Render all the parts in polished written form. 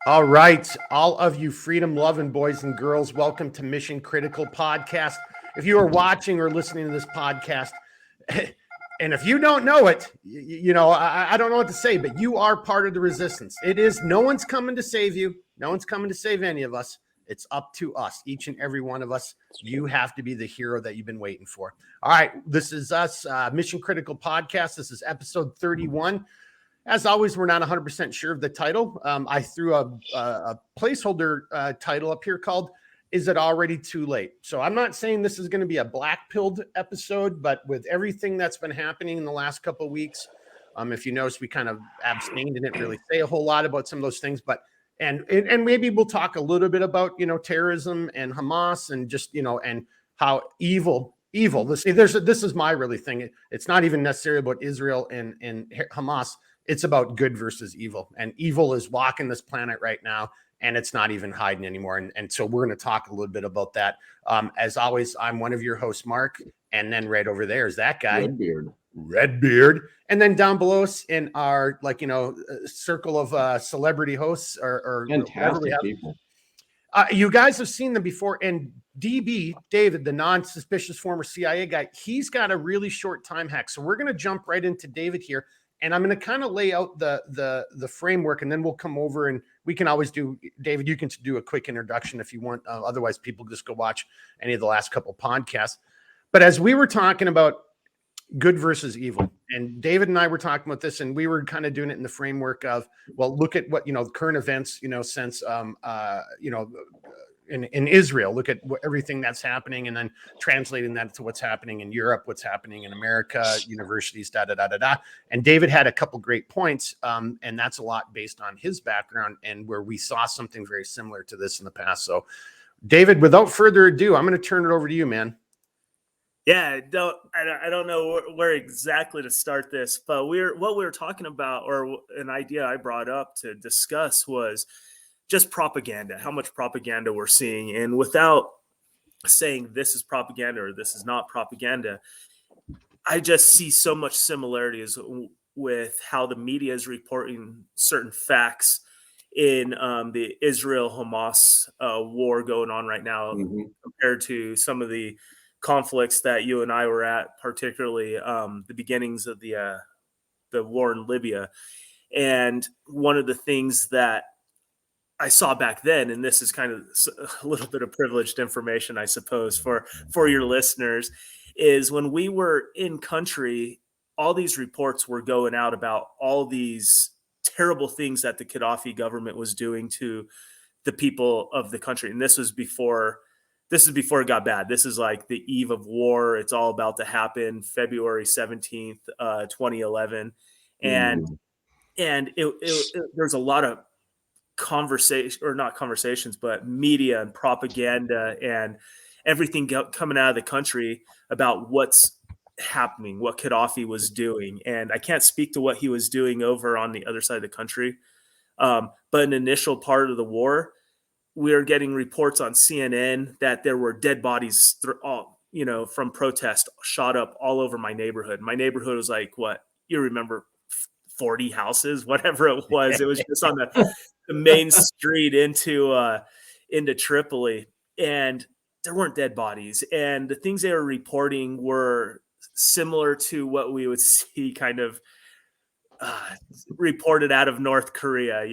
All right, all of you freedom-loving boys and girls, welcome to Mission Critical Podcast. If you are watching or listening to this podcast, and if you don't know it, I don't know what to say, but you are part of the resistance. It is, no one's coming to save you. No one's coming to save any of us. It's up to us, each and every one of us. You have to be the hero that you've been waiting for. All right, this is us, Mission Critical Podcast. This is episode 31. As always, we're not 100% sure of the title. I threw a placeholder title up here called "Is It Already Too Late?" So I'm not saying this is going to be a black-pilled episode, but with everything that's been happening in the last couple of weeks, if you notice, we kind of abstained and didn't really say a whole lot about some of those things. But and maybe we'll talk a little bit about terrorism and Hamas and just and how evil. This is my really thing. It's not even necessarily about Israel and Hamas. It's about good versus evil, and evil is walking this planet right now, and it's not even hiding anymore. And so we're going to talk a little bit about that. As always, I'm one of your hosts, Mark, and then right over there is that guy, Redbeard, and then down below us in our circle of celebrity hosts or whatever we have. People. You guys have seen them before, and David, the non-suspicious former CIA guy, he's got a really short time hack. So we're going to jump right into David here. And I'm going to kind of lay out the framework, and then we'll come over and we can always do, David, you can do a quick introduction if you want. Otherwise, people just go watch any of the last couple podcasts. But as we were talking about good versus evil, and David and I were talking about this, and we were kind of doing it in the framework of, well, look at what, current events, since, in Israel, look at everything that's happening, and then translating that to what's happening in Europe, what's happening in America, universities, And David had a couple great points, and that's a lot based on his background and where we saw something very similar to this in the past. So, David, without further ado, I'm going to turn it over to you, man. Yeah, I don't know where exactly to start this, but what we were talking about, or an idea I brought up to discuss, was just propaganda, how much propaganda we're seeing. And without saying this is propaganda or this is not propaganda, I just see so much similarities with how the media is reporting certain facts in the Israel-Hamas war going on right now, compared to some of the conflicts that you and I were at, particularly the beginnings of the war in Libya. And one of the things that I saw back then, and this is kind of a little bit of privileged information, I suppose, for your listeners, is when we were in country, all these reports were going out about all these terrible things that the Gaddafi government was doing to the people of the country. And this is before it got bad. This is like the eve of war. It's all about to happen, February 17th, 2011. And there's a lot of but media and propaganda and everything coming out of the country about what's happening, what Gaddafi was doing. And I can't speak to what he was doing over on the other side of the country. But in the initial part of the war, we are getting reports on CNN that there were dead bodies, from protest shot up all over my neighborhood. My neighborhood was like, what, you remember, 40 houses, whatever it was. It was just on the main street into Tripoli, and there weren't dead bodies. And the things they were reporting were similar to what we would see kind of reported out of North Korea.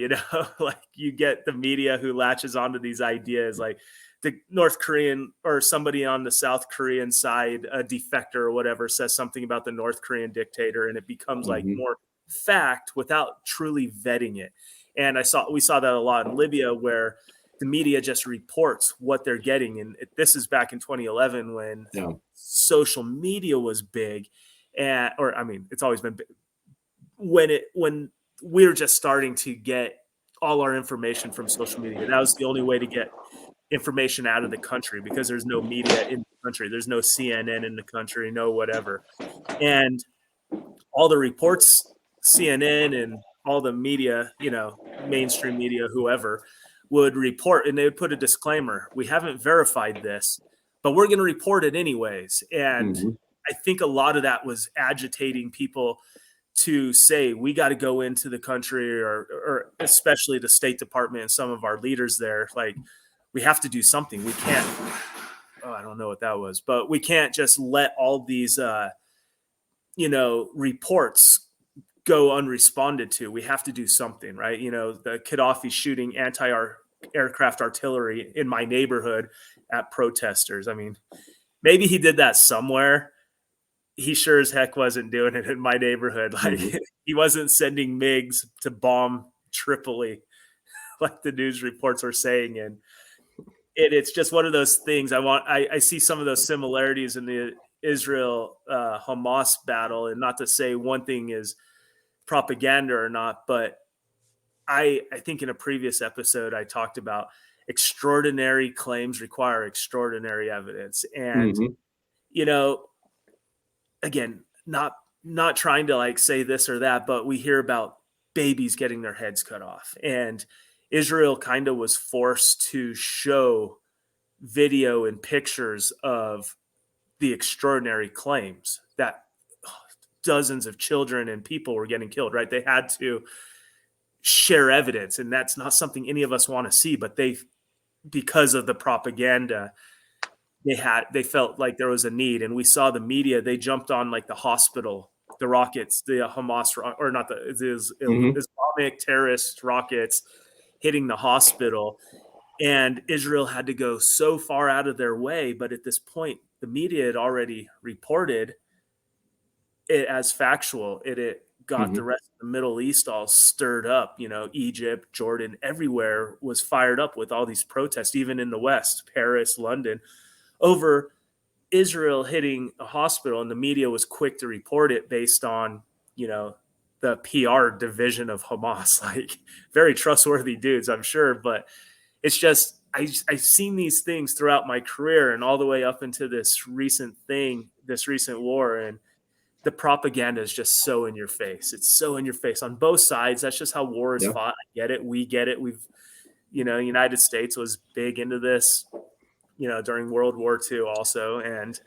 Like you get the media who latches onto these ideas, like the North Korean or somebody on the South Korean side, a defector or whatever, says something about the North Korean dictator, and it becomes like more fact without truly vetting it. And we saw that a lot in Libya, where the media just reports what they're getting. And this is back in 2011 when social media was big, it's always been big. When we were just starting to get all our information from social media, that was the only way to get information out of the country, because there's no media in the country. There's no CNN in the country, no whatever. And all the reports, CNN and all the media, mainstream media, whoever, would report, and they would put a disclaimer: we haven't verified this, but we're going to report it anyways. And I think a lot of that was agitating people to say we got to go into the country, or especially the State Department and some of our leaders there, like we have to do something. We can't. Oh, I don't know what that was, but we can't just let all these, reports go unresponded to. We have to do something, right? The Gaddafi shooting anti-aircraft artillery in my neighborhood at protesters. I mean, maybe he did that somewhere. He sure as heck wasn't doing it in my neighborhood. Like he wasn't sending MiGs to bomb Tripoli like the news reports are saying. And it's just one of those things. I see some of those similarities in the Israel Hamas battle, and not to say one thing is propaganda or not, but I think in a previous episode I talked about extraordinary claims require extraordinary evidence. And again, not trying to like say this or that, but we hear about babies getting their heads cut off, and Israel kind of was forced to show video and pictures of the extraordinary claims that dozens of children and people were getting killed, right? They had to share evidence, and that's not something any of us want to see, but because of the propaganda, they felt like there was a need. And we saw the media, they jumped on like the hospital, the rockets, the Hamas, or not Islamic terrorist rockets hitting the hospital. And Israel had to go so far out of their way. But at this point, the media had already reported it as factual. It got the rest of the Middle East all stirred up. Egypt, Jordan, everywhere was fired up with all these protests, even in the West, Paris, London, over Israel hitting a hospital. And the media was quick to report it based on, the PR division of Hamas, like very trustworthy dudes, I'm sure. But it's just, I've seen these things throughout my career and all the way up into this recent war. And the propaganda is just so in your face. It's so in your face on both sides. That's just how war is fought. I get it. We get it. United States was big into this, during World War II also. And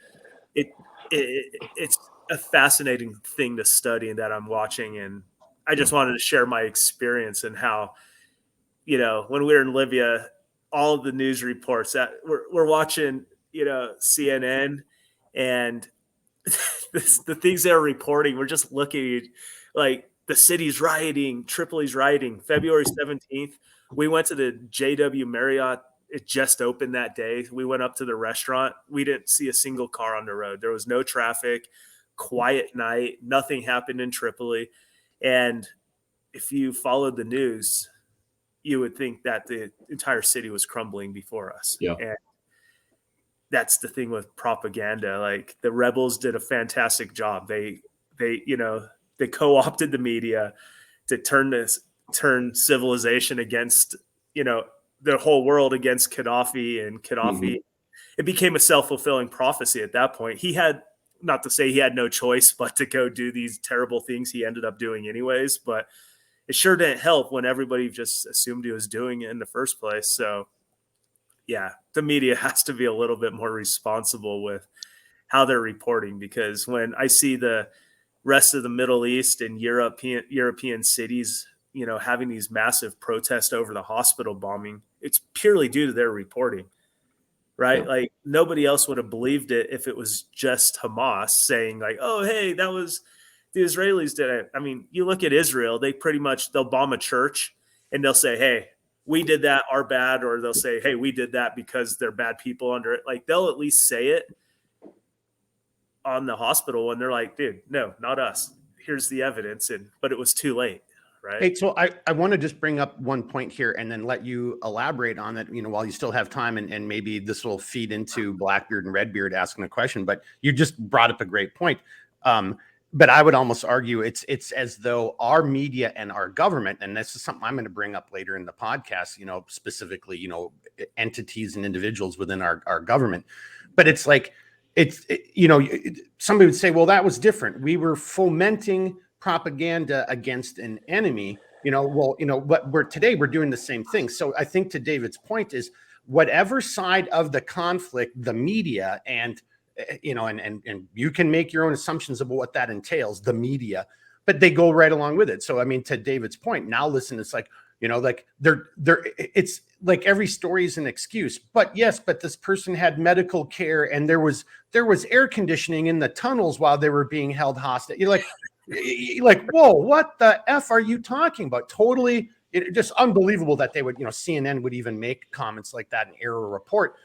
it's a fascinating thing to study that I'm watching. And I just wanted to share my experience and how, when we were in Libya, all of the news reports that we're watching, CNN, and the things they're reporting, we're just looking like the city's rioting, Tripoli's rioting. February 17th, we went to the JW Marriott. It just opened that day. We went up to the restaurant. We didn't see a single car on the road. There was no traffic, quiet night. Nothing happened in Tripoli. And if you followed the news, you would think that the entire city was crumbling before us. Yeah. And that's the thing with propaganda. Like the rebels did a fantastic job. They co-opted the media to turn civilization against, the whole world against Gaddafi. And Gaddafi, it became a self-fulfilling prophecy at that point. He had, not to say he had no choice but to go do these terrible things he ended up doing anyways, but it sure didn't help when everybody just assumed he was doing it in the first place. So yeah, the media has to be a little bit more responsible with how they're reporting, because when I see the rest of the Middle East and European cities, having these massive protests over the hospital bombing, it's purely due to their reporting, right? Yeah. Like nobody else would have believed it if it was just Hamas saying like, oh, hey, that was the Israelis did it. I mean, you look at Israel, they'll bomb a church and they'll say, hey, we did that, our bad. Or they'll say, hey, we did that because they're bad people under it. Like they'll at least say it on the hospital when they're like, dude, no, not us. Here's the evidence. But it was too late. Right. Hey, so I want to just bring up one point here and then let you elaborate on it, while you still have time, and maybe this will feed into Blackbeard and Redbeard asking a question, but you just brought up a great point. But I would almost argue it's as though our media and our government, and this is something I'm going to bring up later in the podcast, specifically, entities and individuals within our government. But it's like, somebody would say, well, that was different. We were fomenting propaganda against an enemy, but today we're doing the same thing. So I think to David's point is whatever side of the conflict, the media and you can make your own assumptions about what that entails, the media, but they go right along with it. So, I mean, to David's point, now listen, it's like, like it's like every story is an excuse, but yes, but this person had medical care and there was air conditioning in the tunnels while they were being held hostage. You're like, whoa, what the F are you talking about? Totally. Just unbelievable that they would, CNN would even make comments like that and air a report.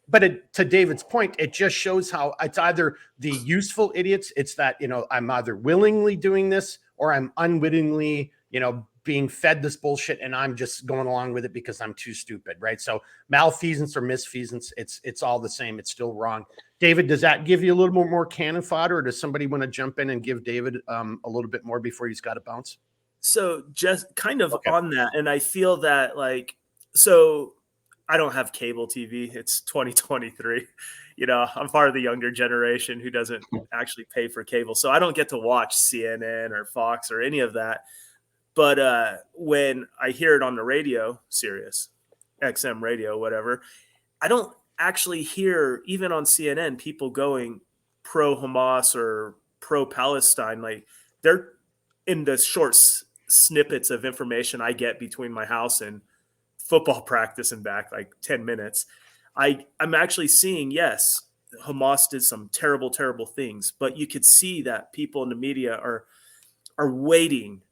But to David's point, it just shows how it's either the useful idiots. It's that, I'm either willingly doing this or I'm unwittingly, being fed this bullshit and I'm just going along with it because I'm too stupid. Right. So malfeasance or misfeasance, it's all the same. It's still wrong. David, does that give you a little more cannon fodder, or does somebody want to jump in and give David a little bit more before he's got to bounce? So just kind of on that. And I feel that so I don't have cable TV. It's 2023. I'm part of the younger generation who doesn't actually pay for cable. So I don't get to watch CNN or Fox or any of that. But when I hear it on the radio, Sirius, XM radio, whatever, I don't actually hear, even on CNN, people going pro-Hamas or pro-Palestine. Like, they're in the short snippets of information I get between my house and football practice and back, like 10 minutes. I'm actually seeing, yes, Hamas did some terrible, terrible things, but you could see that people in the media are waiting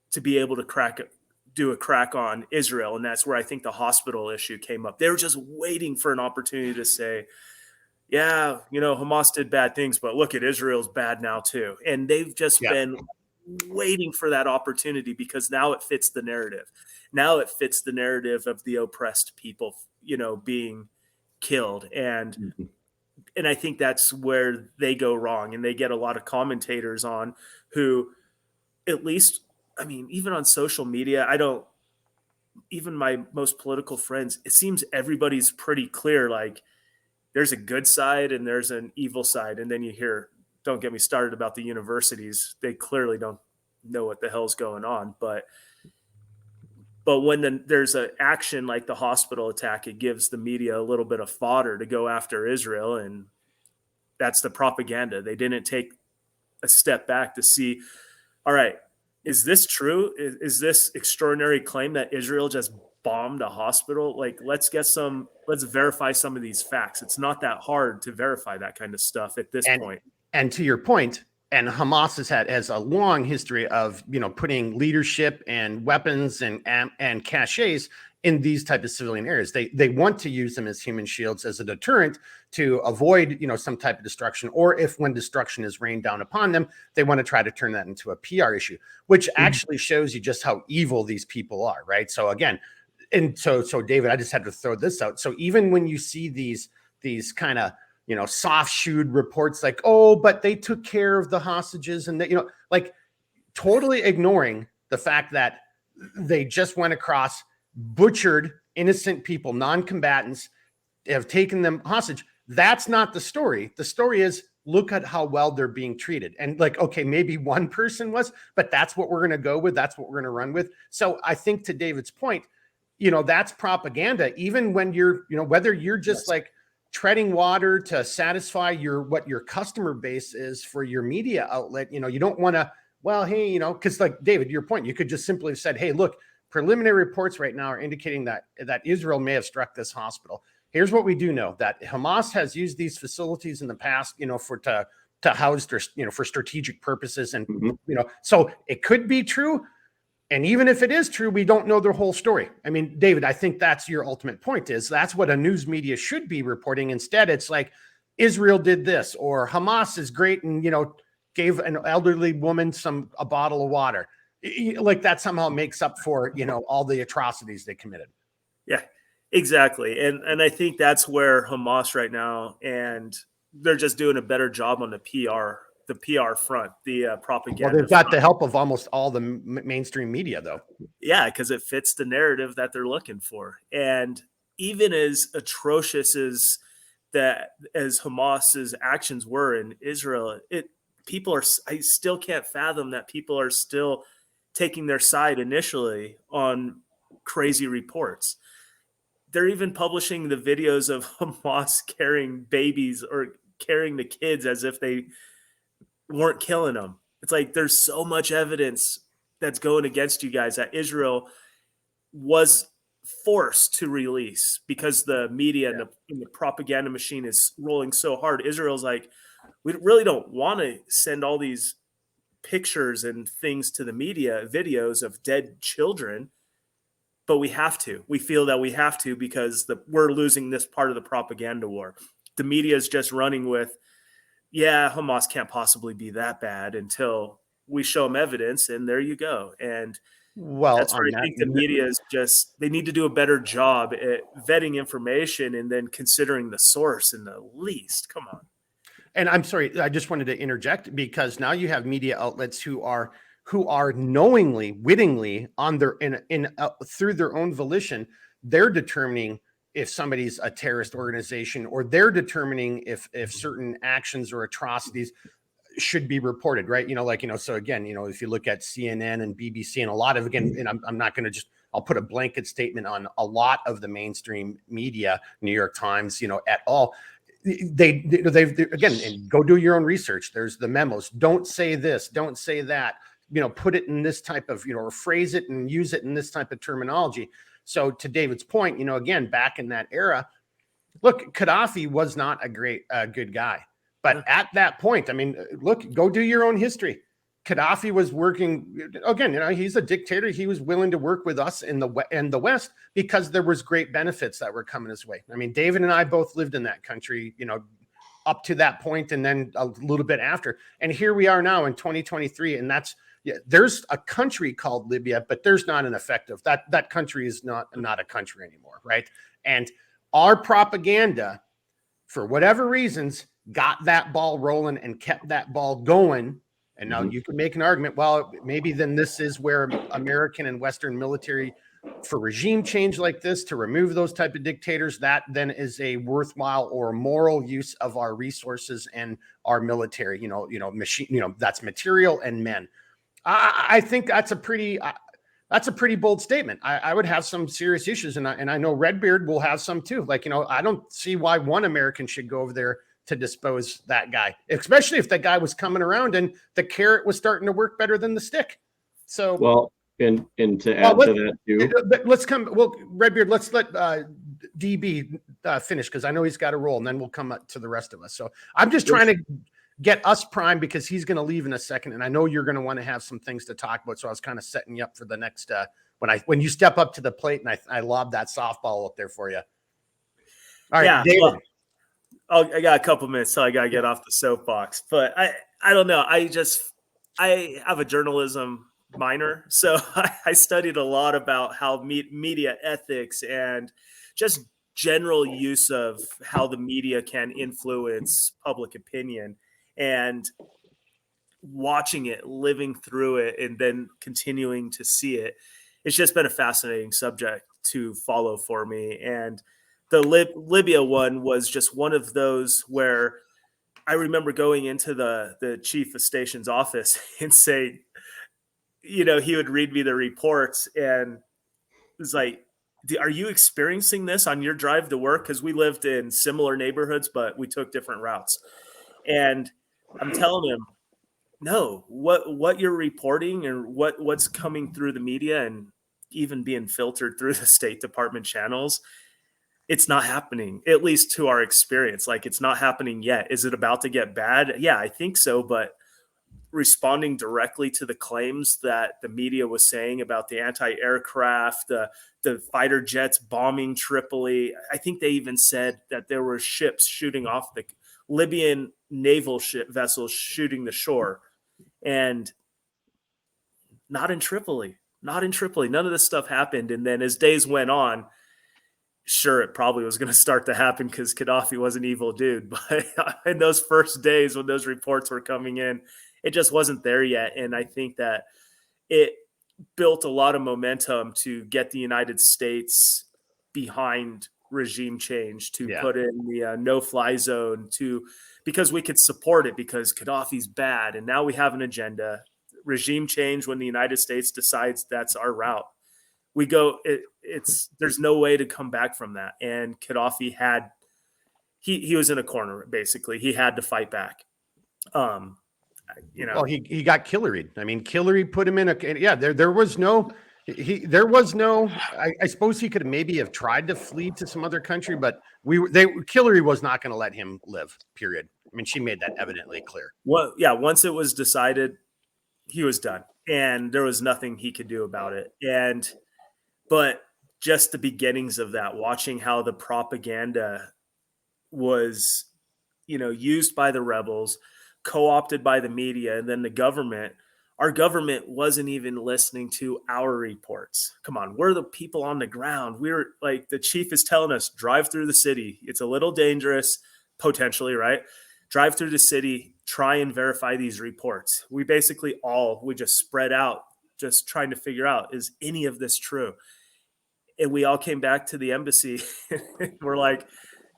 to be able to do a crack on Israel. And that's where I think the hospital issue came up. They were just waiting for an opportunity to say, yeah, Hamas did bad things, but look at Israel's bad now too. And they've just been waiting for that opportunity because now it fits the narrative. Now it fits the narrative of the oppressed people, being killed. And I think that's where they go wrong. And they get a lot of commentators on who, at least, I mean, even on social media, even my most political friends, it seems everybody's pretty clear. Like, there's a good side and there's an evil side. And then you hear, don't get me started about the universities. They clearly don't know what the hell's going on. But when there's an action like the hospital attack, it gives the media a little bit of fodder to go after Israel. And that's the propaganda. They didn't take a step back to see, all right, is this true? Is this extraordinary claim that Israel just bombed a hospital? Like, let's verify some of these facts. It's not that hard to verify that kind of stuff at this point. And to your point, and Hamas has a long history of, putting leadership and weapons and caches in these type of civilian areas. They want to use them as human shields, as a deterrent to avoid, some type of destruction, or if when destruction is rained down upon them, they want to try to turn that into a PR issue, which actually shows you just how evil these people are, right? So again, and so David, I just had to throw this out. So even when you see these kind of, soft shoed reports like, oh, but they took care of the hostages, and like totally ignoring the fact that they just went across, butchered innocent people, non-combatants, have taken them hostage. That's not the story. The story is, look at how well they're being treated. And like, okay, maybe one person was, but that's what we're going to go with. That's what we're going to run with. So I think, to David's point, that's propaganda, even when you're, whether you're just like treading water to satisfy what your customer base is for your media outlet. You don't want to, well, hey, because like David, your point, you could just simply have said, hey, look, preliminary reports right now are indicating that Israel may have struck this hospital. Here's what we do know: that Hamas has used these facilities in the past, to house their, for strategic purposes. And, so it could be true. And even if it is true, we don't know the whole story. I mean, David, I think that's your ultimate point, is that's what a news media should be reporting. Instead, it's like, Israel did this, or Hamas is great and, gave an elderly woman a bottle of water. Like that somehow makes up for, all the atrocities they committed. Yeah, exactly. And I think that's where Hamas right now, and they're just doing a better job on the PR front, the propaganda. Well, they've got the help of almost all the mainstream media, though. Yeah, because it fits the narrative that they're looking for. And even as atrocious as Hamas's actions were in Israel, I still can't fathom that people are still taking their side initially on crazy reports. They're even publishing the videos of Hamas carrying babies or carrying the kids as if they weren't killing them. It's like there's so much evidence that's going against you guys that Israel was forced to release because the media and the propaganda machine is rolling so hard. Israel's like, we really don't want to send all these pictures and things to the media, videos of dead children, but we have to. We feel that we have to because we're losing this part of the propaganda war. The media is just running with, yeah, Hamas can't possibly be that bad until we show them evidence, and there you go. And that's where I think the media is they need to do a better job at vetting information and then considering the source in the least. Come on. And I'm sorry, I just wanted to interject because now you have media outlets who are knowingly, wittingly on their through their own volition, they're determining if somebody's a terrorist organization, or they're determining if certain actions or atrocities should be reported, right? So again, if you look at CNN and BBC and a lot of, again, and I'm not going to I'll put a blanket statement on a lot of the mainstream media, New York Times, at all. They've again, and go do your own research. There's the memos. Don't say this, don't say that, put it in this type of, or phrase it and use it in this type of terminology. So to David's point, again, back in that era, look, Gaddafi was not a good guy. But at that point, I mean, look, go do your own history. Gaddafi was working, again, he's a dictator. He was willing to work with us in the West because there was great benefits that were coming his way. I mean, David and I both lived in that country, up to that point and then a little bit after. And here we are now in 2023. And there's a country called Libya, but there's not an effective, that country is not a country anymore, right? And our propaganda, for whatever reasons, got that ball rolling and kept that ball going. And now you can make an argument, well, maybe then this is where American and Western military, for regime change like this, to remove those type of dictators, that then is a worthwhile or moral use of our resources and our military, machine, that's material and men. I think that's a pretty bold statement. I would have some serious issues, and I know Redbeard will have some too. I don't see why one American should go over there to dispose that guy, especially if that guy was coming around and the carrot was starting to work better than the stick. So, well, and to add to that too, let's come. Well, Redbeard, let's let DB finish because I know he's got a roll, and then we'll come up to the rest of us. So I'm just trying to get us primed because he's going to leave in a second, and I know you're going to want to have some things to talk about. So I was kind of setting you up for the next when you step up to the plate, and I lobbed that softball up there for you. All right, David. Well, I got a couple minutes, so I got to get off the soapbox. But I don't know. I have a journalism minor, so I studied a lot about how media ethics and just general use of how the media can influence public opinion, and watching it, living through it, and then continuing to see it. It's just been a fascinating subject to follow for me. And the Libya one was just one of those where I remember going into the chief of station's office and say, he would read me the reports and it was like, are you experiencing this on your drive to work? Because we lived in similar neighborhoods, but we took different routes. And I'm telling him, no, what you're reporting and what's coming through the media and even being filtered through the State Department channels, it's not happening, at least to our experience. Like, it's not happening yet. Is it about to get bad? Yeah, I think so. But responding directly to the claims that the media was saying about the anti-aircraft, the fighter jets bombing Tripoli, I think they even said that there were ships shooting off the Libyan naval vessels shooting the shore, and not in Tripoli. None of this stuff happened. And then as days went on, sure, it probably was going to start to happen because Gaddafi was an evil dude. But in those first days when those reports were coming in, it just wasn't there yet. And I think that it built a lot of momentum to get the United States behind regime change, to put in the no-fly zone, because we could support it because Gaddafi's bad. And now we have an agenda. Regime change, when the United States decides that's our route, we go, there's no way to come back from that. And Gaddafi he was in a corner, basically. He had to fight back. Well, he got Killeried. I mean, Killary put him in there was no, I suppose he could maybe have tried to flee to some other country, but Killary was not going to let him live, period. I mean, she made that evidently clear. Well, yeah, once it was decided, he was done and there was nothing he could do about it. But just the beginnings of that, watching how the propaganda was, used by the rebels, co-opted by the media, and then the government. Our government wasn't even listening to our reports. Come on, we're the people on the ground. We're like, the chief is telling us, drive through the city. It's a little dangerous, potentially, right? Drive through the city, try and verify these reports. We just spread out, just trying to figure out, is any of this true? And we all came back to the embassy. We're like,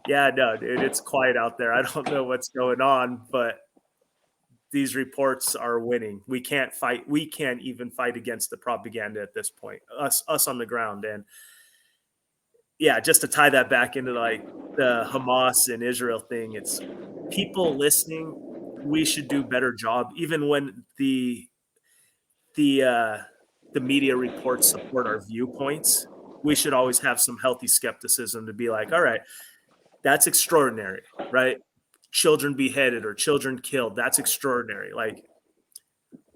yeah, no, dude, it's quiet out there. I don't know what's going on, but these reports are winning. We can't fight. We can't even fight against the propaganda at this point, us on the ground. And yeah, just to tie that back into like the Hamas and Israel thing, it's people listening. We should do a better job, even when the media reports support our viewpoints. We should always have some healthy skepticism to be like, all right, that's extraordinary, right? Children beheaded or children killed. That's extraordinary. Like,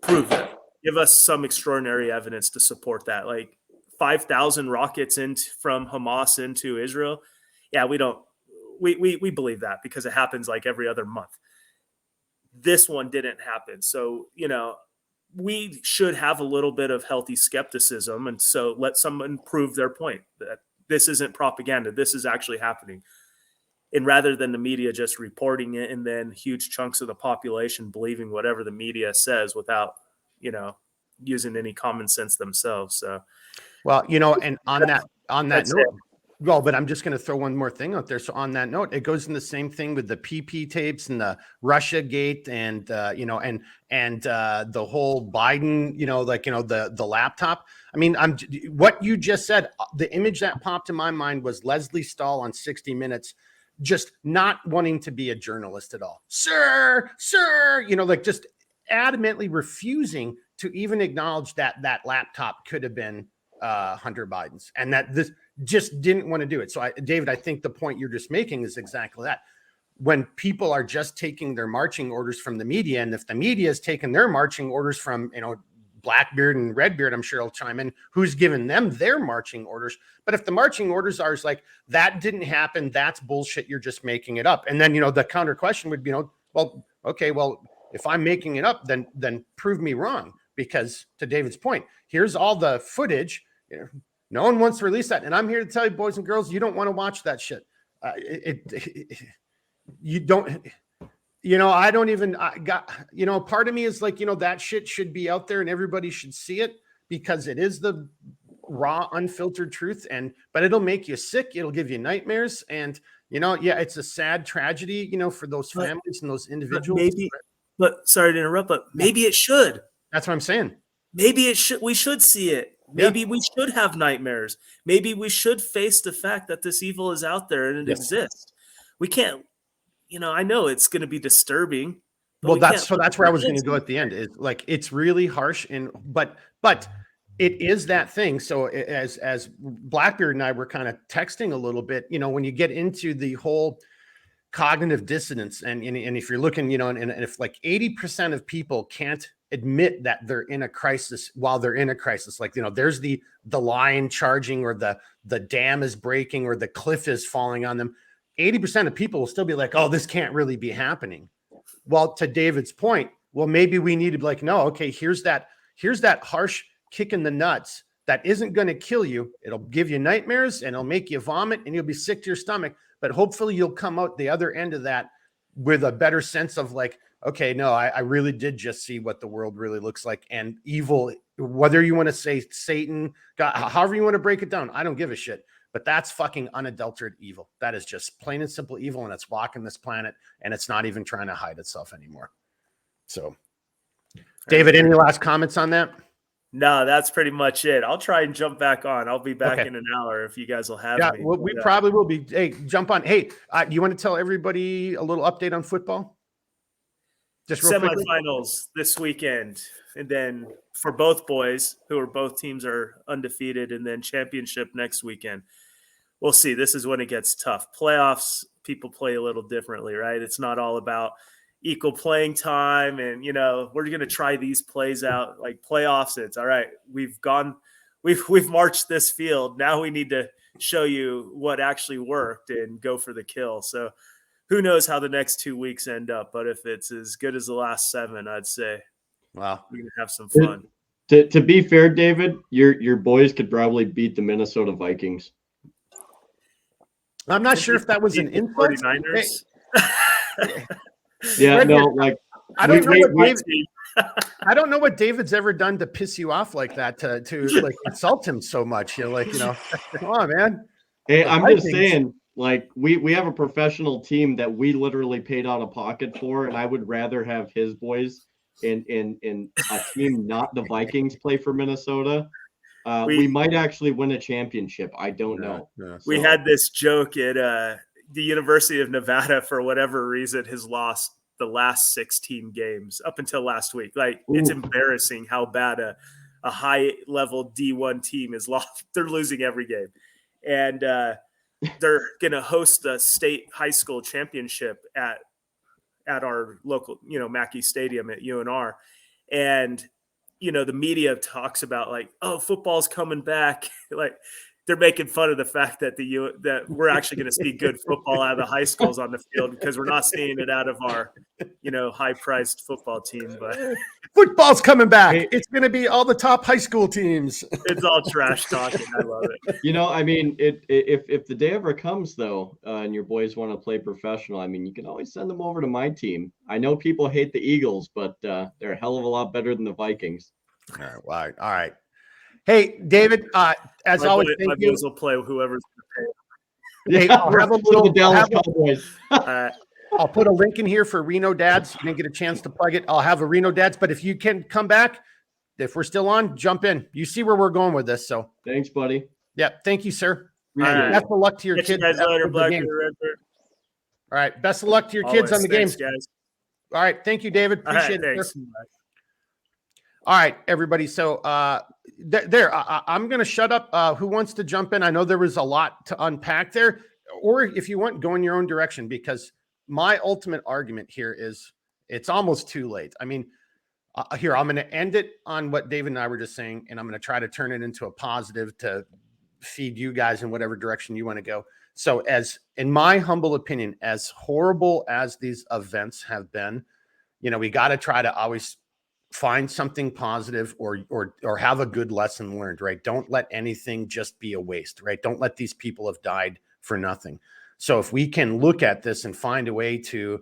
prove it. Give us some extraordinary evidence to support that. Like 5,000 rockets from Hamas into Israel. Yeah, we believe that because it happens like every other month. This one didn't happen. So, we should have a little bit of healthy skepticism. And so let someone prove their point that this isn't propaganda. This is actually happening. And rather than the media just reporting it and then huge chunks of the population believing whatever the media says without, using any common sense themselves. So, well, and on that note, well, but I'm just going to throw one more thing out there. So on that note, it goes in the same thing with the PP tapes and the Russia gate and, the whole Biden, the laptop. I mean, what you just said, the image that popped in my mind was Leslie Stahl on 60 Minutes, just not wanting to be a journalist at all. Sir, just adamantly refusing to even acknowledge that laptop could have been Hunter Biden's and that this just didn't want to do it. So David, I think the point you're just making is exactly that. When people are just taking their marching orders from the media, and if the media is taking their marching orders from, Blackbeard and Redbeard, I'm sure he'll chime in, who's given them their marching orders. But if the marching orders are like, that didn't happen, that's bullshit, you're just making it up. And then, the counter question would be, well, okay, well, if I'm making it up, then prove me wrong. Because to David's point, here's all the footage. No one wants to release that. And I'm here to tell you, boys and girls, you don't want to watch that shit. You don't. I don't even part of me is like, that shit should be out there and everybody should see it because it is the raw, unfiltered truth. But it'll make you sick. It'll give you nightmares. And, it's a sad tragedy, for those families and those individuals. But sorry to interrupt, but maybe it should. That's what I'm saying. Maybe it should. We should see it. Maybe we should have nightmares. Maybe we should face the fact that this evil is out there and it exists. We can't. I know it's going to be disturbing. Well, that's where I was going to go at the end. It's like, it's really harsh, but it is that thing. So as Blackbeard and I were kind of texting a little bit, when you get into the whole cognitive dissonance, and if you're looking, and if like 80% of people can't admit that they're in a crisis while they're in a crisis, like, there's the lion charging or the dam is breaking or the cliff is falling on them. 80% of people will still be like, oh, this can't really be happening. Well, to David's point, well, maybe we need to be like, no, okay, here's that harsh kick in the nuts that isn't going to kill you. It'll give you nightmares and it'll make you vomit and you'll be sick to your stomach. But hopefully you'll come out the other end of that with a better sense of like, okay, no, I really did just see what the world really looks like. And evil, whether you want to say Satan, God, however you want to break it down, I don't give a shit. But that's fucking unadulterated evil. That is just plain and simple evil, and it's walking this planet, and it's not even trying to hide itself anymore. So, David, any last comments on that? No, that's pretty much it. I'll try and jump back on. I'll be back in an hour if you guys will have me. Well, we probably will be. Hey, jump on. Hey, you want to tell everybody a little update on football? Just real quickly. Semifinals this weekend, and then for both boys, both teams are undefeated, and then championship next weekend. We'll see. This is when it gets tough. Playoffs, people play a little differently, right? It's not all about equal playing time, and we're going to try these plays out. Like playoffs, it's all right. We've marched this field. Now we need to show you what actually worked and go for the kill. So who knows how the next 2 weeks end up? But if it's as good as the last 7, I'd say, wow, we're gonna have some fun. To be fair, David, your boys could probably beat the Minnesota Vikings. I'm not sure if that was an insult. 49ers. Yeah, no, like I don't know what David's ever done to piss you off like that, to like insult him so much. Come on, man. Hey, I'm just saying, like we have a professional team that we literally paid out of pocket for, and I would rather have his boys in a team not the Vikings play for Minnesota. We might actually win a championship. I don't know. Yeah, we had this joke at the University of Nevada, for whatever reason, has lost the last 16 games up until last week. Like, it's embarrassing how bad a high-level D1 team is lost. They're losing every game. And they're going to host the state high school championship at our local, Mackey Stadium at UNR. And the media talks about like, oh, football's coming back. Like, they're making fun of the fact that that we're actually going to see good football out of the high schools on the field, because we're not seeing it out of our, high-priced football team. But football's coming back. It's going to be all the top high school teams. It's all trash talking. I love it. I mean, if the day ever comes though, and your boys want to play professional, I mean, you can always send them over to my team. I know people hate the Eagles, but they're a hell of a lot better than the Vikings. All right. Hey, David, as always, thank you. Boys will play whoever's going to pay. Hey, I'll have a little. The Dallas Cowboys. I'll put a link in here for Reno Dads. You didn't get a chance to plug it. I'll have a Reno Dads, but if you can come back, if we're still on, jump in. You see where we're going with this. So thanks, buddy. Yeah, thank you, sir. Right. Best of luck to your kids. You guys later, Redbeard. All right, best of luck to your kids on the Thanks, game. Guys. All right, thank you, David. Appreciate it. Thanks. All right, everybody. So I'm going to shut up. Who wants to jump in? I know there was a lot to unpack there. Or if you want, go in your own direction, because my ultimate argument here is it's almost too late. I mean, here, I'm going to end it on what David and I were just saying, and I'm going to try to turn it into a positive to feed you guys in whatever direction you want to go. So as in my humble opinion, as horrible as these events have been, we got to try to always find something positive or have a good lesson learned, right? Don't let anything just be a waste, right? Don't let these people have died for nothing. So if we can look at this and find a way to,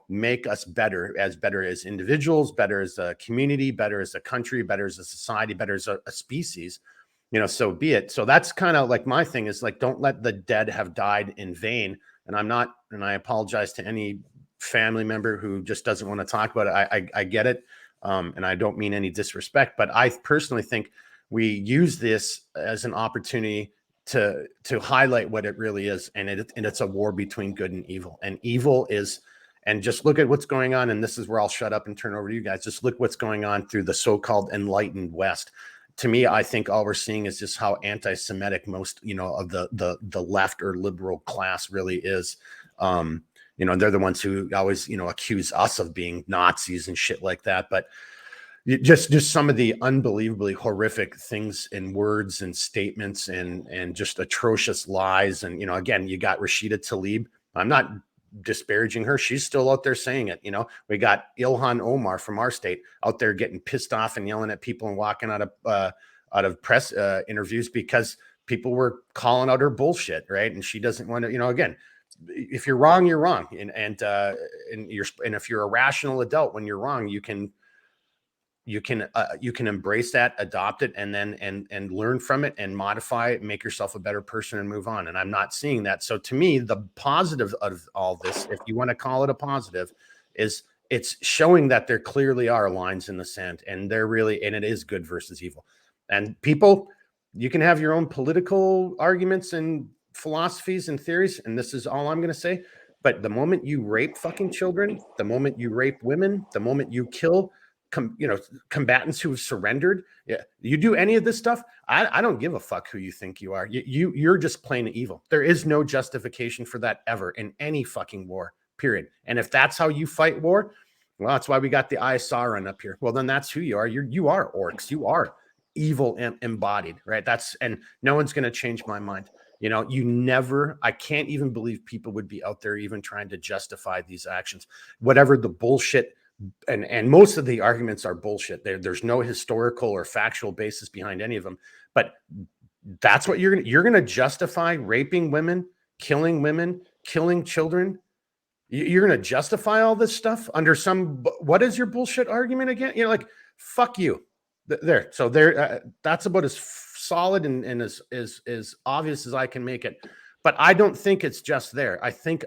make us better as individuals, better as a community, better as a country, better as a society, better as a species, so be it. So that's kind of like my thing is like, don't let the dead have died in vain. And I apologize to any family member who just doesn't want to talk about it. I get it. And I don't mean any disrespect, but I personally think we use this as an opportunity to highlight what it really is. And it's a war between good and evil. And evil is, and just look at what's going on. And this is where I'll shut up and turn over to you guys. Just look what's going on through the so-called enlightened West. To me, I think all we're seeing is just how anti-Semitic most, of the left or liberal class really is. They're the ones who always, accuse us of being Nazis and shit like that. But just some of the unbelievably horrific things and words and statements and just atrocious lies. And, again, you got Rashida Tlaib. I'm not disparaging her. She's still out there saying it. We got Ilhan Omar from our state out there getting pissed off and yelling at people and walking out of press interviews because people were calling out her bullshit. Right. And she doesn't want to, again, if you're wrong, you're wrong. And if you're a rational adult, when you're wrong, you can embrace that, adopt it, and then and learn from it and modify it, make yourself a better person and move on. And I'm not seeing that. So to me, the positive of all this, if you want to call it a positive, is it's showing that there clearly are lines in the sand, and and it is good versus evil. And people, you can have your own political arguments and philosophies and theories, and this is all I'm going to say. But the moment you rape fucking children, the moment you rape women, the moment you kill combatants who have surrendered, you do any of this stuff, I don't give a fuck who you think you are. You're just plain evil. There is no justification for that ever in any fucking war, period. And if that's how you fight war, well, that's why we got the ISR up here. Well, then that's who you are. You are orcs. You are evil embodied, right? And no one's going to change my mind. I can't even believe people would be out there even trying to justify these actions, whatever the bullshit. And most of the arguments are bullshit. There's no historical or factual basis behind any of them. But that's what you're going to justify raping women, killing children. You're going to justify all this stuff under what is your bullshit argument again? Like, fuck you. There. So that's about as solid and as obvious as I can make it. But I don't think it's just there. I think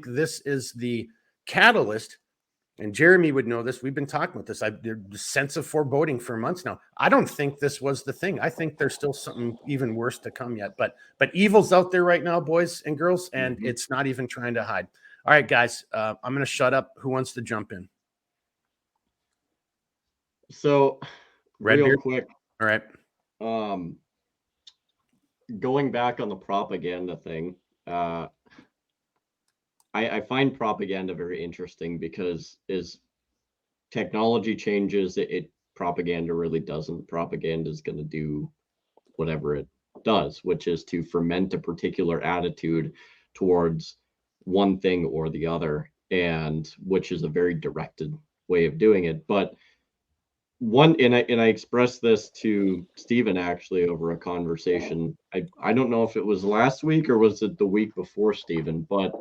this is the catalyst. And Jeremy would know this. We've been talking about this. There's a sense of foreboding for months now. I don't think this was the thing. I think there's still something even worse to come yet. But evil's out there right now, boys and girls, and it's not even trying to hide. All right, guys, I'm going to shut up. Who wants to jump in? So, Redbeard? real quick. All right. Going back on the propaganda thing, I find propaganda very interesting because as technology changes, propaganda really doesn't. Propaganda is going to do whatever it does, which is to ferment a particular attitude towards one thing or the other, and which is a very directed way of doing it. But and I expressed this to Stephen actually over a conversation. I don't know if it was last week or was it the week before, Stephen, but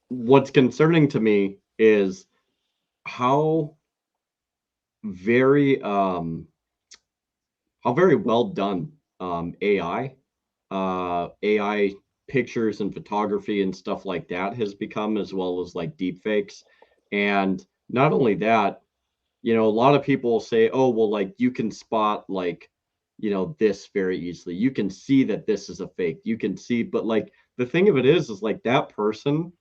what's concerning to me is how very well done AI pictures and photography and stuff like that has become, as well as like deep fakes. And not only that, a lot of people say, oh, well, like you can spot like, this very easily. You can see that this is a fake. You can see, but like the thing of it is like that person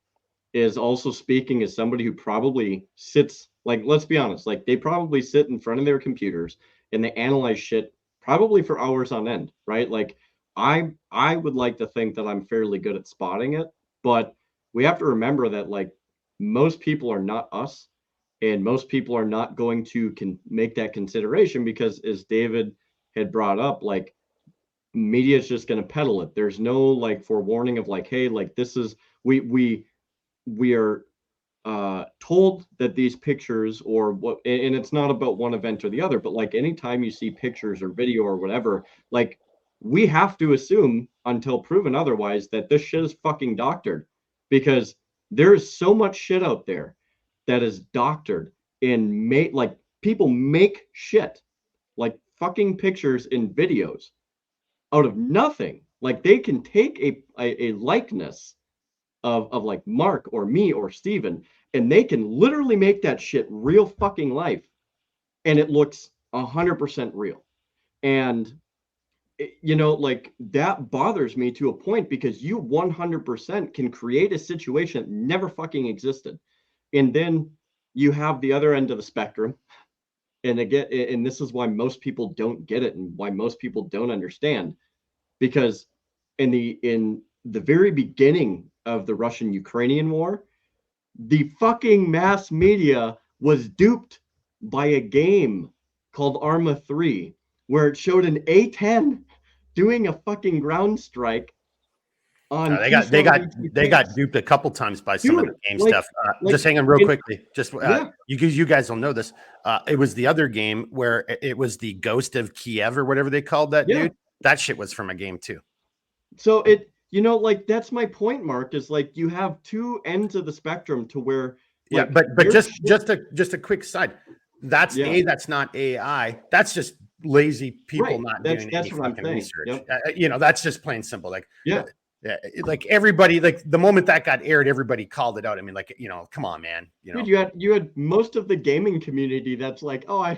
is also speaking as somebody who probably sits, like, let's be honest, like they probably sit in front of their computers and they analyze shit probably for hours on end, right? Like I would like to think that I'm fairly good at spotting it, but we have to remember that like most people are not us, and most people are not going to make that consideration because, as David had brought up, like media is just going to peddle it. There's no like forewarning of like, hey, like this is we are told that these pictures or what, and it's not about one event or the other, but like anytime you see pictures or video or whatever, like we have to assume until proven otherwise that this shit is fucking doctored, because there is so much shit out there that is doctored and made, like people make shit like fucking pictures and videos out of nothing. Like they can take a likeness of like Mark or me or Steven, and they can literally make that shit real fucking life, and it looks 100% real. And like that bothers me to a point, because you 100% can create a situation that never fucking existed. And then you have the other end of the spectrum. And again, and this is why most people don't get it and why most people don't understand, because in the very beginning of the Russian-Ukrainian war, the fucking mass media was duped by a game called Arma 3, where it showed an A-10 doing a fucking ground strike on. They got duped a couple times by some of the game stuff. Just hang on real quickly. Just you guys will know this. It was the other game where it was the Ghost of Kiev or whatever they called that dude. That shit was from a game too. So like that's my point, Mark, is like you have two ends of the spectrum to where but just a quick side. That's that's not AI. That's just lazy people not doing any fucking research. Yep. That's just plain simple. Like like everybody, like the moment that got aired, everybody called it out. I mean, like, come on, man. Dude, you had most of the gaming community that's like, oh,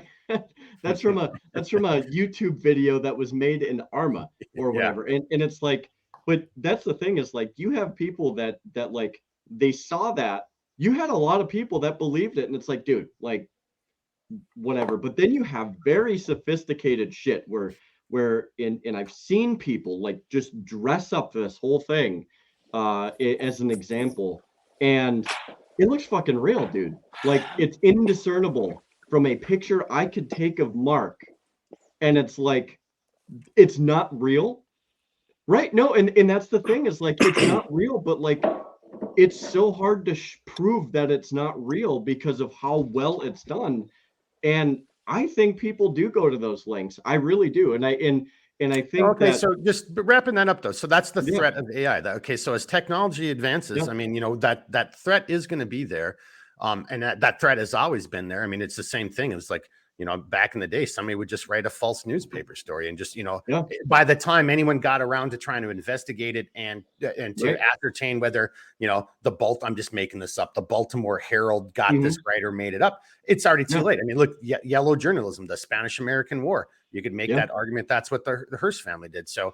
that's from a YouTube video that was made in Arma or whatever. And it's like, but that's the thing is like, you have people that like, they saw that. You had a lot of people that believed it, and it's like, dude, like, whatever. But then you have very sophisticated shit where and I've seen people like just dress up this whole thing as an example, and it looks fucking real, dude. Like, it's indiscernible from a picture I could take of Mark, and it's like, it's not real, right? No, and that's the thing is like, it's not real, but like, it's so hard to prove that it's not real because of how well it's done. And I think people do go to those lengths. I really do. And I think okay, that, so just wrapping that up though. So that's the yeah, threat of AI. Okay, so as technology advances, yeah, I mean, that threat is going to be there. And that threat has always been there. I mean, it's the same thing. It was like, back in the day, somebody would just write a false newspaper story and just, yeah, by the time anyone got around to trying to investigate it and to right. ascertain whether, I'm just making this up, the Baltimore Herald got Mhm. this right or made it up, it's already too Yeah, late. I mean, look, yellow journalism, the Spanish-American War, you could make yeah, that argument. That's what the Hearst family did. So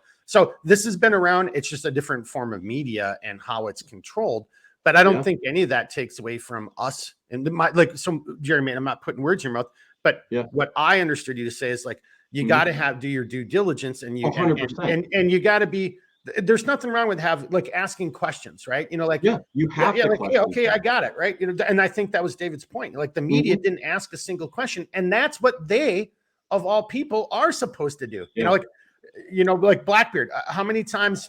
this has been around. It's just a different form of media and how it's controlled. But I don't yeah, think any of that takes away from us. And so Jeremy, I'm not putting words in your mouth, but yeah. what I understood you to say is like, you Mhm. got to do your due diligence, and you 100%. and you got to be. There's nothing wrong with asking questions, right? Yeah, you have to like, hey, question okay, I things. got it, right? And I think that was David's point. Like, the media Mhm. didn't ask a single question, and that's what they, of all people, are supposed to do. Yeah, Like Blackbeard. How many times,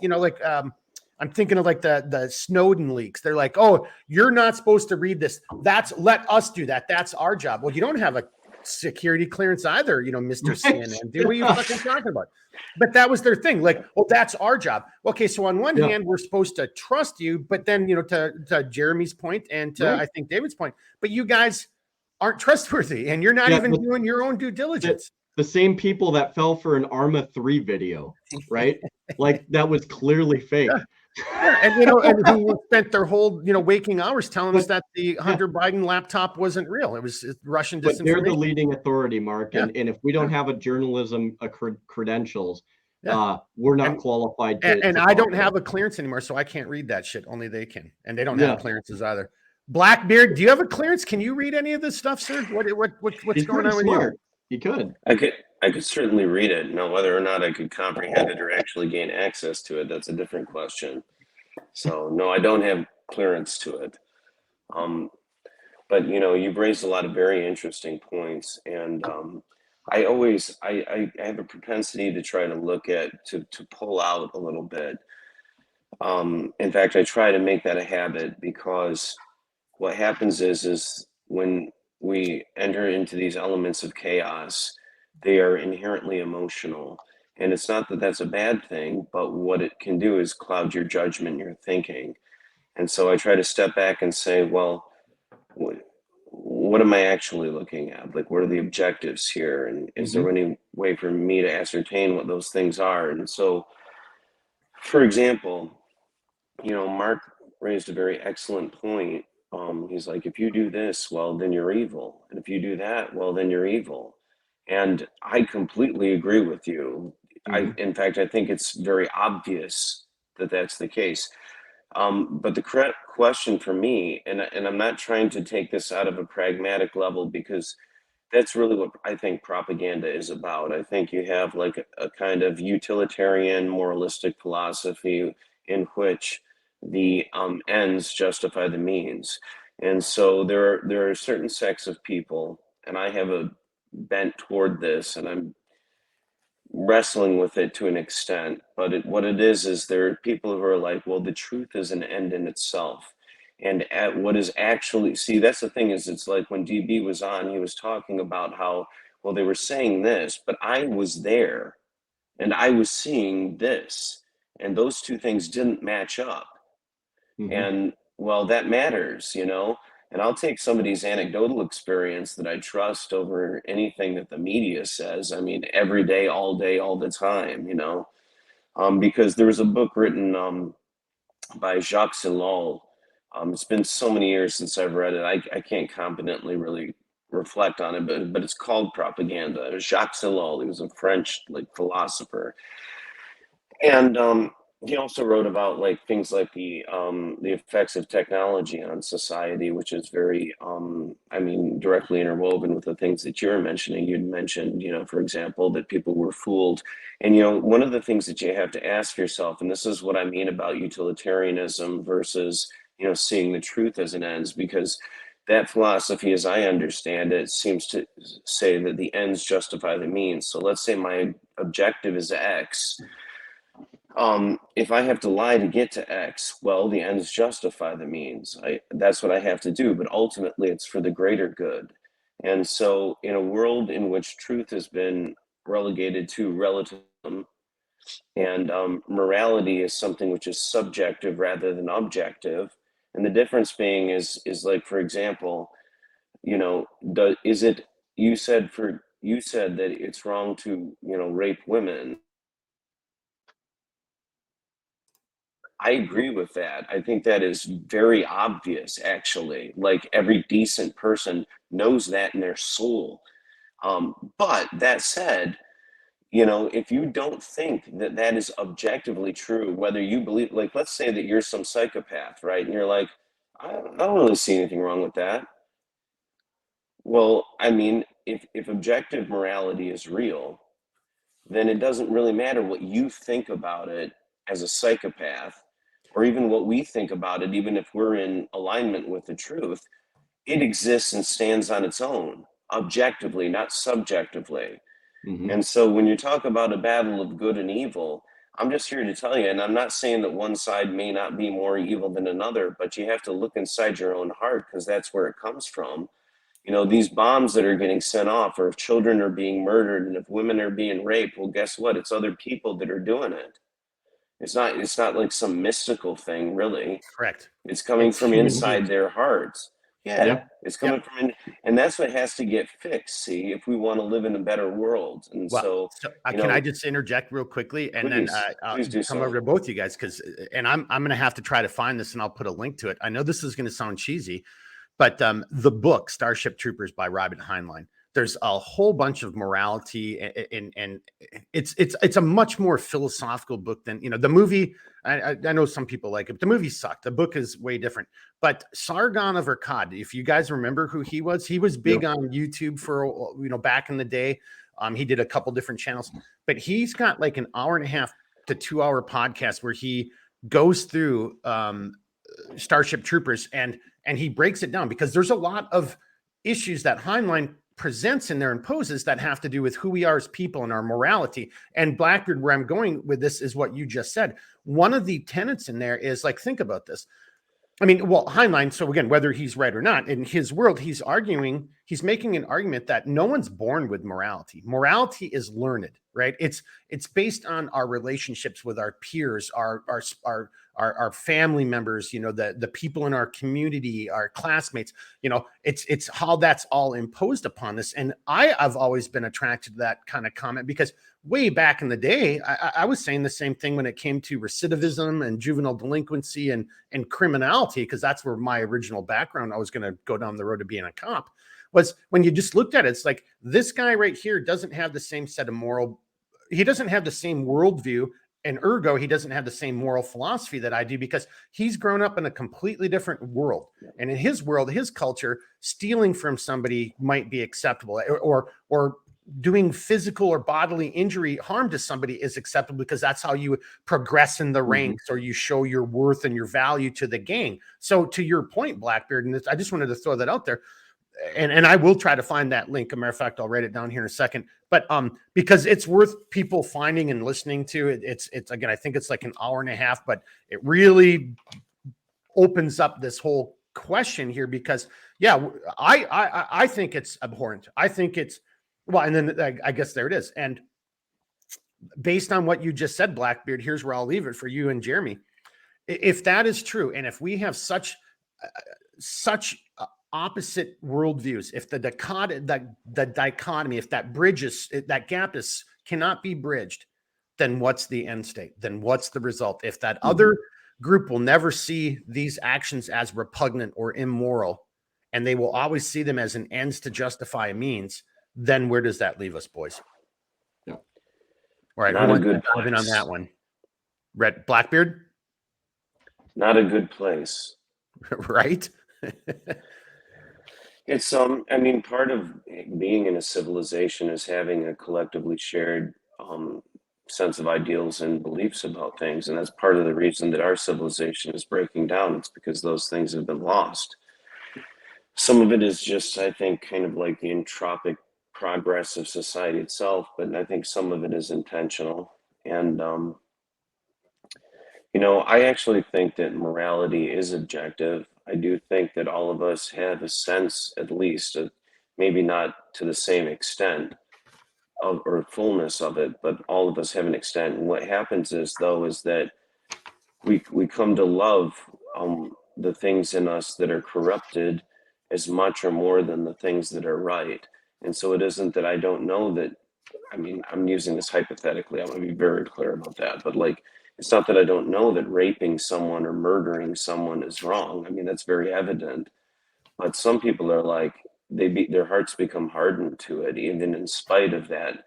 I'm thinking of like the Snowden leaks. They're like, oh, you're not supposed to read this. Let us do that. That's our job. Well, you don't have a security clearance either, Mr. right. CNN. Dude, what are you fucking talking about? But that was their thing. Like, well, that's our job. Okay, so on one Yeah, hand, we're supposed to trust you, but then, to Jeremy's point and to, right. I think, David's point, but you guys aren't trustworthy, and you're not Yeah, even doing your own due the, diligence. the same people that fell for an Arma 3 video, right? Like, that was clearly Yeah. fake. Yeah, and and who spent their whole waking hours telling us But that the yeah, Hunter Biden laptop wasn't real. It was Russian but they're the disinformation. leading authority, Mark. Yeah, And if we don't yeah, have a journalism credentials, yeah. we're not And qualified and to I talk don't about have a clearance anymore, so I can't read that shit. Only they can, and they don't it. have Yeah, clearances either. Blackbeard, do you have a clearance? Can you read any of this stuff, sir? What's he's going pretty on with you? smart. He could. I could certainly read it. Now, whether or not I could comprehend it or actually gain access to it, that's a different question. So, no, I don't have clearance to it. Um, but you've raised a lot of very interesting points, and I have a propensity to try to look at to pull out a little bit. In fact, I try to make that a habit, because what happens is when we enter into these elements of chaos, they are inherently emotional. And it's not that that's a bad thing, but what it can do is cloud your judgment, your thinking. And so I try to step back and say, well, what am I actually looking at? Like, what are the objectives here? And is Hmm. there any way for me to ascertain what those things are? And so, for example, Mark raised a very excellent point. He's like, if you do this, well, then you're evil. And if you do that, well, then you're evil. And I completely agree with you. Hmm. In fact, I think it's very obvious that that's the case. But the correct question for me, and I'm not trying to take this out of a pragmatic level, because that's really what I think propaganda is about. I think you have like a kind of utilitarian, moralistic philosophy in which the ends justify the means. And so there are certain sects of people, and I have a bent toward this, and I'm wrestling with it to an extent. But what it is there are people who are like, well, the truth is an end in itself. And at what is actually, see, that's the thing, is it's like when DB was on, he was talking about how, well, they were saying this, but I was there and I was seeing this, and those two things didn't match up. Hmm. And well, that matters. And I'll take somebody's anecdotal experience that I trust over anything that the media says. I mean, every day, all the time. Because there was a book written by Jacques Silan. It's been so many years since I've read it. I can't competently really reflect on it, but it's called Propaganda. Jacques Silan, he was a French philosopher, and he also wrote about like things like the effects of technology on society, which is very I mean directly interwoven with the things that you're mentioning. You'd mentioned, you know, for example, that people were fooled. And you know, one of the things that you have to ask yourself, and this is what I mean about utilitarianism versus, you know, seeing the truth as an ends, because that philosophy, as I understand it, seems to say that the ends justify the means. So let's say my objective is X. If I have to lie to get to X, well, the ends justify the means. That's what I have to do, but ultimately it's for the greater good. And so, in a world in which truth has been relegated to relativism, and morality is something which is subjective rather than objective, and the difference being is like, for example, you know, is it, you said that it's wrong to, you know, rape women. I agree with that. I think that is very obvious, actually. Like every decent person knows that in their soul. But that said, you know, if you don't think that that is objectively true, whether you believe, like, let's say that you're some psychopath, right? And you're like, I don't really see anything wrong with that. Well, I mean, if objective morality is real, then it doesn't really matter what you think about it as a psychopath, or even what we think about it, even if we're in alignment with the truth. It exists and stands on its own, objectively, not subjectively. Mhm. And so when you talk about a battle of good and evil, I'm just here to tell you, and I'm not saying that one side may not be more evil than another, but you have to look inside your own heart, because that's where it comes from. You know, these bombs that are getting sent off, or if children are being murdered and if women are being raped, well, guess what? It's other people that are doing it. It's not like some mystical thing, really. Correct. It's coming It's from human inside beings. their hearts. Yeah, Yeah. it's Yeah. coming from in, and that's what has to get fixed, see, if we want to live in a better world. And Well, so, so you can I know, just interject real quickly, and then please do come over so. to both you guys, because and I'm going to have to try to find this, and I'll put a link to it. I know this is going to sound cheesy, but the book Starship Troopers by Robert Heinlein, there's a whole bunch of morality, and it's a much more philosophical book than, you know, the movie. I know some people like it, but the movie sucked. The book is way different. But Sargon of Akkad, if you guys remember who he was big Yep. on YouTube for, you know, back in the day. He did a couple different channels, but he's got like an hour and a half to 2 hour podcast where he goes through Starship Troopers, and he breaks it down, because there's a lot of issues that Heinlein presents in there and poses that have to do with who we are as people and our morality. And Blackbeard, where I'm going with this is what you just said. One of the tenets in there is, like, think about this. I mean, well, Heinlein, so again, whether he's right or not, in his world, he's making an argument that no one's born with morality. Morality is learned, right? It's based on our relationships with our peers, our family members, you know, the people in our community, our classmates, you know, it's how that's all imposed upon us. And I've always been attracted to that kind of comment, because way back in the day, I was saying the same thing when it came to recidivism and juvenile delinquency and criminality, because that's where my original background, I was going to go down the road to being a cop, was when you just looked at it, it's like, this guy right here doesn't have the same set of he doesn't have the same worldview, and ergo, he doesn't have the same moral philosophy that I do, because he's grown up in a completely different world. And in his world, his culture, stealing from somebody might be acceptable, or doing physical or bodily injury, harm to somebody is acceptable, because that's how you progress in the ranks, or you show your worth and your value to the gang. So to your point, Blackbeard, and I just wanted to throw that out there, and I will try to find that link. As a matter of fact, I'll write it down here in a second. But because it's worth people finding and listening to it. It's again, I think it's like an hour and a half, but it really opens up this whole question here, because yeah, I think it's abhorrent. I think it's, well, and then I guess there it is. And based on what you just said, Blackbeard, here's where I'll leave it for you and Jeremy. If that is true, and if we have such opposite worldviews, if the dichotomy, if that gap cannot be bridged, then what's the end state? Then what's the result? If that other group will never see these actions as repugnant or immoral, and they will always see them as an ends to justify a means, then where does that leave us, boys? Yeah. All right, Not who a wants to good dive in on place. that one? Blackbeard, Not a good place. right? It's I mean, part of being in a civilization is having a collectively shared sense of ideals and beliefs about things, and that's part of the reason that our civilization is breaking down. It's because those things have been lost. Some of it is just, I think, kind of like the entropic progress of society itself, but I think some of it is intentional. And you know, I actually think that morality is objective. I do think that all of us have a sense, at least, of, maybe not to the same extent of or fullness of it, but all of us have an extent. And what happens is, though, is that we come to love the things in us that are corrupted as much or more than the things that are right. And so it isn't that I don't know that. I mean, I'm using this hypothetically. I want to be very clear about that. But like, it's not that I don't know that raping someone or murdering someone is wrong. I mean, that's very evident. But some people are like, their hearts become hardened to it, even in spite of that,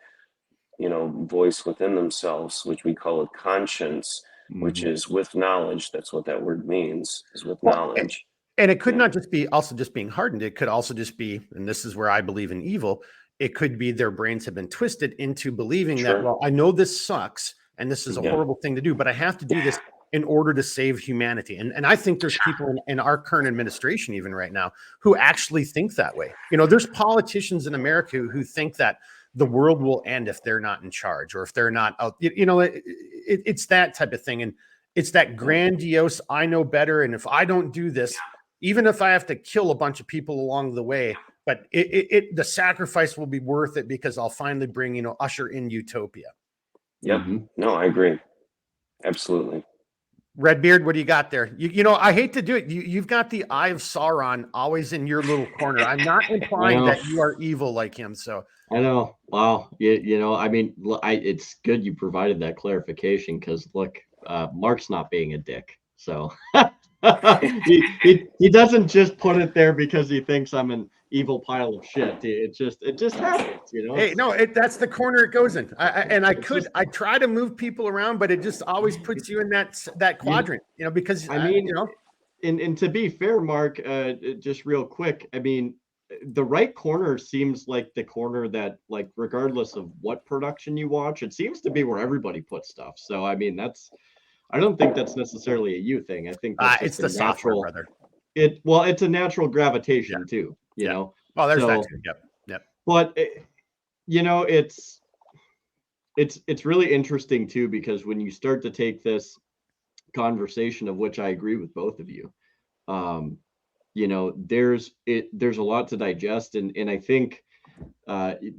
you know, voice within themselves, which we call a conscience, which is with knowledge. That's what that word means, is with knowledge. And it could Yeah. not just be also just being hardened. It could also just be, and this is where I believe in evil, it could be their brains have been twisted into believing that, Sure. well, I know this sucks and this is a Yeah. horrible thing to do, but I have to do this in order to save humanity. And I think there's people in our current administration, even right now, who actually think that way. You know, there's politicians in America who think that the world will end if they're not in charge or if they're not out. You know, it's that type of thing. And it's that grandiose, I know better. And if I don't do this, even if I have to kill a bunch of people along the way, but the sacrifice will be worth it because I'll finally bring, you know, usher in utopia. Yep. No, I agree. Absolutely. Redbeard, what do you got there? You know, I hate to do it. You've got the eye of Sauron always in your little corner. I'm not implying that you are evil like him. So I know. Wow. You know, I mean, it's good you provided that clarification because look, Mark's not being a dick. So he doesn't just put it there because he thinks I'm an evil pile of shit. It just happens, you know. Hey, no, that's the corner it goes in. I try to move people around, but it just always puts you in that quadrant, you know, because I mean, you know, and to be fair, Mark, just real quick, I mean, the right corner seems like the corner that, like, regardless of what production you watch, it seems to be where everybody puts stuff. So I mean, I don't think that's necessarily a you thing. I think that's it's just the a natural, software, brother. It's a natural gravitation too, you know. Oh, there's so, that too. Yep. But you know, it's really interesting too, because when you start to take this conversation, of which I agree with both of you, you know, there's a lot to digest, and I think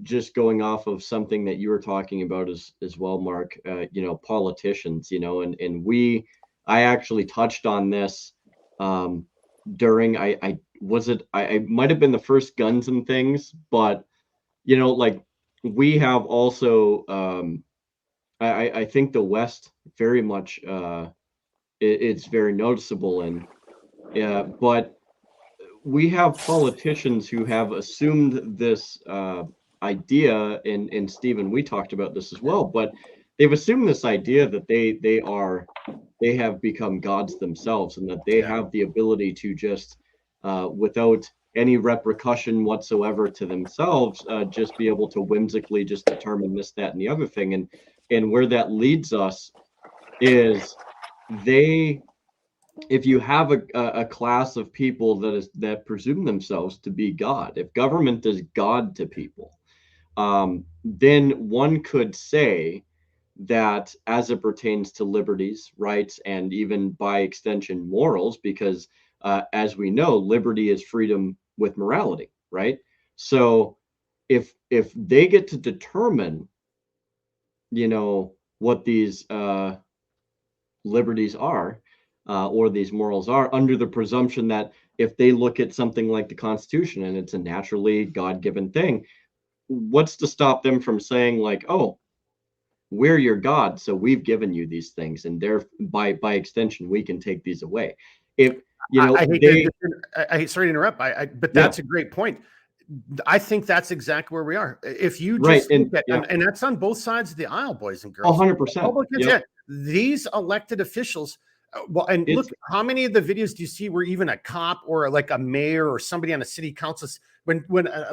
just going off of something that you were talking about as well, Mark, you know, politicians, you know, and I actually touched on this during I might have been the first Guns and Things, but you know, like, we have also I think the West very much it's very noticeable, and yeah, but we have politicians who have assumed this idea, and Stephen, we talked about this as well, but they've assumed this idea that they have become gods themselves, and that they have the ability to just without any repercussion whatsoever to themselves, just be able to whimsically just determine this, that, and the other thing. And where that leads us is if you have a class of people that presume themselves to be God, if government is God to people, then one could say that as it pertains to liberties, rights, and even by extension morals, because as we know, liberty is freedom with morality, right? So if they get to determine, you know, what these liberties are, or these morals are, under the presumption that if they look at something like the Constitution and it's a naturally God-given thing, what's to stop them from saying, like, oh, we're your God, so we've given you these things, and by extension we can take these away. If you know, I sorry to interrupt, but that's a great point. I think that's exactly where we are. If you just look at, and that's on both sides of the aisle, boys and girls. 100%. these elected officials, well, and look, how many of the videos do you see where even a cop or like a mayor or somebody on a city council, when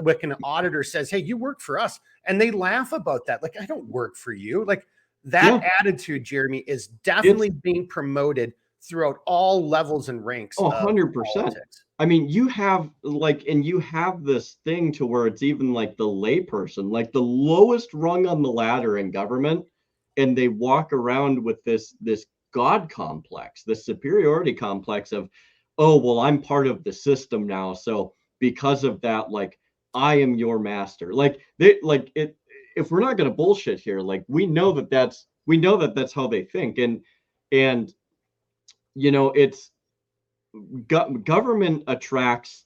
like an auditor says, hey, you work for us, and they laugh about that. Like, I don't work for you. Like that attitude, Jeremy, is definitely being promoted throughout all levels and ranks. 100%. I mean, you have this thing to where it's even like the layperson, like the lowest rung on the ladder in government, and they walk around with this God complex, this superiority complex of, oh, well, I'm part of the system now, so because of that, like, I am your master. Like if we're not going to bullshit here, like we know that that's how they think, and you know, it's government attracts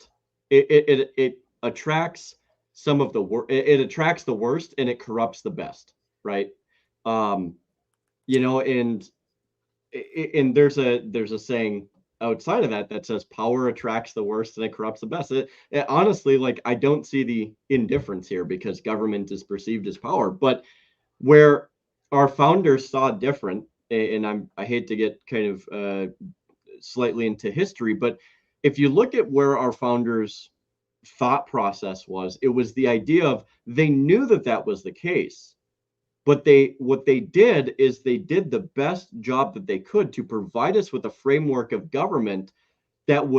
it attracts some of the worst. It attracts the worst and it corrupts the best, right? You know, and there's a saying outside of that says power attracts the worst and it corrupts the best. Honestly, like, I don't see the indifference here because government is perceived as power, but where our founders saw different, and I hate to get kind of slightly into history, but if you look at where our founders' thought process was, it was the idea of they knew that was the case, but what they did is they did the best job that they could to provide us with a framework of government that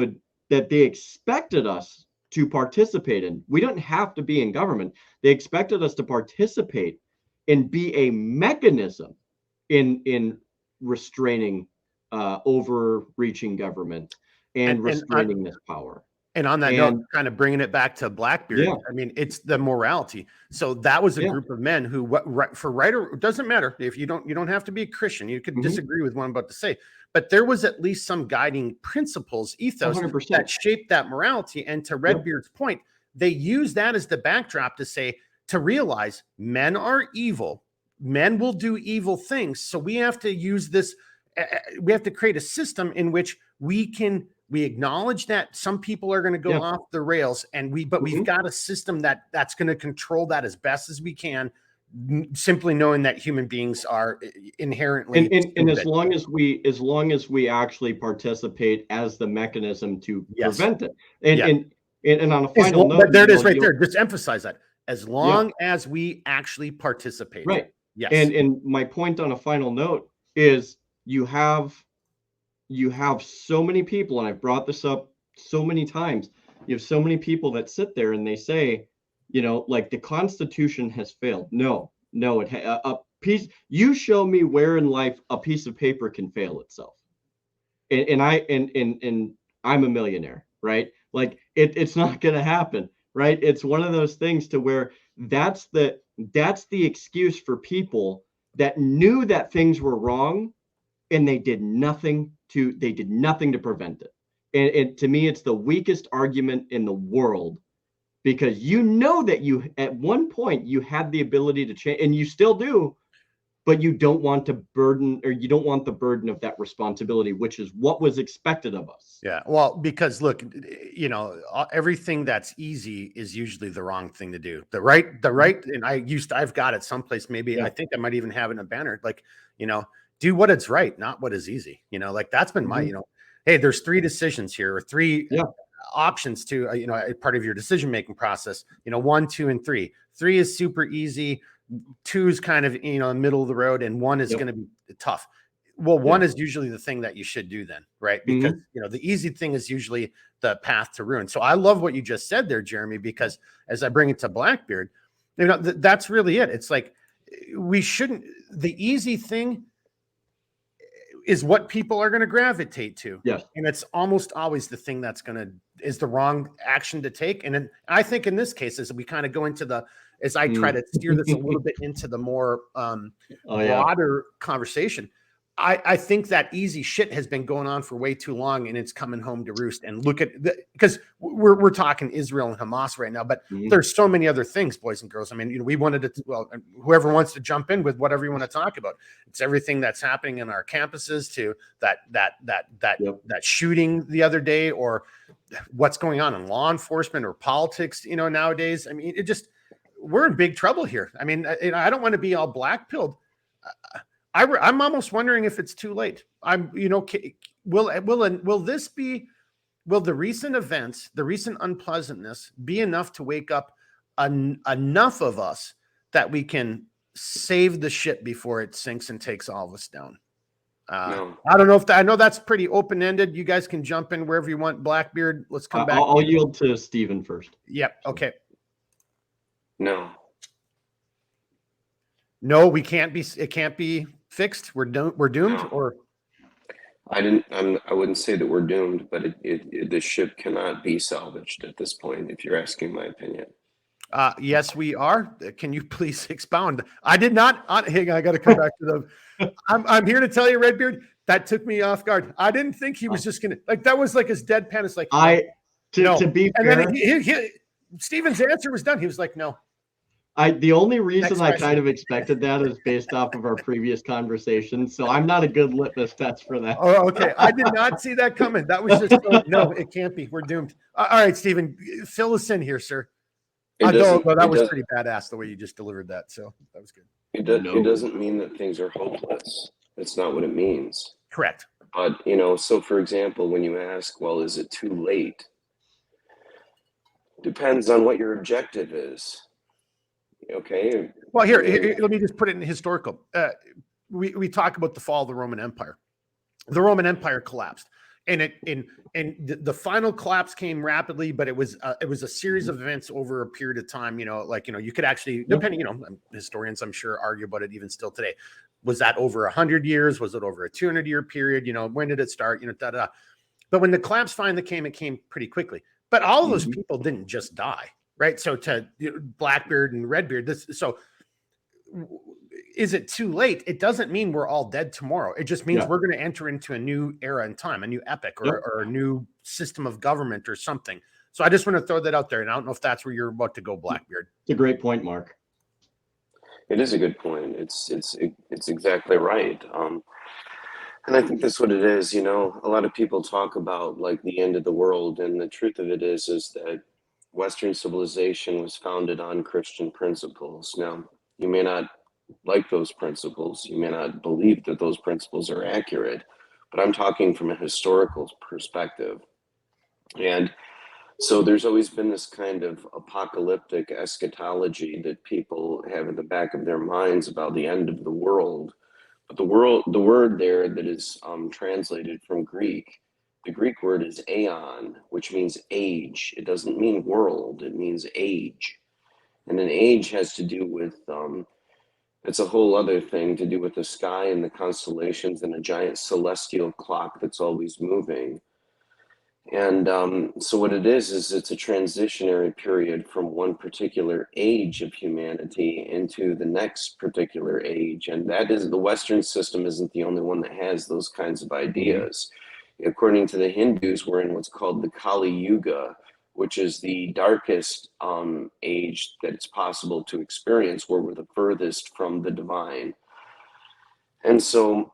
they expected us to participate in. We don't have to be in government. They expected us to participate and be a mechanism in restraining overreaching government and restraining this power. And on that note, kind of bringing it back to Blackbeard, I mean, it's the morality. So that was a group of men who, for right or, it doesn't matter if you don't have to be a Christian. You could disagree with what I'm about to say, but there was at least some guiding principles, ethos 100%. that shaped that morality. And to Redbeard's point, they use that as the backdrop to realize men are evil. Men will do evil things. So we have to use this. We have to create a system in which we acknowledge that some people are going to go off the rails, but we've got a system that's going to control that as best as we can, simply knowing that human beings are inherently and as long as we actually participate as the mechanism to prevent it. And on a final note, but there it is right there. Just emphasize that as long as we actually participate. Right. Yes. And my point on a final note is you have so many people, and I've brought this up so many times. You have so many people that sit there and they say, you know, like, the Constitution has failed. No, a piece. You show me where in life a piece of paper can fail itself. And I'm a millionaire, right? Like, it's not going to happen, right? It's one of those things to where that's the excuse for people that knew that things were wrong, and they did nothing to prevent it. And to me, it's the weakest argument in the world, because you know that you, at one point, you had the ability to change, and you still do, but you don't want the burden of that responsibility, which is what was expected of us. Yeah. Well, because look, you know, everything that's easy is usually the wrong thing to do. The right, and I've got it someplace, maybe I think I might even have it in a banner, like, you know, do what is right, not what is easy. You know, like, that's been my, you know, hey, there's 3 decisions here, or 3 options to, you know, part of your decision-making process, you know, 1, 2, and 3. 3 is super easy. 2 is kind of, you know, middle of the road, and 1 is going to be tough. Well, 1 is usually the thing that you should do then, right? Because, you know, the easy thing is usually the path to ruin. So I love what you just said there, Jeremy, because as I bring it to Blackbeard, you know, that's really it. It's like, the easy thing is what people are going to gravitate to. Yes. And it's almost always the thing is the wrong action to take. And then I think in this case, as we kind of go into as I try to steer this a little bit into the more broader conversation, I think that easy shit has been going on for way too long, and it's coming home to roost. And look at because we're talking Israel and Hamas right now, but there's so many other things, boys and girls. I mean, you know, we wanted to, well, whoever wants to jump in with whatever you want to talk about. It's everything that's happening in our campuses, to that shooting the other day, or what's going on in law enforcement or politics, you know, nowadays. I mean, we're in big trouble here. I mean, I don't want to be all black pilled. I'm almost wondering if it's too late. Will this be? Will the recent events, the recent unpleasantness, be enough to wake up enough of us that we can save the ship before it sinks and takes all of us down? No. I don't know I know that's pretty open ended. You guys can jump in wherever you want. Blackbeard, let's come back. I'll yield to Steven first. Yep. Okay. No. No, we can't be. It can't be fixed. We're doomed. No. Or I wouldn't say that we're doomed, but the ship cannot be salvaged at this point, if you're asking my opinion. yes, we are. Can you please expound? I did not. Hang on, I got to come back to them. I'm here to tell you, Redbeard, that took me off guard. I didn't think he was just gonna that was like his deadpan. It's like to be and fair, then Steven's answer was done. He was like, no. The only reason Next I question. kind of expected that is based off of our previous conversation. So I'm not a good litmus test for that. Oh, okay. I did not see that coming. That was just no. It can't be. We're doomed. All right, Steven, fill us in here, sir. That was pretty badass the way you just delivered that. So that was good. It doesn't mean that things are hopeless. That's not what it means. Correct. But, so for example, when you ask, well, is it too late? Depends on what your objective is. Okay. Well, here, let me just put it in historical. We talk about the fall of the Roman Empire. The Roman Empire collapsed, and the final collapse came rapidly, but it was a series of events over a period of time. You could actually, depending, historians I'm sure argue about it even still today. Was that over 100 years? Was it over a 200-year period? When did it start? But when the collapse finally came, it came pretty quickly. But all of those people didn't just die, right? So to Blackbeard and Redbeard, is it too late? It doesn't mean we're all dead tomorrow. It just means we're going to enter into a new era in time, a new epoch or a new system of government or something. So I just want to throw that out there. And I don't know if that's where you're about to go, Blackbeard. It's a great point, Mark. It is a good point. It's exactly right. And I think that's what it is. A lot of people talk about like the end of the world, and the truth of it is that Western civilization was founded on Christian principles. Now, you may not like those principles. You may not believe that those principles are accurate, but I'm talking from a historical perspective. And so there's always been this kind of apocalyptic eschatology that people have in the back of their minds about the end of the world. But the word there that is translated from Greek, the Greek word is aeon, which means age. It doesn't mean world, it means age. And an age has to do with, it's a whole other thing to do with the sky and the constellations and a giant celestial clock that's always moving. And so what it is it's a transitionary period from one particular age of humanity into the next particular age. And that is, the Western system isn't the only one that has those kinds of ideas. According to the Hindus, we're in what's called the Kali Yuga, which is the darkest age that it's possible to experience, where we're the furthest from the divine. And so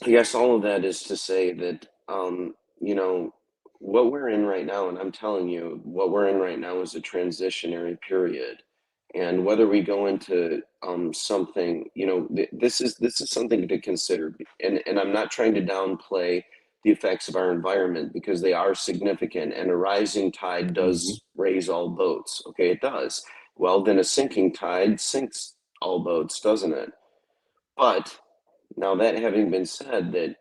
I guess all of that is to say that, what we're in right now, and I'm telling you, what we're in right now is a transitionary period. And whether we go into something, this is something to consider. And I'm not trying to downplay the effects of our environment, because they are significant, and a rising tide does raise all boats. Okay, it does. Well, then a sinking tide sinks all boats, doesn't it? But now, that having been said, that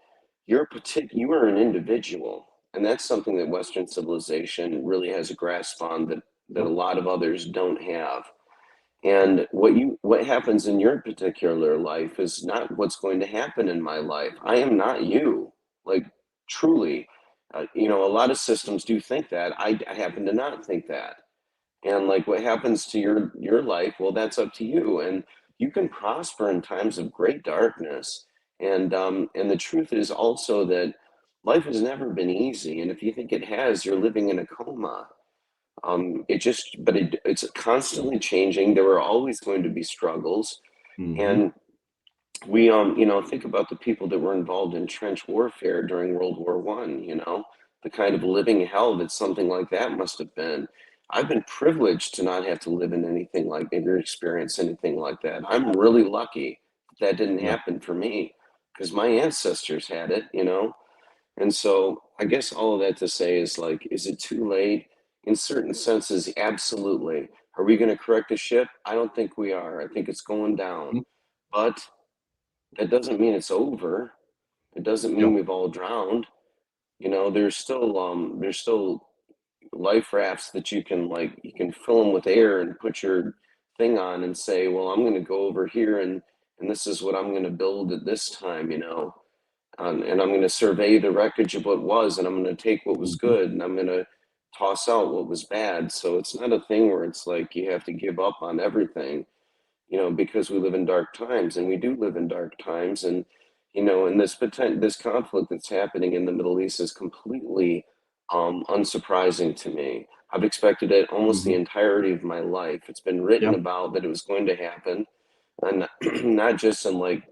you are an individual, and that's something that Western civilization really has a grasp on that a lot of others don't have. And what happens in your particular life is not what's going to happen in my life. I am not you. Like, truly, a lot of systems do think that. I happen to not think that. And like, what happens to your life, well, that's up to you. And you can prosper in times of great darkness. And the truth is also that life has never been easy. And if you think it has, you're living in a coma. It's constantly changing. There are always going to be struggles. And we, think about the people that were involved in trench warfare during World War I, the kind of living hell that something like that must have been. I've been privileged to not have to live in anything like or experience anything like that. I'm really lucky that didn't Yeah. happen for me because my ancestors had it, you know? And so I guess all of that to say is like, is it too late? In certain senses, absolutely. Are we going to correct the ship? I don't think we are. I think it's going down. Mhm. But that doesn't mean it's over. It doesn't Yeah. mean we've all drowned. You know, there's still life rafts that you can fill them with air and put your thing on and say, well, I'm going to go over here and this is what I'm going to build at this time, you know. And I'm going to survey the wreckage of what was, and I'm going to take what was Mhm. good, and I'm going to toss out what was bad. So it's not a thing where it's like you have to give up on everything, you know, because we live in dark times, and we do live in dark times. And you know, and this conflict that's happening in the Middle East is completely unsurprising to me. I've expected it almost the Mhm. entirety of my life. It's been written Yeah. about that it was going to happen, and not just in like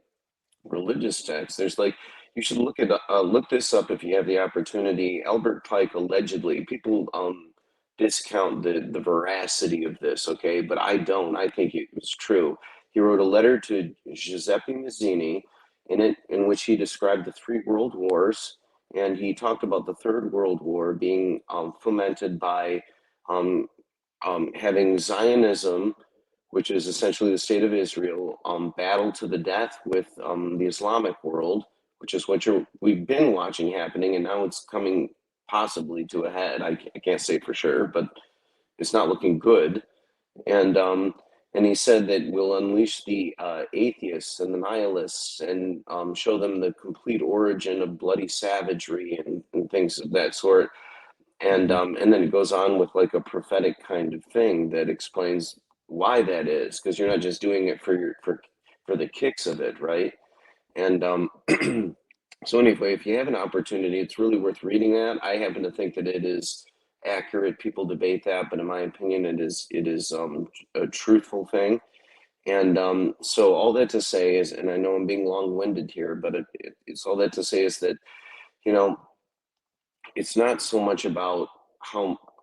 religious texts. There's like you should look this up if you have the opportunity. Albert Pike allegedly, people discount the veracity of this, okay, but I don't. I think it was true. He wrote a letter to Giuseppe Mazzini in which he described the three world wars, and he talked about the third world war being fomented by um, having Zionism, which is essentially the state of Israel, battle to the death with the Islamic world, which is what we've been watching happening, and now it's coming possibly to a head. I can't say for sure, but it's not looking good. And he said that we'll unleash the atheists and the nihilists and show them the complete origin of bloody savagery and things of that sort. Mhm. And then it goes on with like a prophetic kind of thing that explains why that is, because you're not just doing it for the kicks of it, right? And so anyway, if you have an opportunity, it's really worth reading that. I happen to think that it is accurate. People debate that, but in my opinion, it is a truthful thing. And so all that to say is, and I know I'm being long-winded here, but it's all that to say is that, you know, it's not so much about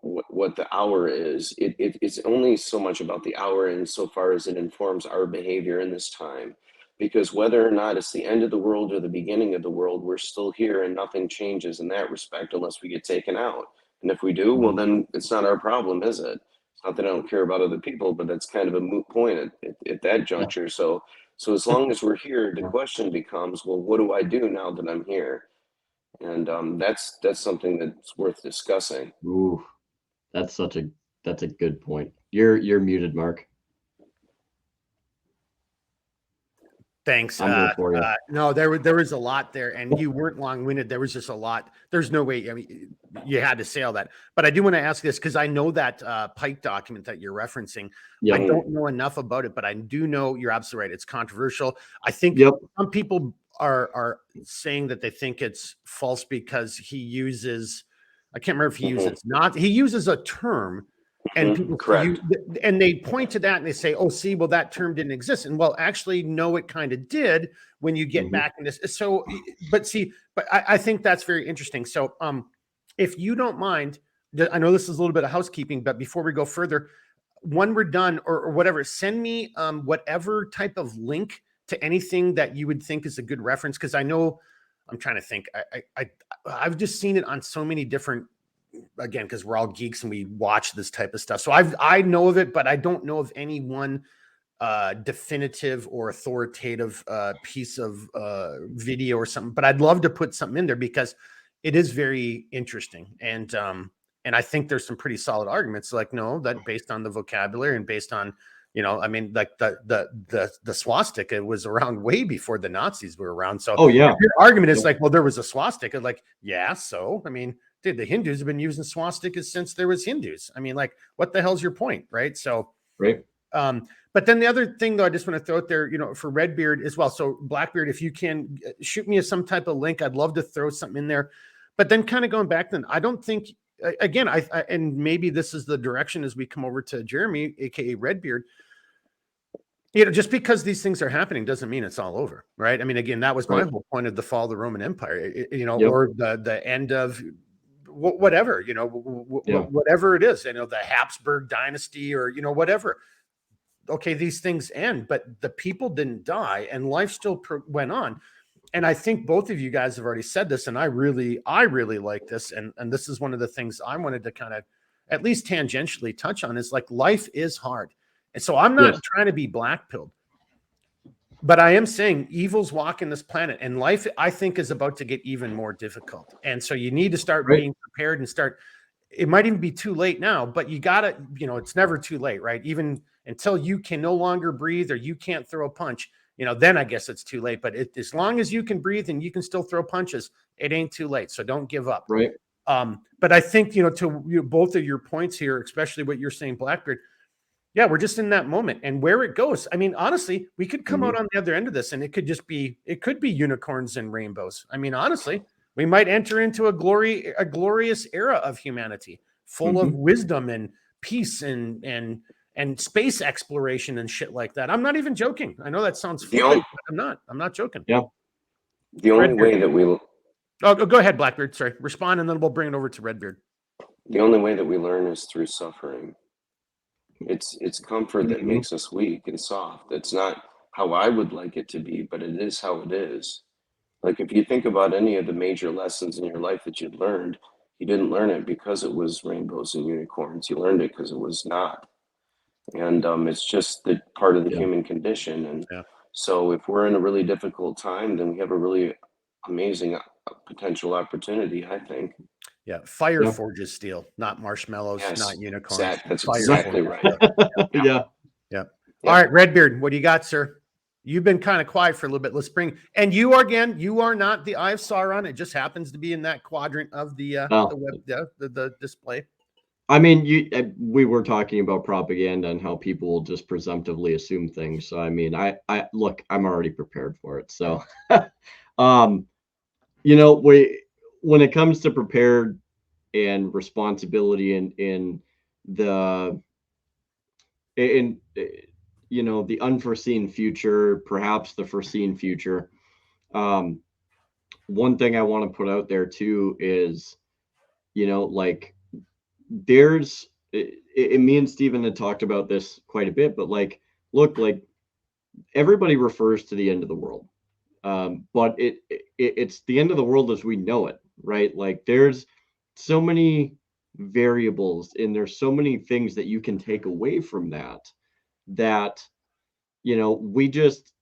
what the hour is. It's only so much about the hour insofar as it informs our behavior in this time. Because whether or not it's the end of the world or the beginning of the world, we're still here and nothing changes in that respect unless we get taken out. And if we do, well, Mhm. then it's not our problem, is it? It's not that I don't care about other people, but that's kind of a moot point at that Yeah. juncture. So as long as we're here, the Yeah. question becomes, well, what do I do now that I'm here? And that's something that's worth discussing. Ooh, that's a good point. You're muted, Mark. Thanks. I'm there for you. No, there was a lot there, and you weren't long-winded. There was just a lot. There's no way. I mean, you had to say all that. But I do want to ask this because I know that Pike document that you're referencing. I Yep. don't know enough about it, but I do know you're absolutely right. It's controversial. I think Yep. some people are saying that they think it's false because he uses. I can't remember if he uses not. He uses a term. And people Correct. and they point to that and they say, "Oh, see, well, that term didn't exist." And well, actually, no, it kind of did when you get Mhm. back in this. So, but I think that's very interesting. So, if you don't mind, I know this is a little bit of housekeeping, but before we go further, when we're done or whatever, send me whatever type of link to anything that you would think is a good reference because I know I'm trying to think. I've just seen it on so many different again because we're all geeks and we watch this type of stuff. So I know of it, but I don't know of any one definitive or authoritative piece of video or something. But I'd love to put something in there because it is very interesting and I think there's some pretty solid arguments. Like no, that based on the vocabulary and based on I mean, like the swastika was around way before the Nazis were around. So Oh yeah. your argument is Yep. like, well, there was a swastika. Like, yeah, so I mean, dude, the Hindus have been using swastikas since there was Hindus. I mean, like, what the hell's your point, right? So, Right. but then the other thing, though, I just want to throw out there, for Redbeard as well. So, Blackbeard, if you can shoot me some type of link, I'd love to throw something in there. But then, kind of going back, then I don't think, again, I and maybe this is the direction as we come over to Jeremy, aka Redbeard. Just because these things are happening doesn't mean it's all over, right? I mean, again, that was my Right. whole point of the fall of the Roman Empire, Yep. or the end of whatever, Yeah. whatever it is, the Habsburg dynasty or, whatever. okay, these things end, but the people didn't die and life still went on. And I think both of you guys have already said this, and I really like this. And this is one of the things I wanted to kind of at least tangentially touch on, is like, life is hard. And so I'm not trying to be black-pilled, but I am saying evil's walking this planet, and life, I think, is about to get even more difficult. And so you need to start being prepared and start. It might even be too late now, but you got to, it's never too late, right? Even until you can no longer breathe or you can't throw a punch, then I guess it's too late. But as long as you can breathe and you can still throw punches, it ain't too late. So don't give up. Right. But I think, to both of your points here, especially what you're saying, Blackbeard, yeah, we're just in that moment, and where it goes. I mean, honestly, we could come out on the other end of this and it could be unicorns and rainbows. I mean, honestly, we might enter into a glorious era of humanity, full of wisdom and peace and space exploration and shit like that. I'm not even joking. I know that sounds flippant, but I'm not joking. Yeah. The only way that we go ahead, Blackbeard. Sorry, respond, and then we'll bring it over to Redbeard. The only way that we learn is through suffering. It's comfort that makes us weak and soft. It's not how I would like it to be, but it is how it is. Like, if you think about any of the major lessons in your life that you've learned, you didn't learn it because it was rainbows and unicorns. You learned it because it was not. And it's just the part of the human condition. And so if we're in a really difficult time, then we have a really amazing potential opportunity, I think. Yeah, fire forges steel, not marshmallows, not unicorns. That's fire exactly right. Yeah. All right, Redbeard, what do you got, sir? You've been kind of quiet for a little bit. Let's bring, and you are not the Eye of Sauron. It just happens to be in that quadrant of the the display. I mean, we were talking about propaganda and how people will just presumptively assume things. So, I mean, I look, I'm already prepared for it. So, when it comes to prepared and responsibility in the unforeseen future, perhaps the foreseen future, one thing I want to put out there too is, like, me and Stephen had talked about this quite a bit, but like, look, like, everybody refers to the end of the world. But it's the end of the world as we know it, right? Like, there's so many variables and there's so many things that you can take away from that we just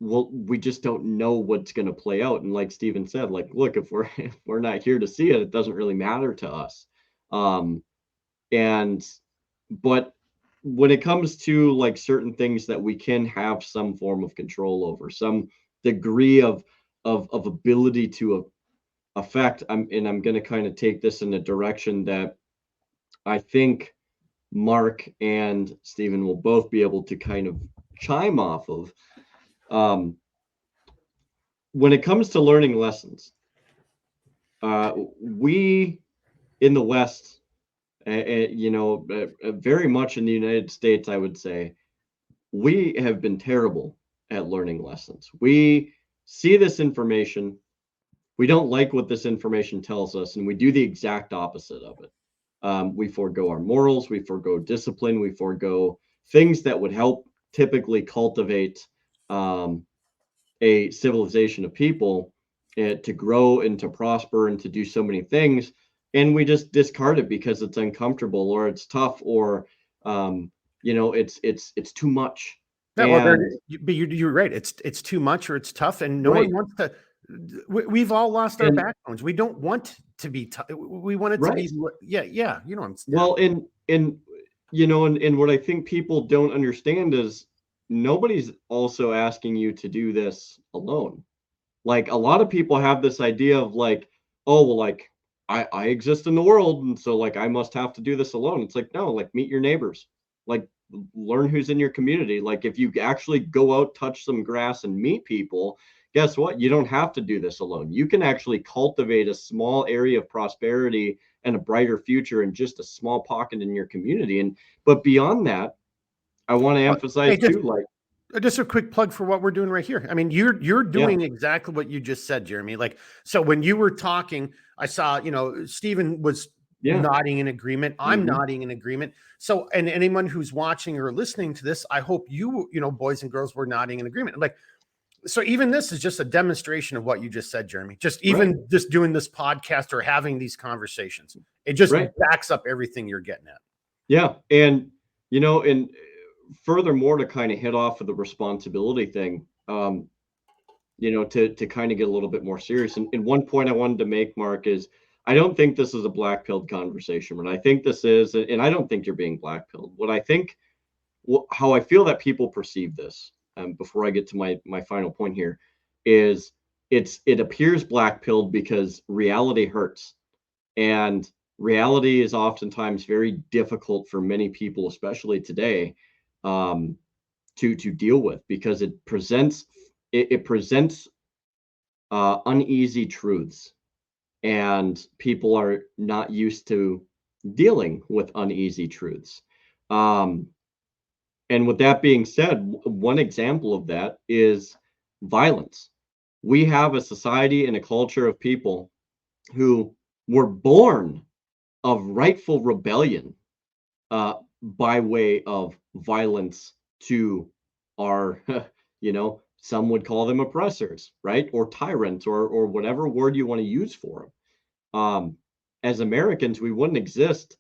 don't know what's going to play out. And like Stephen said, like, look, if we're not here to see it, it doesn't really matter to us. But when it comes to like certain things that we can have some form of control over, some degree of ability to affect, I'm going to kind of take this in a direction that I think Mark and Stephen will both be able to kind of chime off of. When it comes to learning lessons, we in the West, very much in the United States, I would say, we have been terrible at learning lessons. We see this information, we don't like what this information tells us, and we do the exact opposite of it. We forego our morals, we forego discipline, we forego things that would help typically cultivate a civilization of people to grow and to prosper and to do so many things. And we just discard it because it's uncomfortable or it's tough or, it's too much. Yeah, but you're right. It's too much or it's tough, and no one wants to. We've all lost our backbones. We don't want to be. We want it to be. Yeah. Well, and what I think people don't understand is nobody's also asking you to do this alone. Like, a lot of people have this idea of like, oh, well, like I exist in the world, and so like I must have to do this alone. It's like, no, like, meet your neighbors, like learn who's in your community. Like, if you actually go out, touch some grass and meet people, guess what? You don't have to do this alone. You can actually cultivate a small area of prosperity and a brighter future in just a small pocket in your community. But beyond that, I want to emphasize too, like, just a quick plug for what we're doing right here. I mean, you're doing exactly what you just said, Jeremy. Like, so when you were talking, I saw, Stephen was Yeah. nodding in agreement. I'm Mhm. nodding in agreement. So, and anyone who's watching or listening to this, I hope you know, boys and girls, were nodding in agreement. Like, so even this is just a demonstration of what you just said, Jeremy. Just even just doing this podcast or having these conversations, it just backs up everything you're getting at. Yeah. And, you know, and furthermore, to kind of hit off of the responsibility thing, you know, to kind of get a little bit more serious. And one point I wanted to make, Mark, is I don't think this is a black pilled conversation. What I think this is, and I don't think you're being black pilled. What I think, how I feel that people perceive this, before I get to my final point here, is it appears black pilled because reality hurts, and reality is oftentimes very difficult for many people, especially today, to deal with, because it presents uneasy truths, and people are not used to dealing with uneasy truths. And with that being said, one example of that is violence. We have a society and a culture of people who were born of rightful rebellion, by way of violence to our, you know, some would call them oppressors, right? Or tyrants, or whatever word you want to use for them. As Americans, we wouldn't exist,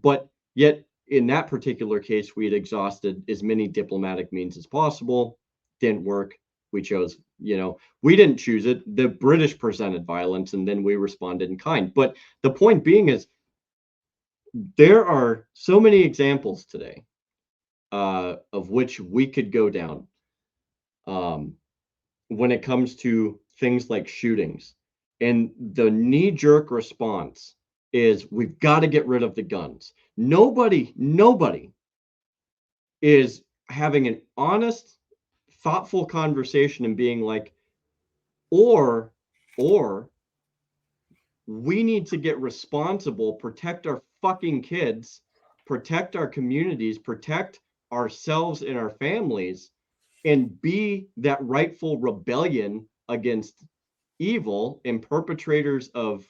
but yet in that particular case, we had exhausted as many diplomatic means as possible. Didn't work. We chose, you know, we didn't choose it. The British presented violence, and then we responded in kind. But the point being is, there are so many examples today, of which we could go down, when it comes to things like shootings. And the knee-jerk response is, we've got to get rid of the guns. Nobody is having an honest, thoughtful conversation and being like, or we need to get responsible, protect our fucking kids, protect our communities, protect ourselves and our families, and be that rightful rebellion against evil and perpetrators of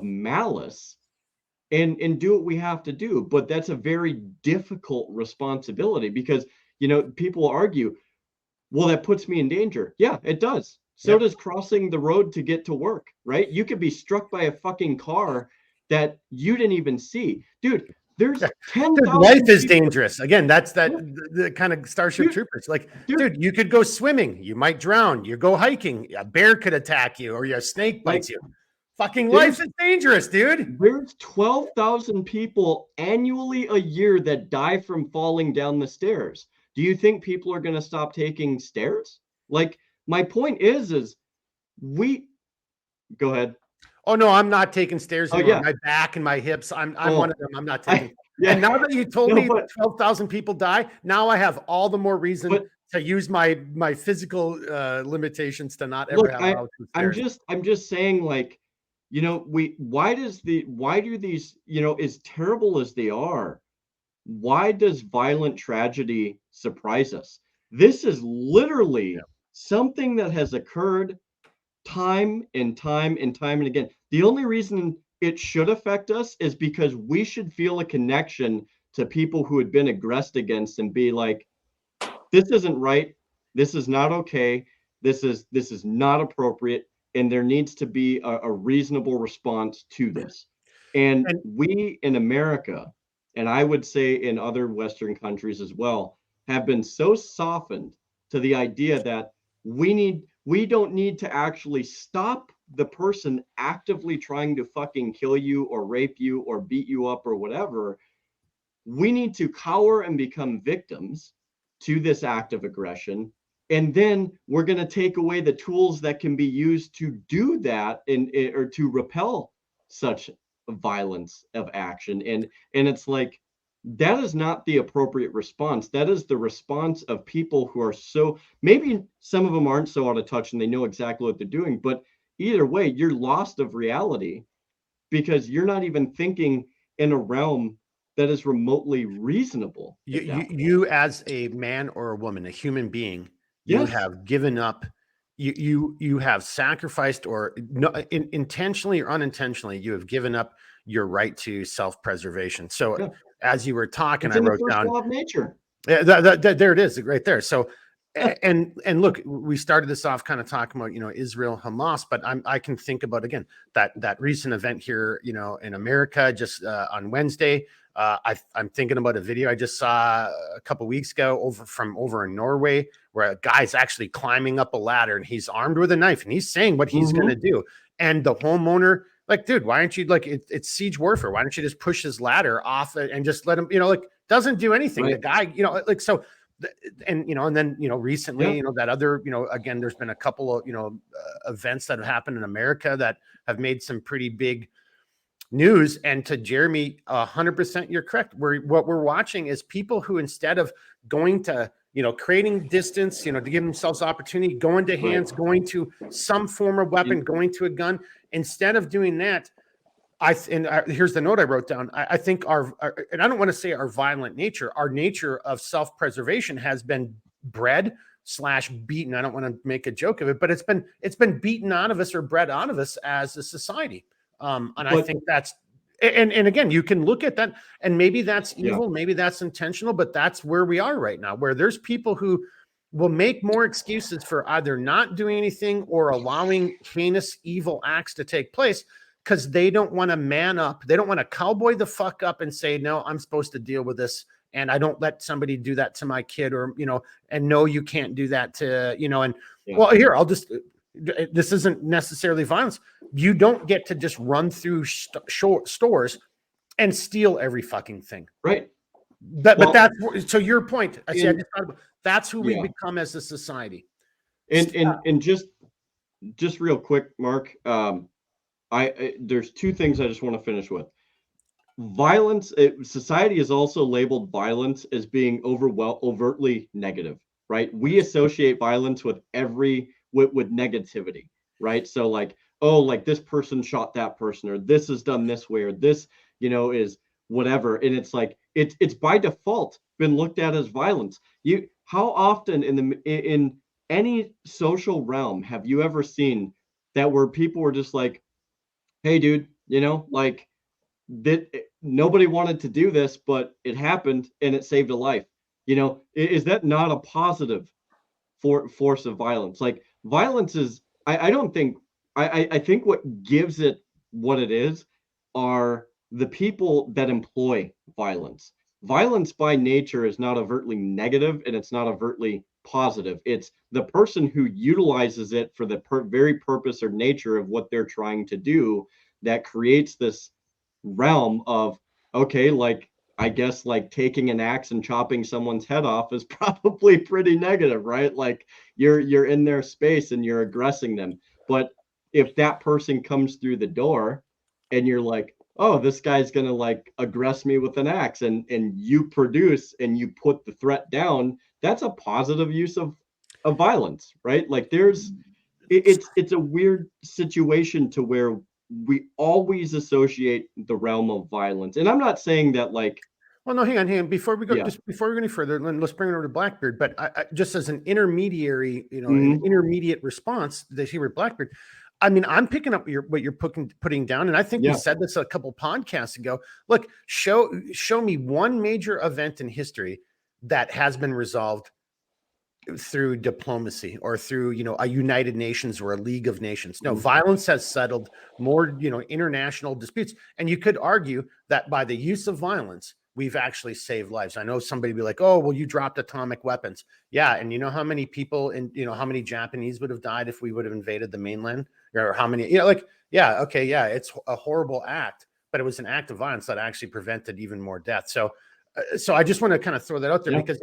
malice, and do what we have to do. But that's a very difficult responsibility, because, you know, people argue, well, that puts me in danger. Yeah, it does. So does crossing the road to get to work, right? You could be struck by a fucking car that you didn't even see. Dude, there's 10,000 life is people. dangerous. Again, that's the kind of Starship Troopers. Like, dude, you could go swimming, you might drown. You go hiking, a bear could attack you, or a snake bites you. Fucking life is dangerous, dude. There's 12,000 people annually a year that die from falling down the stairs. Do you think people are going to stop taking stairs? Like, my point is we go ahead. Oh no, I'm not taking stairs anymore. Yeah. My back and my hips. I'm one of them. I'm not taking. Yeah. And now that you told me 12,000 people die, now I have all the more reason to use my physical limitations to not ever have. I'm just saying, like, you know, why do these, you know, as terrible as they are, why does violent tragedy surprise us? This is literally something that has occurred time and time and time and again. The only reason it should affect us is because we should feel a connection to people who had been aggressed against and be like, this isn't right. This is not okay. This is not appropriate. And there needs to be a reasonable response to this. And we in America, and I would say in other Western countries as well, have been so softened to the idea that we don't need to actually stop the person actively trying to fucking kill you or rape you or beat you up or whatever. We need to cower and become victims to this act of aggression. And then we're going to take away the tools that can be used to do that, or to repel such violence of action. And it's like, that is not the appropriate response. That is the response of people who are so, maybe some of them aren't so out of touch and they know exactly what they're doing, but either way, you're lost of reality, because you're not even thinking in a realm that is remotely reasonable. You as a man or a woman, a human being, you have given up. You have sacrificed, or intentionally or unintentionally, you have given up your right to self-preservation. So Yeah. as you were talking, It's I in the wrote first down, law of nature. yeah, there it is right there. So, and look, we started this off kind of talking about, Israel, Hamas, but I can think about, again, that recent event here, in America, just on Wednesday. I'm thinking about a video I just saw a couple weeks ago over in Norway, where a guy's actually climbing up a ladder and he's armed with a knife and he's saying what he's going to do. And the homeowner, like, dude, why aren't you, like, it's siege warfare. Why don't you just push his ladder off and just let him, like, doesn't do anything. Right. The guy, like, so, and, and then, recently, that other, again, there's been a couple of, events that have happened in America that have made some pretty big news. And to Jeremy, 100%, you're correct. What we're watching is people who, instead of going to, creating distance, to give themselves opportunity, going to hands, going to some form of weapon, going to a gun, instead of doing that, here's the note I wrote down. I think and I don't want to say our violent nature, our nature of self-preservation has been bred / beaten. I don't want to make a joke of it, but it's been beaten out of us or bred out of us as a society. I think that's, and again, you can look at that and maybe that's evil, maybe that's intentional, but that's where we are right now, where there's people who will make more excuses for either not doing anything or allowing heinous, evil acts to take place because they don't want to man up. They don't want to cowboy the fuck up and say, no, I'm supposed to deal with this. And I don't let somebody do that to my kid, or, and no, you can't do that to, well, here, I'll just, this isn't necessarily violence. You don't get to just run through stores and steal every fucking thing. Right. But that's, to your point, that's who we become as a society. And just real quick, Mark, there's two things I just want to finish with. Violence, society is also labeled violence as being overtly negative, right? We associate violence with with negativity, right? So like, oh, like this person shot that person, or this is done this way, or this, is whatever. And it's like, it's by default been looked at as violence. How often in any social realm have you ever seen that where people were just like, hey, dude, like that nobody wanted to do this, but it happened and it saved a life. Is that not a positive force of violence? Like violence is, I don't think, I think what gives it what it is are the people that employ violence. Violence by nature is not overtly negative and it's not overtly positive. It's the person who utilizes it for the very purpose or nature of what they're trying to do that creates this realm of, okay, like, I guess like taking an axe and chopping someone's head off is probably pretty negative, right? Like you're in their space and you're aggressing them. But if that person comes through the door and you're like, oh, this guy's gonna like aggress me with an axe, and you produce and you put the threat down, that's a positive use of violence, right? Like it's a weird situation to where we always associate the realm of violence. And I'm not saying that like, well, no, hang on. Before we go, just before we go any further, let's bring it over to Blackbeard. But I just as an intermediary, an intermediate response that here with Blackbeard, I mean, I'm picking up what you're putting down, and I think we said this a couple podcasts ago. Look, show me one major event in history that has been resolved through diplomacy or through, a United Nations or a League of Nations. No, violence has settled more, international disputes. And you could argue that by the use of violence, we've actually saved lives. I know somebody be like, oh, well, you dropped atomic weapons. Yeah. And you know how many people how many Japanese would have died if we would have invaded the mainland, or how many, it's a horrible act, but it was an act of violence that actually prevented even more death. So I just want to kind of throw that out there because,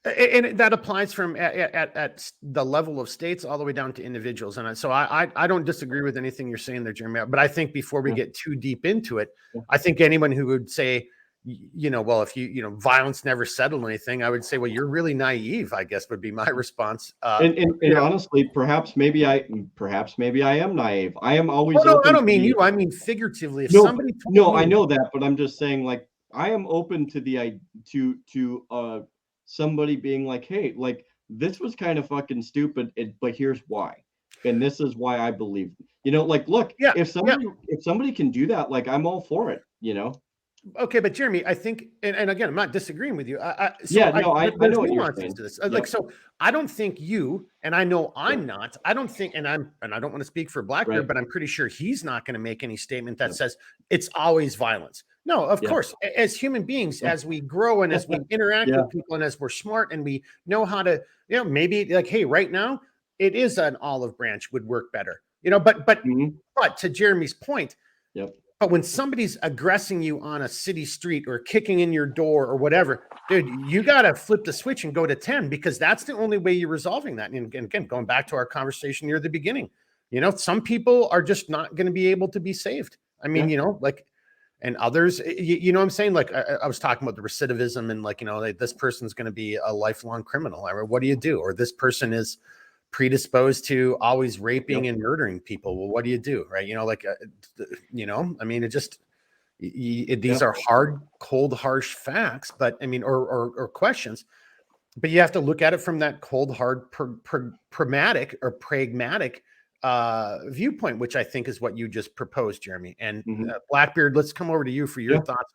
and that applies from at the level of states all the way down to individuals. And so I don't disagree with anything you're saying there, Jeremy. But I think before we get too deep into it, I think anyone who would say, well, if violence never settled anything, I would say, well, you're really naive, I guess would be my response. And honestly, perhaps maybe I am naive. I am always. No, I don't mean you. I mean figuratively. If I know that, but I'm just saying, like, I am open to the somebody being like, hey, like this was kind of fucking stupid, but here's why. And this is why I believe, like, look, Yeah, if somebody can do that, like, I'm all for it, Okay, but Jeremy, I think, and again, I'm not disagreeing with you. I know what you're nuances saying. to this. Yep. Like, so I don't think you, and I know I'm not. I don't think, and I don't want to speak for Blackbeard, Right. but I'm pretty sure he's not going to make any statement that says it's always violence. No, of course, as human beings, as we grow and as we interact with people, and as we're smart and we know how to, maybe like, hey, right now it is an olive branch would work better, but to Jeremy's point. Yep. But when somebody's aggressing you on a city street or kicking in your door or whatever, dude, you got to flip the switch and go to 10, because that's the only way you're resolving that. And again, going back to our conversation near the beginning, some people are just not going to be able to be saved. I mean, and others, you know what I'm saying? Like I was talking about the recidivism and like, like this person's going to be a lifelong criminal. Or what do you do? Or this person is predisposed to always raping and murdering people. Well, what do you do? Right. I mean, it just, these are hard, cold, harsh facts, but I mean, or questions, but you have to look at it from that cold, hard, pragmatic viewpoint, which I think is what you just proposed, Jeremy. And Blackbeard, let's come over to you for your thoughts.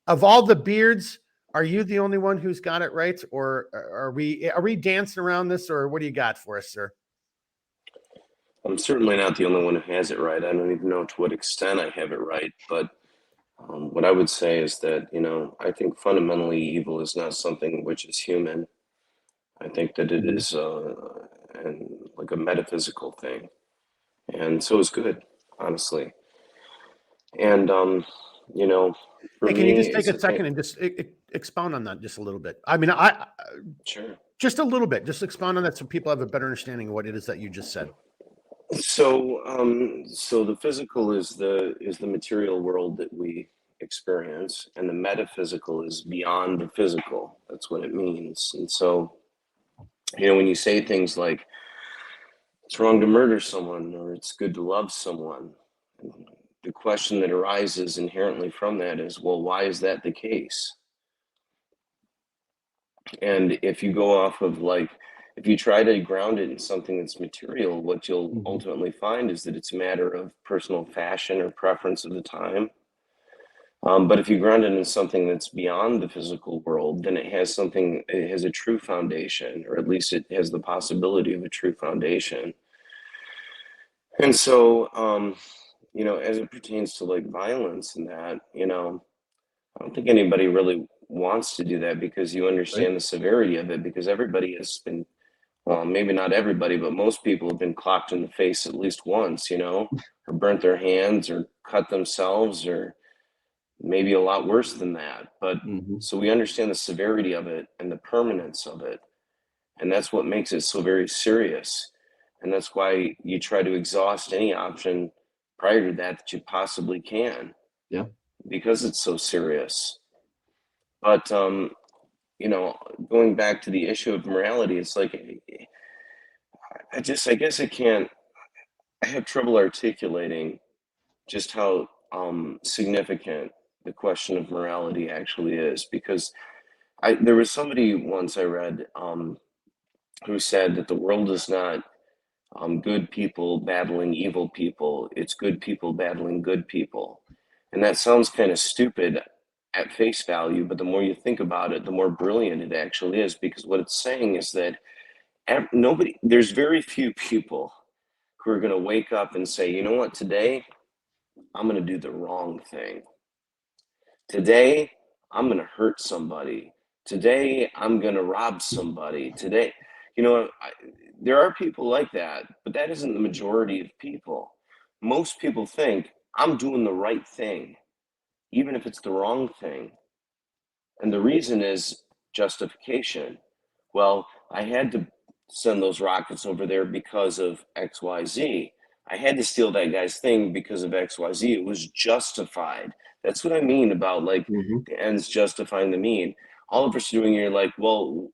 Of all the beards, are you the only one who's got it right, or are we dancing around this, or what do you got for us, sir? I'm certainly not the only one who has it right. I don't even know to what extent I have it right, but what I would say is that, I think fundamentally evil is not something which is human. I think that it is like a metaphysical thing, and so is good, honestly. And Hey, can you just take a second and just expound on that just a little bit? I mean, sure. Just a little bit. Just expound on that so people have a better understanding of what it is that you just said. So, so the physical is the material world that we experience, and the metaphysical is beyond the physical. That's what it means. And so, when you say things like it's wrong to murder someone or it's good to love someone, the question that arises inherently from that is, well, why is that the case? And if you go off of if you try to ground it in something that's material, what you'll ultimately find is that it's a matter of personal fashion or preference of the time. But if you ground it in something that's beyond the physical world, then it has a true foundation, or at least it has the possibility of a true foundation. And so, as it pertains to like violence and that, I don't think anybody really wants to do that, because you understand the severity of it, because everybody has been, well, maybe not everybody, but most people have been clocked in the face at least once, or burnt their hands or cut themselves, or maybe a lot worse than that. But so we understand the severity of it and the permanence of it. And that's what makes it so very serious. And that's why you try to exhaust any option prior to that you possibly can. Yeah. Because it's so serious. But, going back to the issue of morality, it's like, I guess I have trouble articulating just how significant the question of morality actually is, because there was somebody once I read who said that the world is not good people battling evil people, it's good people battling good people. And that sounds kind of stupid at face value, but the more you think about it, the more brilliant it actually is, because what it's saying is that there's very few people who are going to wake up and say, you know what, today I'm going to do the wrong thing. Today I'm going to hurt somebody. Today I'm going to rob somebody. Today, there are people like that, but that isn't the majority of people. Most people think I'm doing the right thing, even if it's the wrong thing. And the reason is justification. Well, I had to send those rockets over there because of XYZ. I had to steal that guy's thing because of XYZ. It was justified. That's what I mean about the ends justifying the mean. All of us doing, you're like, well,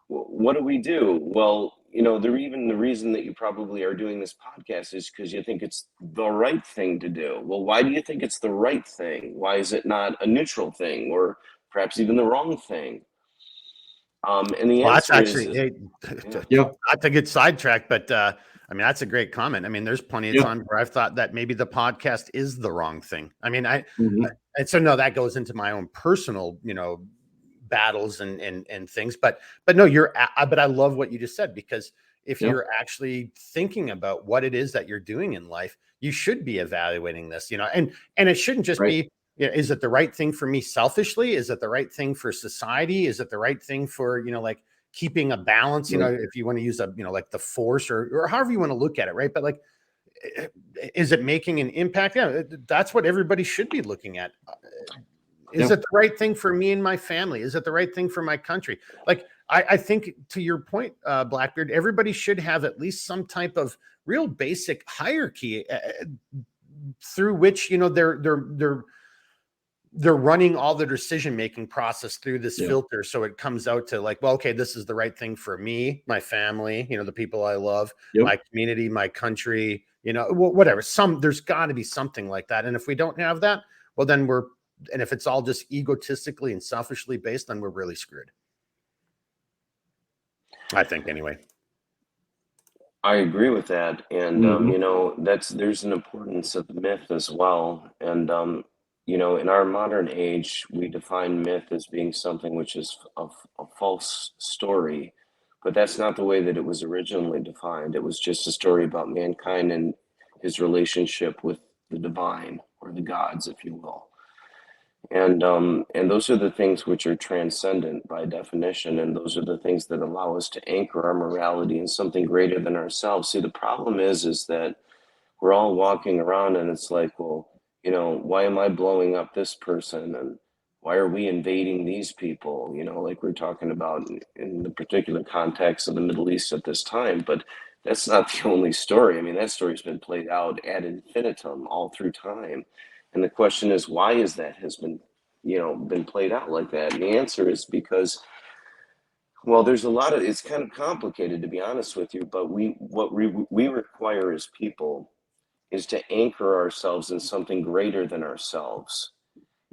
what do we do? Well, the reason that you probably are doing this podcast is because you think it's the right thing to do. Well, why do you think it's the right thing? Why is it not a neutral thing, or perhaps even the wrong thing? And the answer actually, is, not to get sidetracked, but I mean, that's a great comment. I mean, there's plenty of Yeah. times where I've thought that maybe the podcast is the wrong thing. I mean, Mhm. and so no, that goes into my own personal, battles and things. But no, but I love what you just said, because if Yeah. you're actually thinking about what it is that you're doing in life, you should be evaluating this, and it shouldn't just Right. be, is it the right thing for me selfishly? Is it the right thing for society? Is it the right thing for, like keeping a balance, Right. if you want to use like the force or however you want to look at it. Right. But like, is it making an impact? Yeah, that's what everybody should be looking at. Is Yeah. it the right thing for me and my family? Is it the right thing for my country? Like, I think, to your point, Blackbeard, everybody should have at least some type of real basic hierarchy through which, they're running all the decision making process through this Yeah. filter, so it comes out to like, well, okay, this is the right thing for me, my family, the people I love, Yep. my community, my country, whatever. There's got to be something like that, and if we don't have that, well, then and if it's all just egotistically and selfishly based, then we're really screwed, I think, anyway. I agree with that, and Mhm. there's an importance of myth as well, and in our modern age, we define myth as being something which is a false story, but that's not the way that it was originally defined. It was just a story about mankind and his relationship with the divine or the gods, if you will. And those are the things which are transcendent by definition, and those are the things that allow us to anchor our morality in something greater than ourselves. See, the problem is that we're all walking around and it's like, well, why am I blowing up this person? And why are we invading these people? Like we're talking about in the particular context of the Middle East at this time. But that's not the only story. I mean, that story's been played out ad infinitum all through time. And the question is, why is that has been played out like that? And the answer is because, well, it's kind of complicated, to be honest with you, but what we require as people is to anchor ourselves in something greater than ourselves.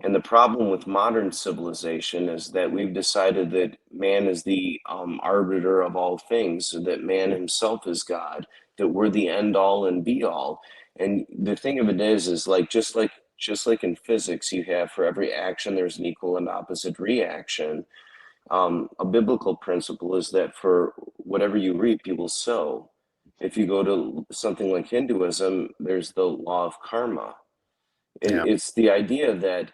And the problem with modern civilization is that we've decided that man is the arbiter of all things, and that man himself is God, that we're the end all and be all. And the thing of it is like just like in physics, you have for every action there's an equal and opposite reaction. A biblical principle is that for whatever you reap, you will sow. If you go to something like Hinduism, there's the law of karma. Yeah. It's the idea that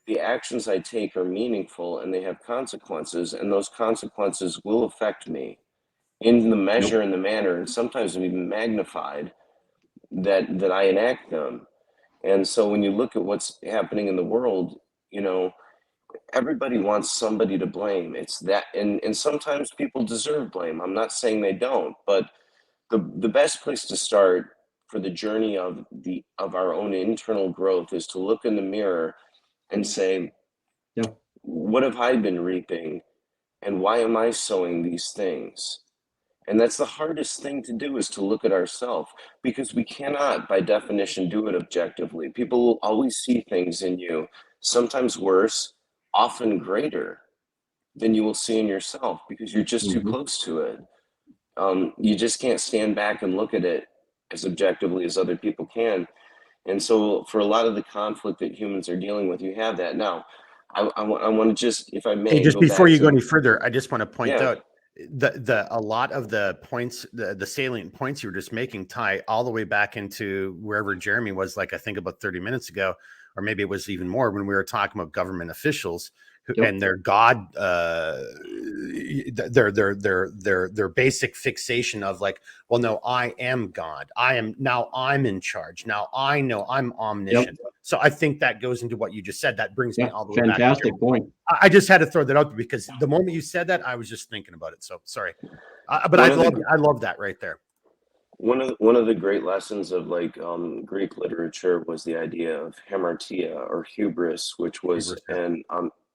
the actions I take are meaningful and they have consequences, and those consequences will affect me in the Yep. measure and the manner, and sometimes even magnified that I enact them. And so when you look at what's happening in the world, everybody wants somebody to blame. It's that, and sometimes people deserve blame. I'm not saying they don't, but the best place to start for the journey of our own internal growth is to look in the mirror and say, Yeah. what have I been reaping, and why am I sowing these things? And that's the hardest thing to do, is to look at ourselves, because we cannot, by definition, do it objectively. People will always see things in you, sometimes worse, often greater than you will see in yourself, because you're just too Mhm. close to it. You just can't stand back and look at it as objectively as other people can. And so, for a lot of the conflict that humans are dealing with, you have that. Now, I want to just, if I Hey, may, just go before back you go to, any further, I just want to point yeah, out the a lot of the points, the salient points you were just making tie all the way back into wherever Jeremy was, like I think about 30 minutes ago, or maybe it was even more, when we were talking about government officials Yep. and their their basic fixation of like, well, no, I am God. I'm in charge. Now I know I'm omniscient. Yep. So I think that goes into what you just said. That brings me Yeah. all the way back. Fantastic point. I just had to throw that out there because the moment you said that, I was just thinking about it. So sorry, but one of the I love that right there. one of the great lessons of like Greek literature was the idea of hamartia, or hubris, which was an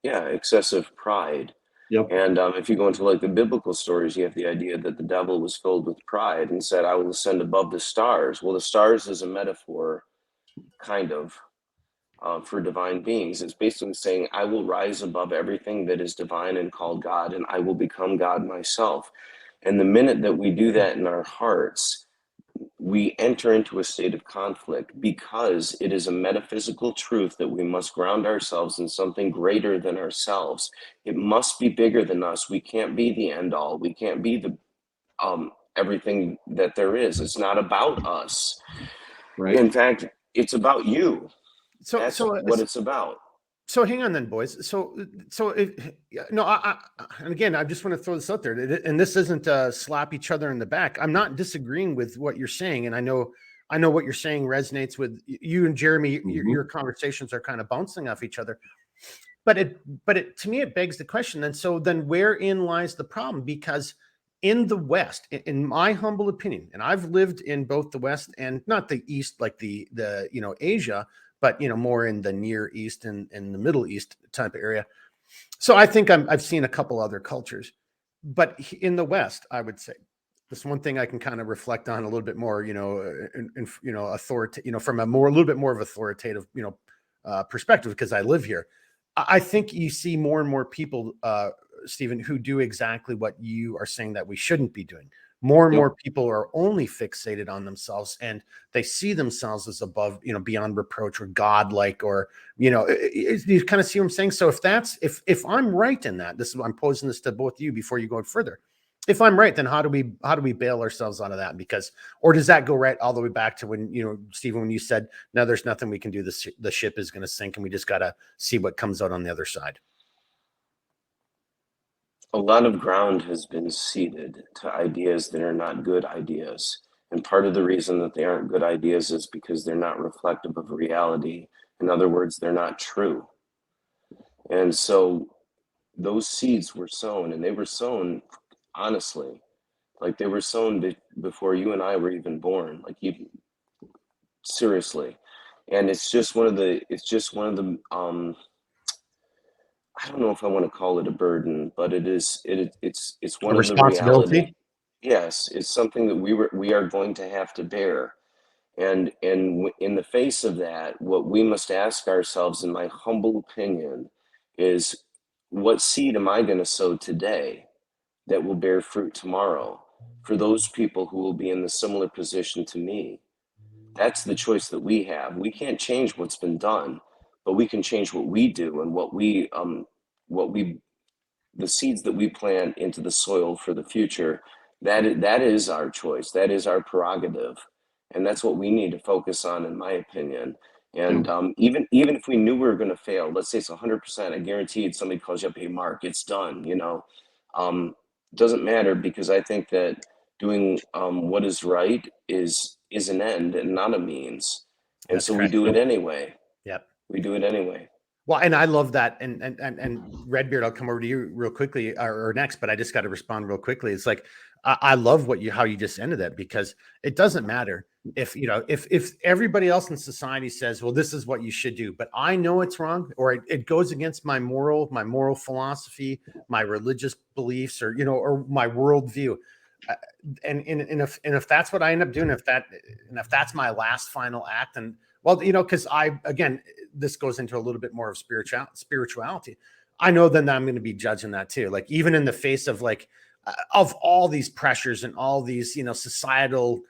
excessive pride. Yep. And if you go into like the biblical stories, you have the idea that the devil was filled with pride and said, "I will ascend above the stars." Well, the stars is a metaphor, kind of, for divine beings. It's basically saying, I will rise above everything that is divine and called God, and I will become God myself. And the minute that we do that in our hearts, we enter into a state of conflict because it is a metaphysical truth that we must ground ourselves in something greater than ourselves. It must be bigger than us. We can't be the end all. We can't be the everything that there is. It's not about us. Right. In fact, it's about you. So, That's so, what it's about. so hang on then, boys. And again, I just want to throw this out there, and this isn't slap each other in the back. I'm not disagreeing with what you're saying, and I know what you're saying resonates with you and Jeremy. Your conversations are kind of bouncing off each other, but to me, it begs the question. Then, wherein lies the problem? Because in the West, in my humble opinion, and I've lived in both the West and not the East, like the Asia, but more in the Near East and the Middle East type of area. So I think I've seen a couple other cultures, but in the West, I would say this one thing I can kind of reflect on a little bit more, from a little bit more of authoritative, perspective, because I live here. I think you see more and more people, Stephen, who do exactly what you are saying that we shouldn't be doing. More and more people are only fixated on themselves, and they see themselves as above, beyond reproach or godlike, or, you kind of see what I'm saying? So if I'm right in that, I'm posing this to both of you before you go further. If I'm right, then how do we bail ourselves out of that? Or does that go right all the way back to when, Stephen, when you said, no, there's nothing we can do. The ship is going to sink and we just got to see what comes out on the other side. A lot of ground has been ceded to ideas that are not good ideas. And part of the reason that they aren't good ideas is because they're not reflective of reality. In other words, they're not true. And so those seeds were sown, and they were sown honestly, like they were sown before you and I were even born, like even seriously. And it's just one of the I don't know if I want to call it a burden, but it's one A of the responsibility. reality. Yes, it's something that we are going to have to bear. And in the face of that, what we must ask ourselves, in my humble opinion, is what seed am I going to sow today that will bear fruit tomorrow for those people who will be in the similar position to me? That's the choice that we have. We can't change what's been done, but we can change what we do and the seeds that we plant into the soil for the future. That is our choice. That is our prerogative, and that's what we need to focus on, in my opinion. And even if we knew we were going to fail, let's say it's 100%, I guaranteed somebody calls you up, hey, Mark, it's done. Doesn't matter, because I think that doing what is right is an end and not a means, and That's so correct. we do it anyway. Yep. We do it anyway. Well, and I love that. And Redbeard, I'll come over to you real quickly or next, but I just got to respond real quickly. It's like, I love how you just ended that, because it doesn't matter if everybody else in society says, well, this is what you should do, but I know it's wrong, or it goes against my moral philosophy, my religious beliefs, or, or my worldview. And if that's what I end up doing, if that's my last final act, and well, because this goes into a little bit more of spirituality. I know then that I'm going to be judging that too. Like, even in the face of of all these pressures and all these, societal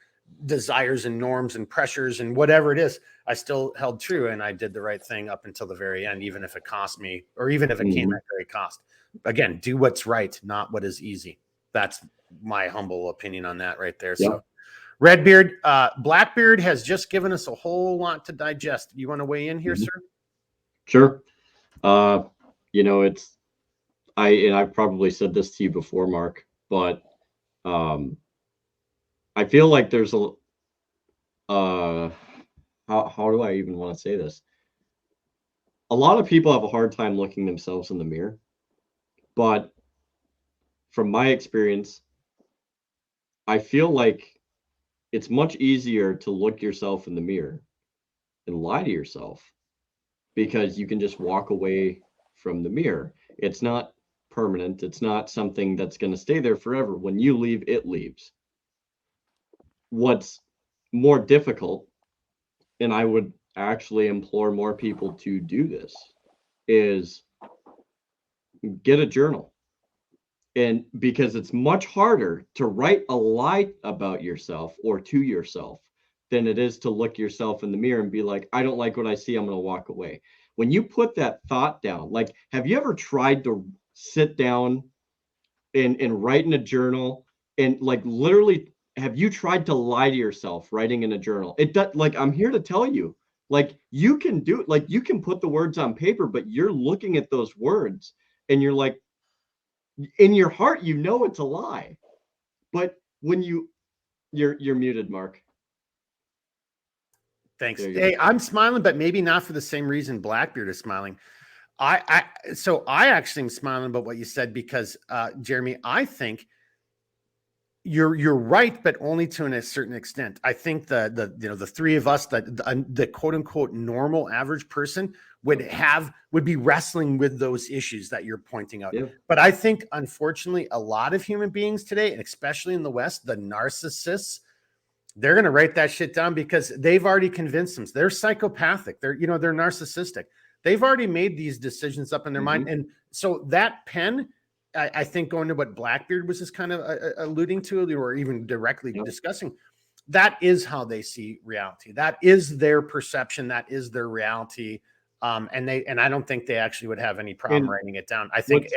desires and norms and pressures and whatever it is, I still held true, and I did the right thing up until the very end, even if it cost me, or even if it came at great cost. Again, do what's right, not what is easy. That's my humble opinion on that right there. So Redbeard, Blackbeard has just given us a whole lot to digest. You want to weigh in here, sir? Sure. I've probably said this to you before, Mark, but I feel like there's how do I even want to say this? A lot of people have a hard time looking themselves in the mirror, but from my experience, I feel like it's much easier to look yourself in the mirror and lie to yourself, because you can just walk away from the mirror. It's not permanent. It's not something that's going to stay there forever. When you leave, it leaves. What's more difficult, and I would actually implore more people to do this, is get a journal. And because it's much harder to write a lie about yourself or to yourself than it is to look yourself in the mirror and be like, I don't like what I see, I'm going to walk away. When you put that thought down, like, have you ever tried to sit down and write in a journal and like literally, have you tried to lie to yourself writing in a journal? It does, like, I'm here to tell you, like, you can do it, like, you can put the words on paper, but you're looking at those words and you're like, in your heart, you know it's a lie. But when you're muted, Mark. Thanks. There you Hey, go. I'm smiling, but maybe not for the same reason Blackbeard is smiling. So I actually am smiling about what you said because, Jeremy, I think you're right, but only to a certain extent. I think the three of us, the quote unquote normal average person would be wrestling with those issues that you're pointing out. Yeah. But I think, unfortunately, a lot of human beings today, and especially in the West, the narcissists, they're going to write that shit down because they've already convinced them. They're psychopathic. They're narcissistic. They've already made these decisions up in their mind. And so that pen, I think, going to what Blackbeard was just kind of alluding to, or even directly discussing, that is how they see reality. That is their perception. That is their reality. And I don't think they actually would have any problem writing it down. I think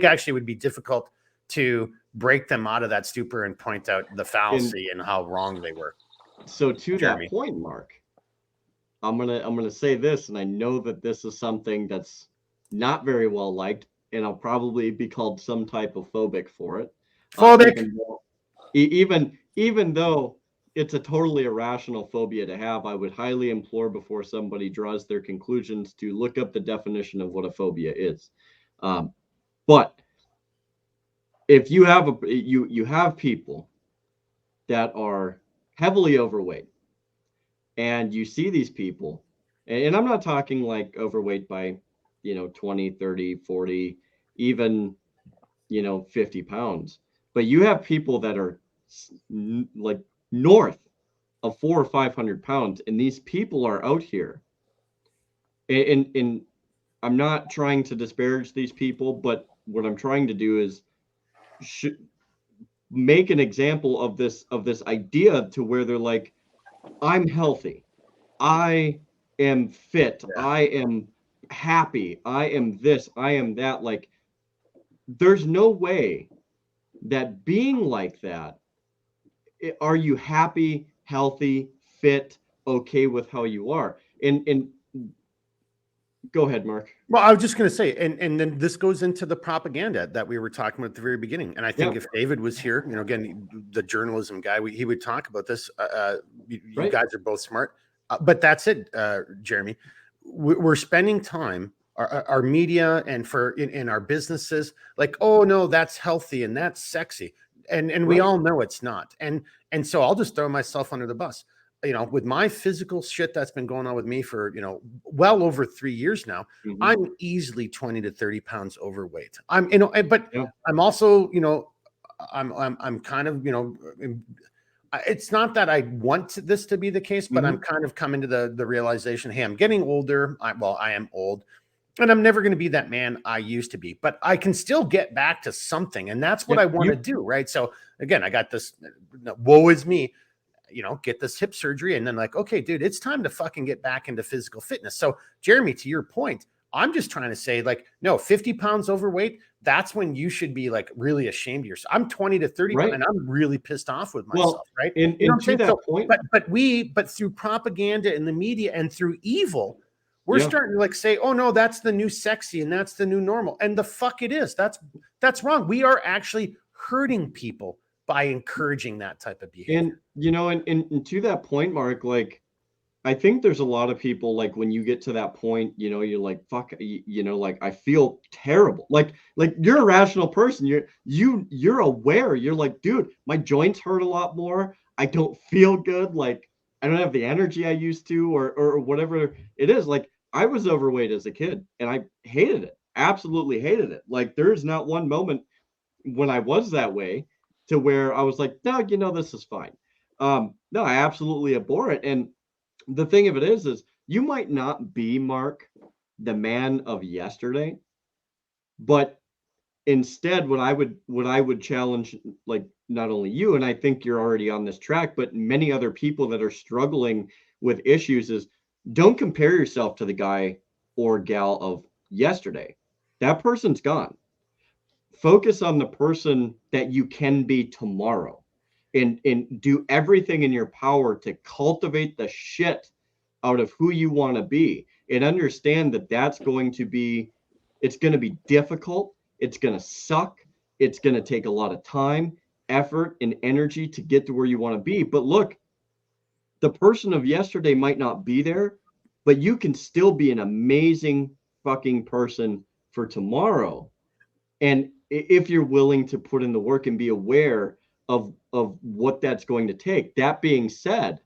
actually it would be difficult to break them out of that stupor and point out the fallacy and how wrong they were. So to that point, Mark, I'm gonna say this, and I know that this is something that's not very well liked, and I'll probably be called some type of phobic for it. Phobic. Even though it's a totally irrational phobia to have, I would highly implore before somebody draws their conclusions to look up the definition of what a phobia is. But if you have you have people that are heavily overweight, and you see these people, and I'm not talking like overweight by 20, 30, 40, even 50 pounds, but you have people that are like north of 400 or 500 pounds, and these people are out here, and I'm not trying to disparage these people, but what I'm trying to do is make an example of this idea to where they're like, I'm healthy, I am fit, I am happy, I am this, I am that. Like, there's no way that being like that, are you happy, healthy, fit, okay with how you are? And go ahead, Mark. Well, I was just going to say, and then this goes into the propaganda that we were talking about at the very beginning. And I think if David was here, again, the journalism guy, he would talk about this. You guys are both smart, but that's it, Jeremy. We're spending time, our media and in our businesses, like, oh no, that's healthy and that's sexy, and we all know it's not. And so I'll just throw myself under the bus. With my physical shit that's been going on with me for, well over 3 years now, I'm easily 20 to 30 pounds overweight. I'm also, I'm kind of, it's not that I want this to be the case, but I'm kind of coming to the realization, hey, I'm getting older. I am old, and I'm never going to be that man I used to be, but I can still get back to something. And that's what I want to do. Right. So again, I got this, woe is me, get this hip surgery, and then like, okay, dude, it's time to fucking get back into physical fitness. So Jeremy, to your point, I'm just trying to say, like, no, 50 pounds overweight, that's when you should be like really ashamed of yourself. I'm 20 to 30 and I'm really pissed off with myself. Right. And to that point, but through propaganda and the media and through evil, we're starting to like say, oh no, that's the new sexy and that's the new normal. And the fuck it is. That's wrong. We are actually hurting people by encouraging that type of behavior. And to that point, Mark, like, I think there's a lot of people, like, when you get to that point, you're like, fuck, like, I feel terrible. Like you're a rational person. You're aware. You're like, dude, my joints hurt a lot more. I don't feel good. Like, I don't have the energy I used to, or whatever it is. Like, I was overweight as a kid and I hated it. Absolutely hated it. Like, there's not one moment when I was that way to where I was like, no, this is fine. No, I absolutely abhor it. And the thing of it is you might not be, Mark, the man of yesterday, but instead what I would challenge, like, not only you, and I think you're already on this track, but many other people that are struggling with issues is don't compare yourself to the guy or gal of yesterday. That person's gone. Focus on the person that you can be tomorrow, and do everything in your power to cultivate the shit out of who you want to be, and understand that it's going to be difficult. It's going to suck. It's going to take a lot of time, effort, and energy to get to where you want to be. But look, the person of yesterday might not be there, but you can still be an amazing fucking person for tomorrow. And if you're willing to put in the work and be aware of what that's going to take. That being said,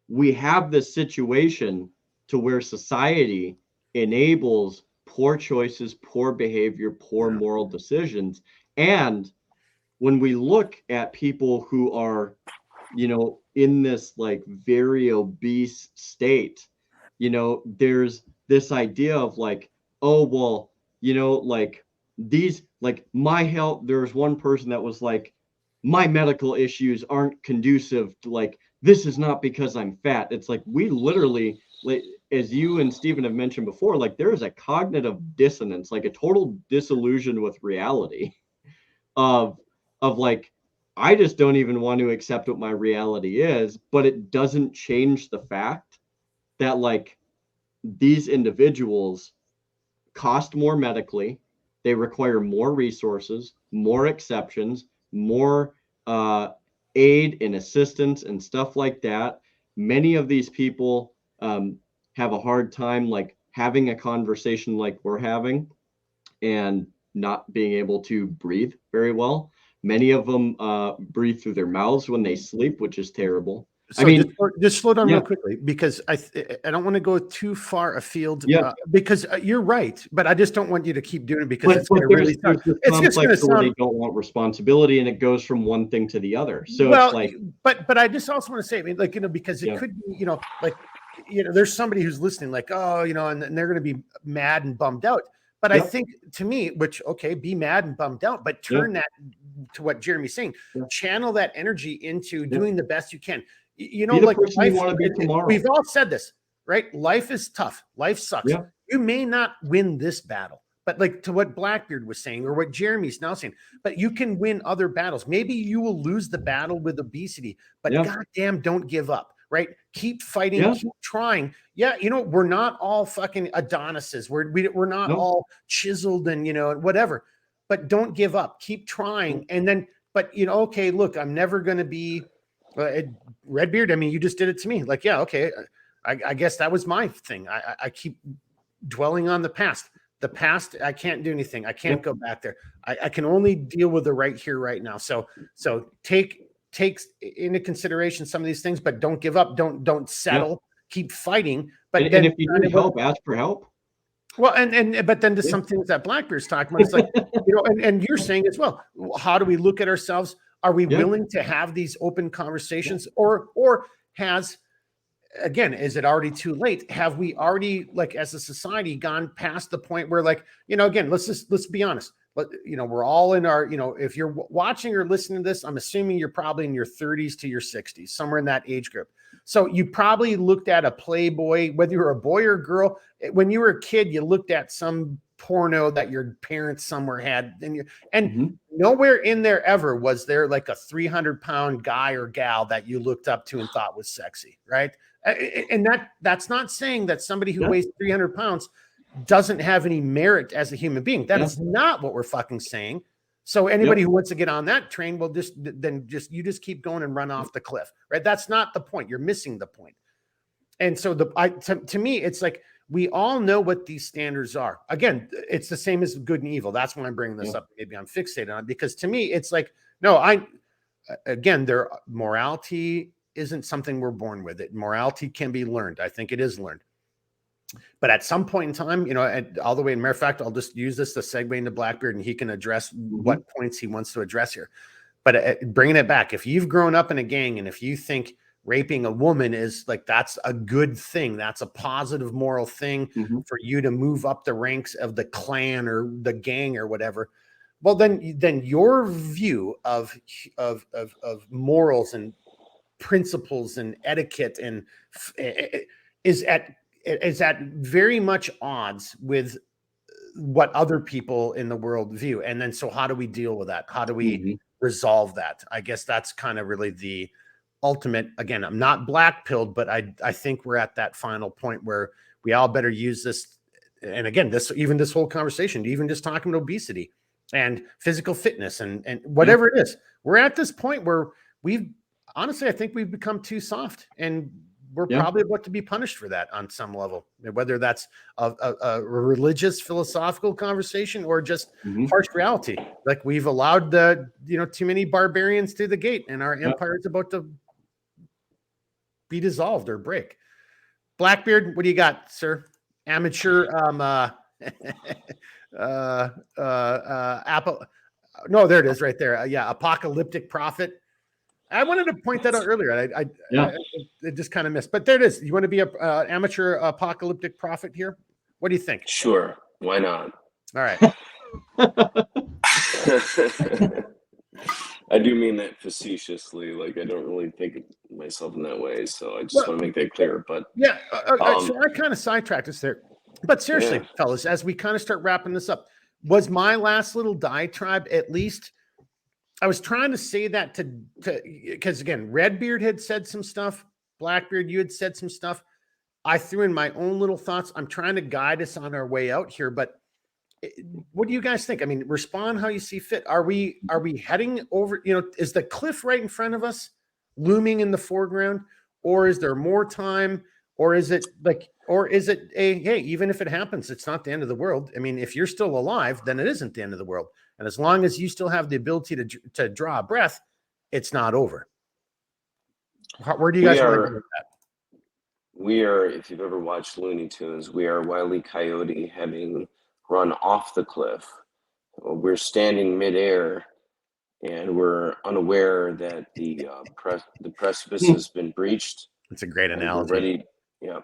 we have this situation to where society enables poor choices, poor behavior, poor moral decisions. And when we look at people who are, in this like very obese state, there's this idea of like, oh, well, like these, like my health, there's one person that was like, my medical issues aren't conducive to, like, this is not because I'm fat. It's like, we literally, like, as you and Stephen have mentioned before, like there is a cognitive dissonance, like a total disillusion with reality of like, I just don't even want to accept what my reality is, but it doesn't change the fact that like these individuals cost more medically, they require more resources, more exceptions, more aid and assistance and stuff like that. Many of these people have a hard time like having a conversation like we're having and not being able to breathe very well. Many of them breathe through their mouths when they sleep, which is terrible. So just slow down real quickly, because I don't want to go too far afield. Because you're right, but I just don't want you to keep doing it because it's going to really sound. It's just going to sound. They don't want responsibility, and it goes from one thing to the other. So it's like, but I just also want to say, I mean, like, because it could be, like, there's somebody who's listening, like, oh, and they're going to be mad and bummed out. But I think, to me, which, okay, be mad and bummed out, but turn that to what Jeremy's saying. Channel that energy into doing the best you can. Like life, we've all said this, right? Life is tough. Life sucks. Yeah. You may not win this battle, but like to what Blackbeard was saying, or what Jeremy's now saying, but you can win other battles. Maybe you will lose the battle with obesity, but goddamn, don't give up, right? Keep fighting, keep trying. Yeah, we're not all fucking Adonises. We're not all chiseled and whatever, but don't give up. Keep trying, and then, but okay, look, I'm never going to be. Redbeard, I mean, you just did it to me. Like, yeah, okay. I guess that was my thing. I keep dwelling on the past. The past, I can't do anything. I can't go back there. I can only deal with the right here, right now. So take into consideration some of these things, but don't give up. Don't settle. Keep fighting. But and if you need help, ask for help. Well, but then to some things that Blackbeard's talking about, it's like, and you're saying as well, how do we look at ourselves? Are we willing to have these open conversations, or is it already too late? Have we already, like, as a society, gone past the point where, like, again, let's be honest. We're all in our, if you're watching or listening to this, I'm assuming you're probably in your 30s to your 60s, somewhere in that age group. So you probably looked at a Playboy, whether you're a boy or a girl. When you were a kid, you looked at some porno that your parents somewhere had, and nowhere in there ever was there like a 300-pound guy or gal that you looked up to and thought was sexy, right? And that's not saying that somebody who weighs 300 pounds doesn't have any merit as a human being. That is not what we're fucking saying. So anybody who wants to get on that train will just keep going and run off the cliff, right? That's not the point. You're missing the point. And so to me, it's like, we all know what these standards are. Again, it's the same as good and evil. That's when I'm bringing this up. Maybe I'm fixated on it, because to me, it's like, no, their morality isn't something we're born with. Morality can be learned. I think it is learned. But at some point in time, all the way, in matter of fact, I'll just use this to segue into Blackbeard, and he can address what points he wants to address here. But bringing it back, if you've grown up in a gang, and if you think raping a woman is like, that's a good thing, that's a positive moral thing for you to move up the ranks of the clan or the gang or whatever, Well, then your view of morals and principles and etiquette and is at very much odds with what other people in the world view. And then, so how do we deal with that? How do we resolve that? I guess that's kind of really the ultimate. Again, I'm not black pilled, but I think we're at that final point where we all better use this. And again, this whole conversation, even just talking about obesity and physical fitness and whatever it is, we're at this point where honestly, I think we've become too soft, and we're probably about to be punished for that on some level, whether that's a religious, philosophical conversation or just harsh reality. Like, we've allowed too many barbarians through the gate, and our empire is about to be dissolved or break. Blackbeard, what do you got, sir? Amateur, Apple. No, there it is, right there. Apocalyptic prophet. I wanted to point that out earlier. I just kind of missed, but there it is. You want to be a amateur apocalyptic prophet here? What do you think? Sure, why not? All right. I do mean that facetiously. Like, I don't really think of myself in that way, so I just want to make that clear. But so I kind of sidetracked us there. But seriously, fellas, as we kind of start wrapping this up, was my last little diatribe at least? I was trying to say that to because again, Redbeard had said some stuff, Blackbeard, you had said some stuff. I threw in my own little thoughts. I'm trying to guide us on our way out here, but what do you guys think? I mean, respond how you see fit. Are we heading over? Is the cliff right in front of us, looming in the foreground, or is there more time? Or is it hey, even if it happens, it's not the end of the world. I mean, if you're still alive, then it isn't the end of the world. And as long as you still have the ability to draw a breath, it's not over. Where do you guys want to go with that? We are, if you've ever watched Looney Tunes, we are Wile E. Coyote having run off the cliff. We're standing midair, and we're unaware that the precipice has been breached. It's a great analogy. We're ready. Yeah.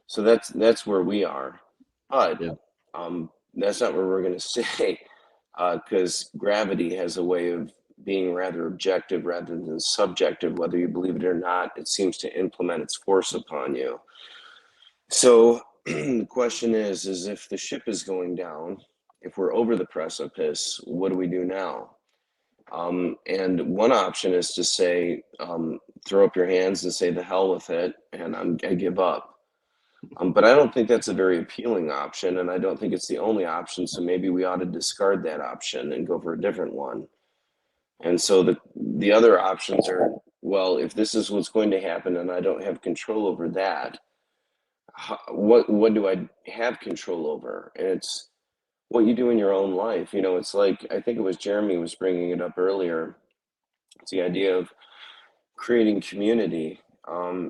So that's where we are, but that's not where we're going to stay, because gravity has a way of being rather objective rather than subjective. Whether you believe it or not, it seems to implement its force upon you. So the question is if the ship is going down, if we're over the precipice, what do we do now? And one option is to say, throw up your hands and say, the hell with it, and I give up. But I don't think that's a very appealing option, and I don't think it's the only option. So maybe we ought to discard that option and go for a different one. And so the other options are, well, if this is what's going to happen and I don't have control over that, what do I have control over? And it's what you do in your own life. It's like, I think it was Jeremy was bringing it up earlier. It's the idea of creating community.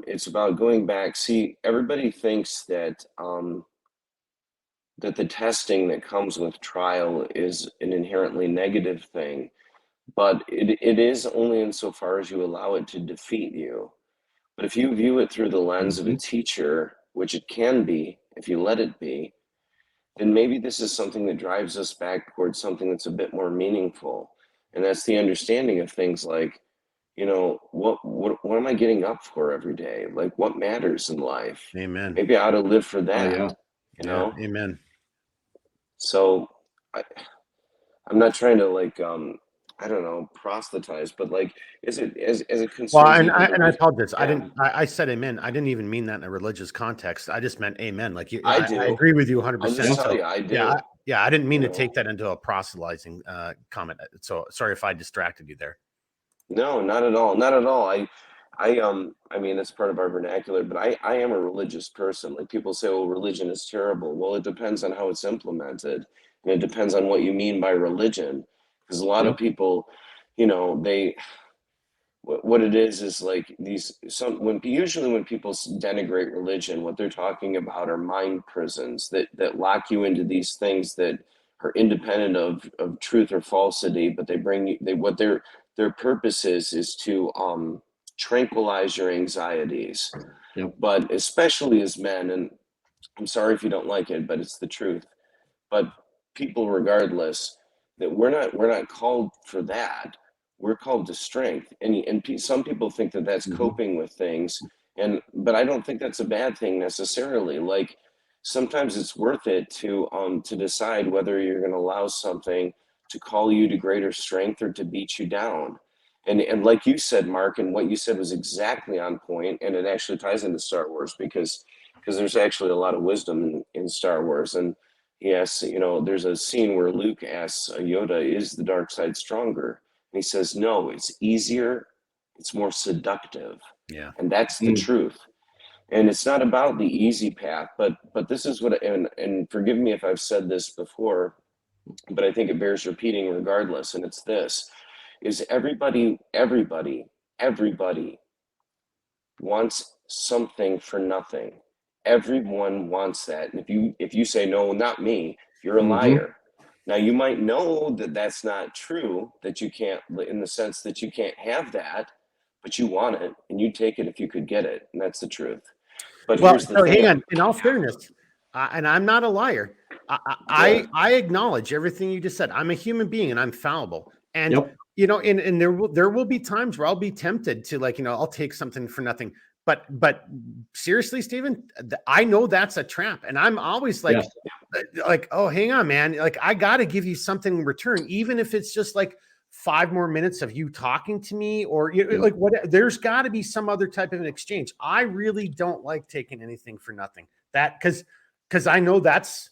It's about going back. See, everybody thinks that that the testing that comes with trial is an inherently negative thing, but it is only insofar as you allow it to defeat you. But if you view it through the lens of a teacher, which it can be if you let it be, then maybe this is something that drives us back towards something that's a bit more meaningful. And that's the understanding of things like, what am I getting up for every day? Like, what matters in life? Amen. Maybe I ought to live for that. Amen. So I'm not trying to I don't know, proselytize, but is it as a concern? Well, and I apologize. Yeah. I said amen. I didn't even mean that in a religious context. I just meant amen. Like you, I agree with you 100%. So, I do. Yeah, I didn't mean to take that into a proselytizing comment. So sorry if I distracted you there. No, not at all. Not at all. I mean, that's part of our vernacular, but I am a religious person. Like, people say, well, religion is terrible. Well, it depends on how it's implemented, and it depends on what you mean by religion. Because a lot of people, what it is like usually when people denigrate religion, what they're talking about are mind prisons that lock you into these things that are independent of truth or falsity, but what their purpose is to tranquilize your anxieties. Yep. But especially as men, and I'm sorry if you don't like it, but it's the truth. But people, regardless, that we're not called for that. We're called to strength. And some people think that that's coping with things, but I don't think that's a bad thing necessarily. Like, sometimes it's worth it to decide whether you're going to allow something to call you to greater strength or to beat you down. And like you said, Mark, and what you said was exactly on point, and it actually ties into Star Wars because there's actually a lot of wisdom in Star Wars. And yes, there's a scene where Luke asks Yoda, "Is the dark side stronger?" And he says, "No, it's easier, it's more seductive." Yeah. And that's the truth. And it's not about the easy path, but this is what, and forgive me if I've said this before, but I think it bears repeating regardless. And it's this: is everybody wants something for nothing. Everyone wants that. And if you say, "No, not me," you're a liar. Now, you might know that that's not true, that you can't, in the sense that you can't have that, but you want it, and you'd take it if you could get it. And that's the truth. But Well, here's the so thing. hang on. In all fairness, and I'm not a liar. I acknowledge everything you just said. I'm a human being and I'm fallible. And and there will be times where I'll be tempted to, like, I'll take something for nothing. But seriously, Stephen, I know that's a trap, and I'm always like, oh, hang on, man. Like, I got to give you something in return, even if it's just like 5 more minutes of you talking to me, or like what. There's got to be some other type of an exchange. I really don't like taking anything for nothing. That because I know that's,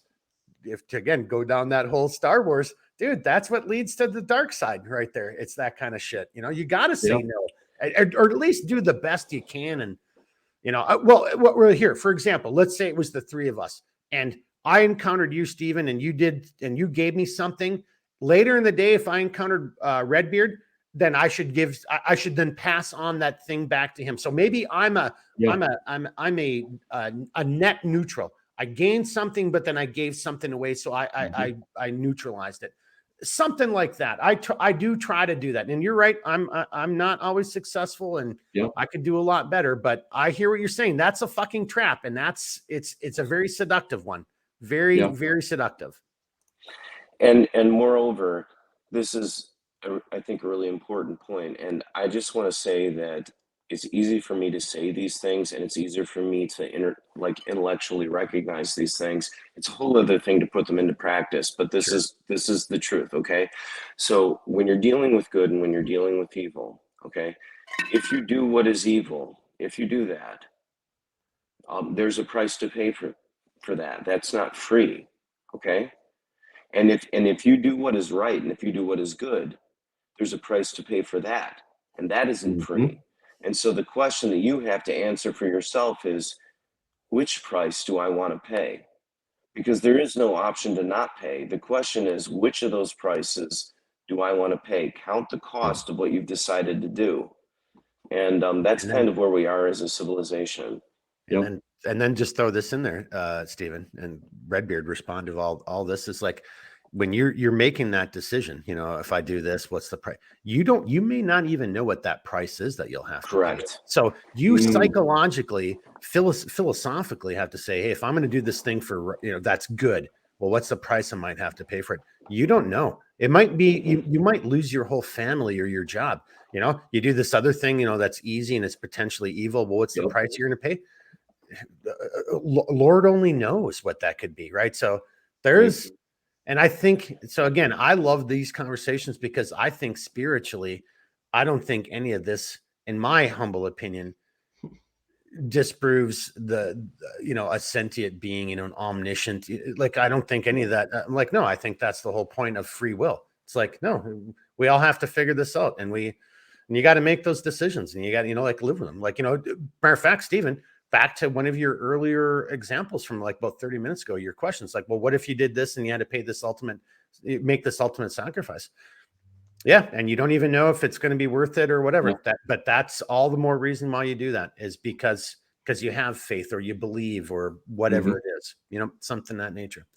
if to again go down that whole Star Wars, dude, that's what leads to the dark side right there. It's that kind of shit. You got to say no, or at least do the best you can. And well, what we're here, for example, let's say it was the 3 of us, and I encountered you, Stephen, and you gave me something. Later in the day, if I encountered Redbeard, then I should then pass on that thing back to him. So maybe I'm a net neutral. I gained something, but then I gave something away, so I neutralized it. Something like that. I do try to do that. And you're right. I'm not always successful, and I could do a lot better. But I hear what you're saying. That's a fucking trap, and it's a very seductive one. Very, very seductive. And moreover, this is, I think, a really important point. And I just want to say that it's easy for me to say these things, and it's easier for me to intellectually recognize these things. It's a whole other thing to put them into practice. But this is the truth. Okay. So when you're dealing with good and when you're dealing with evil, okay, if you do what is evil, if you do that, there's a price to pay for that. That's not free. Okay. And if you do what is right, and if you do what is good, there's a price to pay for that. And that isn't free. And so the question that you have to answer for yourself is, which price do I want to pay? Because there is no option to not pay. The question is, which of those prices do I want to pay? Count the cost of what you've decided to do. And that's kind of where we are as a civilization. And then just throw this in there, Stephen, and Redbeard respond to all this. Is like, when you're making that decision, if I do this, what's the price? You may not even know what that price is that you'll have to pay. So you psychologically, philosophically have to say, hey, if I'm going to do this thing for, that's good. Well, what's the price I might have to pay for it? You don't know. It might be, you might lose your whole family or your job. You do this other thing, that's easy and it's potentially evil. Well, what's the price you're going to pay? Lord only knows what that could be. Right. So there's, and I think, so again, I love these conversations because I think spiritually, I don't think any of this, in my humble opinion, disproves a sentient being, an omniscient. Like, I don't think any of that. I'm like, no, I think that's the whole point of free will. It's like, no, we all have to figure this out, and you got to make those decisions, and you got to, live with them. Like, matter of fact, Stephen, back to one of your earlier examples from like about 30 minutes ago, your questions like, well, what if you did this and you had to pay make this ultimate sacrifice? Yeah. And you don't even know if it's going to be worth it or whatever. But that's all the more reason why you do that, is because you have faith or you believe or whatever it is, something of that nature.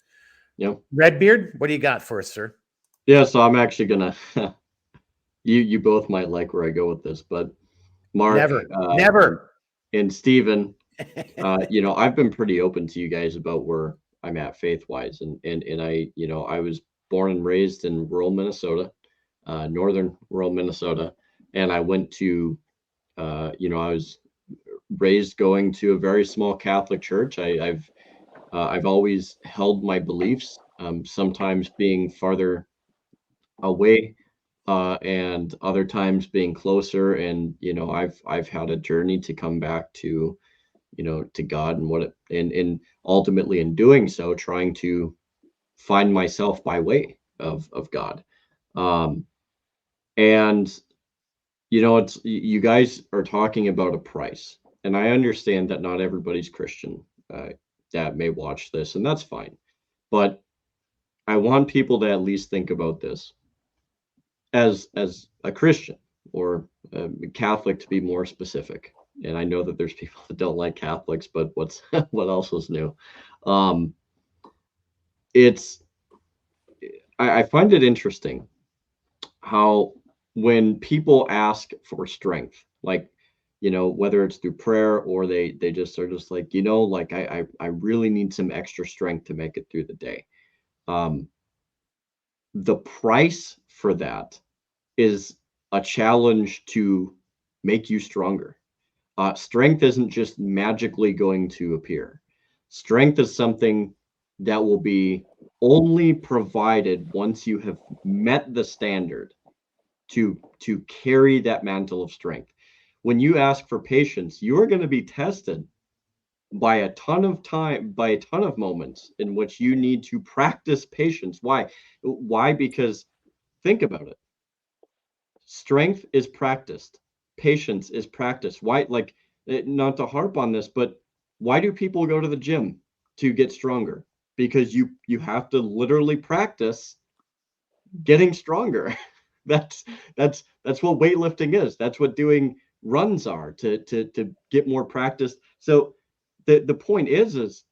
Redbeard, what do you got for us, sir? Yeah. So I'm actually going to, you both might like where I go with this, but Mark, never. And Stephen, I've been pretty open to you guys about where I'm at faith wise. And I was born and raised in rural Minnesota, northern rural Minnesota, and I went to, I was raised going to a very small Catholic church. I've always held my beliefs, sometimes being farther away, and other times being closer. And I've had a journey to come back to, to God, and and ultimately in doing so, trying to find myself by way of God. Um, and it's, you guys are talking about a price, and I understand that not everybody's Christian, that may watch this, and that's fine. But I want people to at least think about this as a Christian, or a Catholic, to be more specific. And I know that there's people that don't like Catholics, but what else is new? It's I find it interesting how, when people ask for strength, like, whether it's through prayer, or they just are just like, like, I really need some extra strength to make it through the day. The price for that is a challenge to make you stronger. Strength isn't just magically going to appear. Strength is something that will be only provided once you have met the standard to carry that mantle of strength. When you ask for patience, you are going to be tested by a ton of moments in which you need to practice patience. Why? Because think about it. Strength is practiced. Patience is practiced. Why? Like, not to harp on this, but why do people go to the gym to get stronger? Because you have to literally practice getting stronger. That's what weightlifting is. That's what doing runs are, to get more practice. So the point is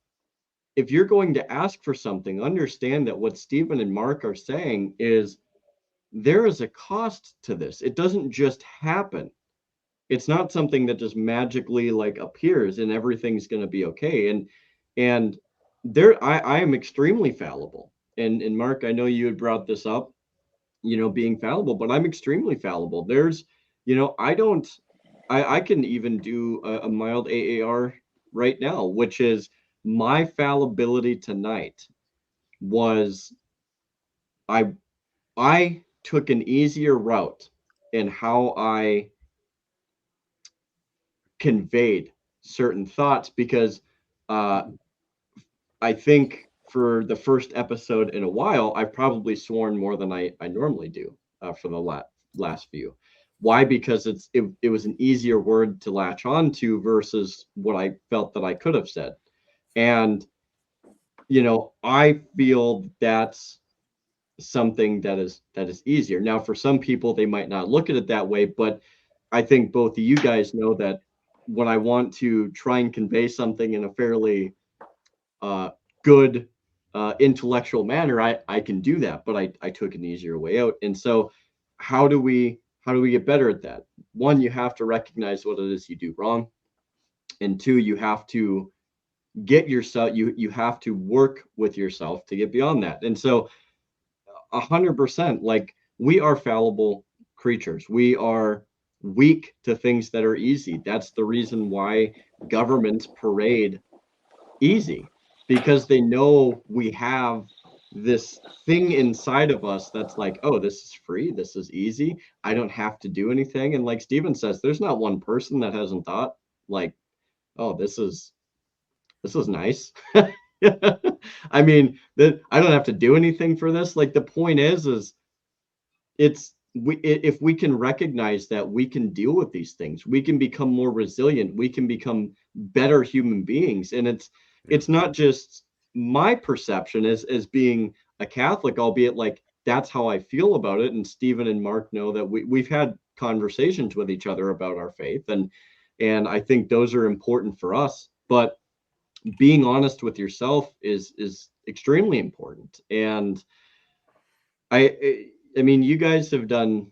if you're going to ask for something, understand that what Stephen and Mark are saying is, there is a cost to this. It doesn't just happen. It's not something that just magically like appears and everything's going to be okay. And there, I am extremely fallible. And Mark, I know you had brought this up, being fallible, but I'm extremely fallible. There's, I can even do a mild AAR right now, which is my fallibility tonight was, I took an easier route in how I conveyed certain thoughts, because I think for the first episode in a while, I've probably sworn more than I normally do, for the last few. Why? Because it was an easier word to latch on to versus what I felt that I could have said. And, I feel that's something that is easier. Now, for some people, they might not look at it that way, but I think both of you guys know that when I want to try and convey something in a fairly good intellectual manner, I can do that, but I took an easier way out. And so how do we get better at that? One, you have to recognize what it is you do wrong. And two, you have to get yourself, you have to work with yourself to get beyond that. And so 100%, like, we are fallible creatures. We are weak to things that are easy. That's the reason why governments parade easy, because they know we have this thing inside of us that's like, oh, this is free, this is easy, I don't have to do anything. And like Steven says, there's not one person that hasn't thought, like, oh, this is nice. I mean, that I don't have to do anything for this. Like, the point is if we can recognize that we can deal with these things, we can become more resilient, we can become better human beings. And it's not just my perception as being a Catholic, albeit like that's how I feel about it. And Stephen and Mark know that we've had conversations with each other about our faith, and I think those are important for us. But being honest with yourself is extremely important. And I mean, you guys have done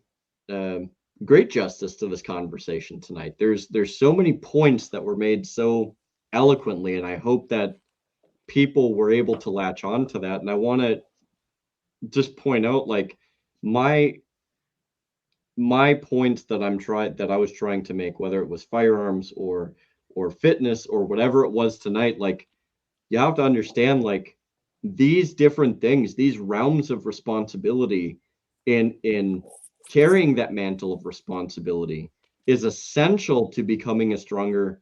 great justice to this conversation tonight. There's so many points that were made so eloquently, and I hope that people were able to latch on to that. And I want to just point out, like, my points that I was trying to make, whether it was firearms or fitness or whatever it was tonight, like, you have to understand, like, these different things, these realms of responsibility in carrying that mantle of responsibility is essential to becoming a stronger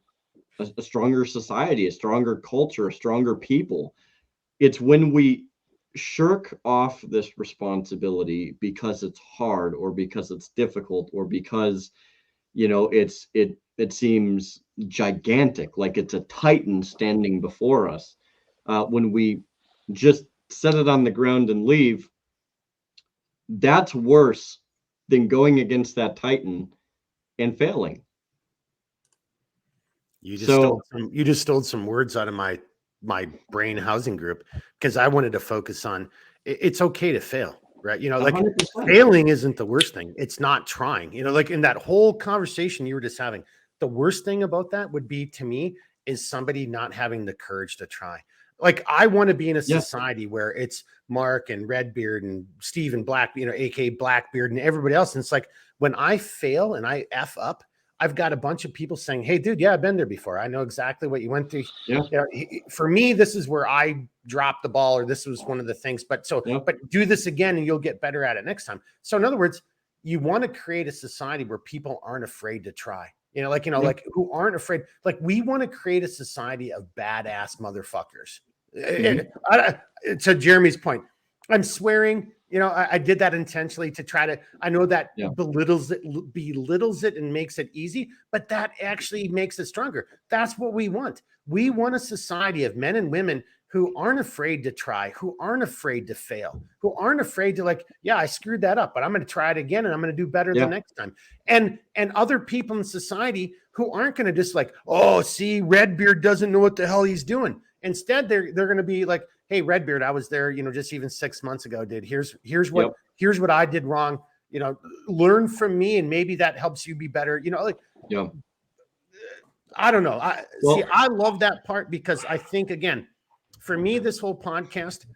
society, a stronger culture, a stronger people. It's when we shirk off this responsibility because it's hard or because it's difficult or because it seems gigantic, like it's a titan standing before us. When we just set it on the ground and leave, that's worse than going against that titan and failing. You just stole some words out of my brain housing group, because I wanted to focus on it's okay to fail, right? Like 100%. failing isn't the worst thing. It's not trying. Like in that whole conversation you were just having, the worst thing about that would be, to me, is somebody not having the courage to try. Like, I want to be in a society where it's Mark and Redbeard and Steve and Black, aka Blackbeard, and everybody else. And it's like, when I fail and I F up, I've got a bunch of people saying, "Hey, dude, yeah, I've been there before. I know exactly what you went through." Yeah. For me, this is where I dropped the ball, or this was one of the things. But do this again, and you'll get better at it next time. So, in other words, you want to create a society where people aren't afraid to try. Like who aren't afraid. Like, we want to create a society of badass motherfuckers. To Jeremy's point, I'm swearing. I did that intentionally to try to, I know that belittles it and makes it easy, but that actually makes it stronger. That's what we want. We want a society of men and women who aren't afraid to try, who aren't afraid to fail, who aren't afraid to, like, yeah, I screwed that up, but I'm going to try it again and I'm going to do better the next time. And other people in society who aren't going to just like, oh, see, Redbeard doesn't know what the hell he's doing. Instead, they're going to be like, hey, Redbeard, I was there, just even 6 months ago, dude. Here's what I did wrong. Learn from me, and maybe that helps you be better. I don't know. I love that part, because I think, again, for me, this whole podcast,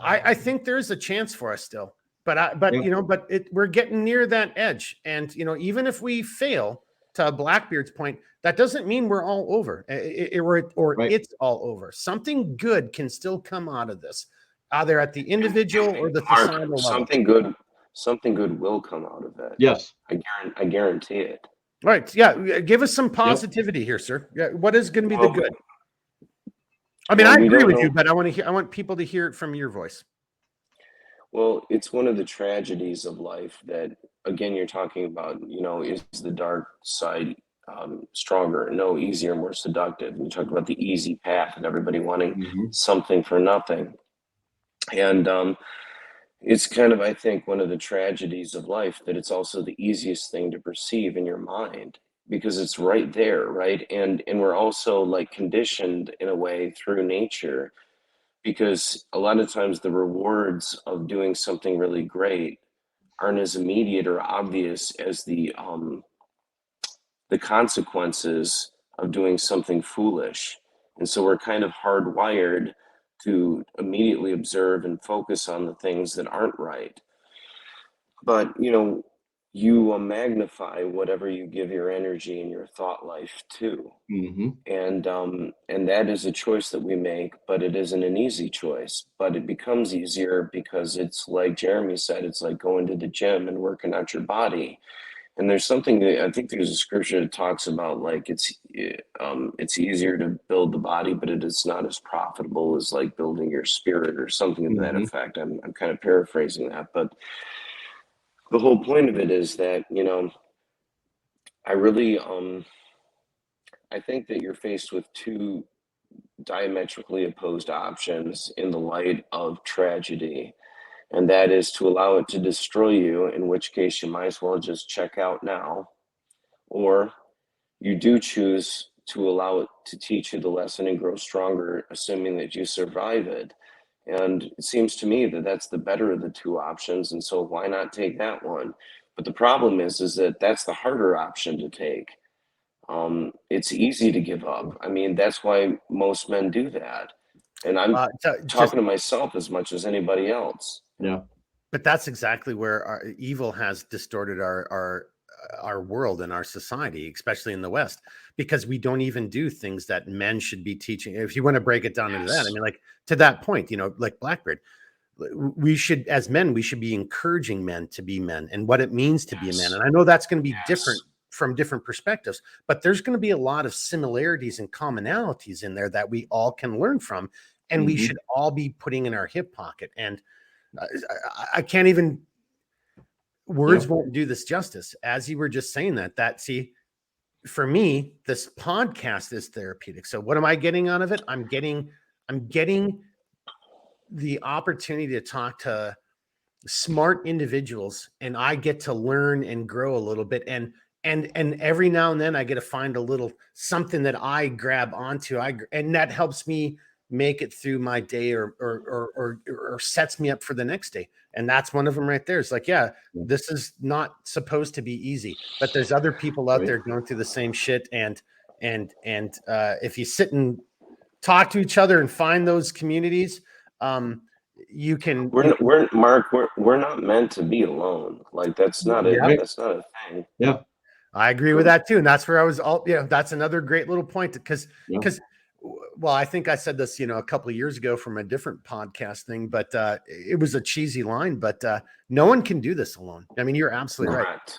I think there's a chance for us still, but we're getting near that edge. And, even if we fail, to Blackbeard's point, that doesn't mean we're all over, it's all over. Something good can still come out of this, either at the individual or the societal level. Something good will come out of it. Yes, I guarantee it. Right? Yeah. Give us some positivity here, sir. Yeah. What is going to be the good? I mean, I agree with you, but I want people to hear it from your voice. Well, it's one of the tragedies of life that, again, you're talking about, is the dark side stronger? No, easier, more seductive. And you talk about the easy path and everybody wanting something for nothing. And it's kind of, I think, one of the tragedies of life that it's also the easiest thing to perceive in your mind, because it's right there, right? And we're also, like, conditioned in a way through nature, because a lot of times the rewards of doing something really great aren't as immediate or obvious as the consequences of doing something foolish. And so we're kind of hardwired to immediately observe and focus on the things that aren't right. But, you magnify whatever you give your energy and your thought life to. And that is a choice that we make, but it isn't an easy choice. But it becomes easier because it's like Jeremy said, it's like going to the gym and working out your body. And there's something that I think there's a scripture that talks about, like, it's easier to build the body, but it is not as profitable as, like, building your spirit, or something to that effect. I'm kind of paraphrasing that, but the whole point of it is that, I really, I think that you're faced with two diametrically opposed options in the light of tragedy. And that is to allow it to destroy you, in which case you might as well just check out now. Or you do choose to allow it to teach you the lesson and grow stronger, assuming that you survive it. And it seems to me that that's the better of the two options. And so why not take that one? But the problem is that that's the harder option to take. It's easy to give up. I mean, that's why most men do that. And I'm talking to myself as much as anybody else. Yeah. But that's exactly where our evil has distorted our world and our society, especially in the West, because we don't even do things that men should be teaching. If you want to break it down into that, I mean, like to that point, like Blackbeard, we should, as men, we should be encouraging men to be men and what it means to be a man. And I know that's going to be different from different perspectives, but there's going to be a lot of similarities and commonalities in there that we all can learn from, and we should all be putting in our hip pocket. And I can't even, words won't do this justice. As you were just saying see, for me, this podcast is therapeutic. So what am I getting out of it? I'm getting the opportunity to talk to smart individuals, and I get to learn and grow a little bit. And every now and then I get to find a little something that I grab onto. And that helps me make it through my day or sets me up for the next day. And that's one of them right there. It's like, this is not supposed to be easy, but there's other people out there going through the same shit. And if you sit and talk to each other and find those communities, you can. We're Mark. We're not meant to be alone. Like that's not a that's not a thing. Yeah, I agree with that too, and that's where I was. That's another great little point because well, I think I said this a couple of years ago from a different podcast thing, but it was a cheesy line. But no one can do this alone. I mean, you're absolutely right.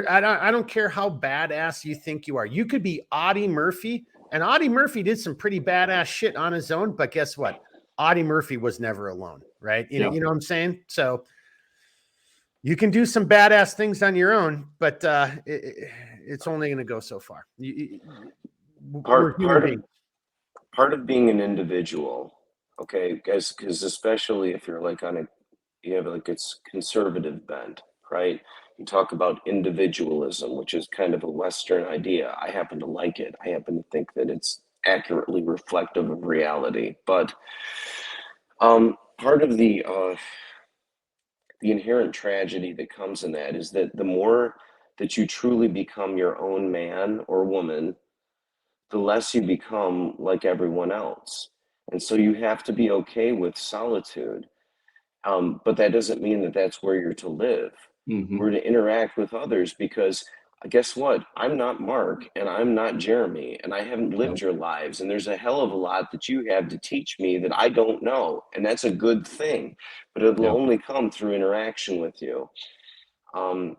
I don't care how badass you think you are. You could be Audie Murphy, and Audie Murphy did some pretty badass shit on his own. But guess what? Audie Murphy was never alone, right? You know what I'm saying? So you can do some badass things on your own, but it's only going to go so far. Part of being an individual, okay, guys, because especially if you're like you have like it's conservative bent, right? You talk about individualism, which is kind of a Western idea. I happen to like it. I happen to think that it's accurately reflective of reality. But part of the inherent tragedy that comes in that is that the more that you truly become your own man or woman, the less you become like everyone else. And so you have to be okay with solitude. But that doesn't mean that that's where you're to live. We're to interact with others because guess what? I'm not Mark and I'm not Jeremy and I haven't lived your lives. And there's a hell of a lot that you have to teach me that I don't know. And that's a good thing, but it will only come through interaction with you. The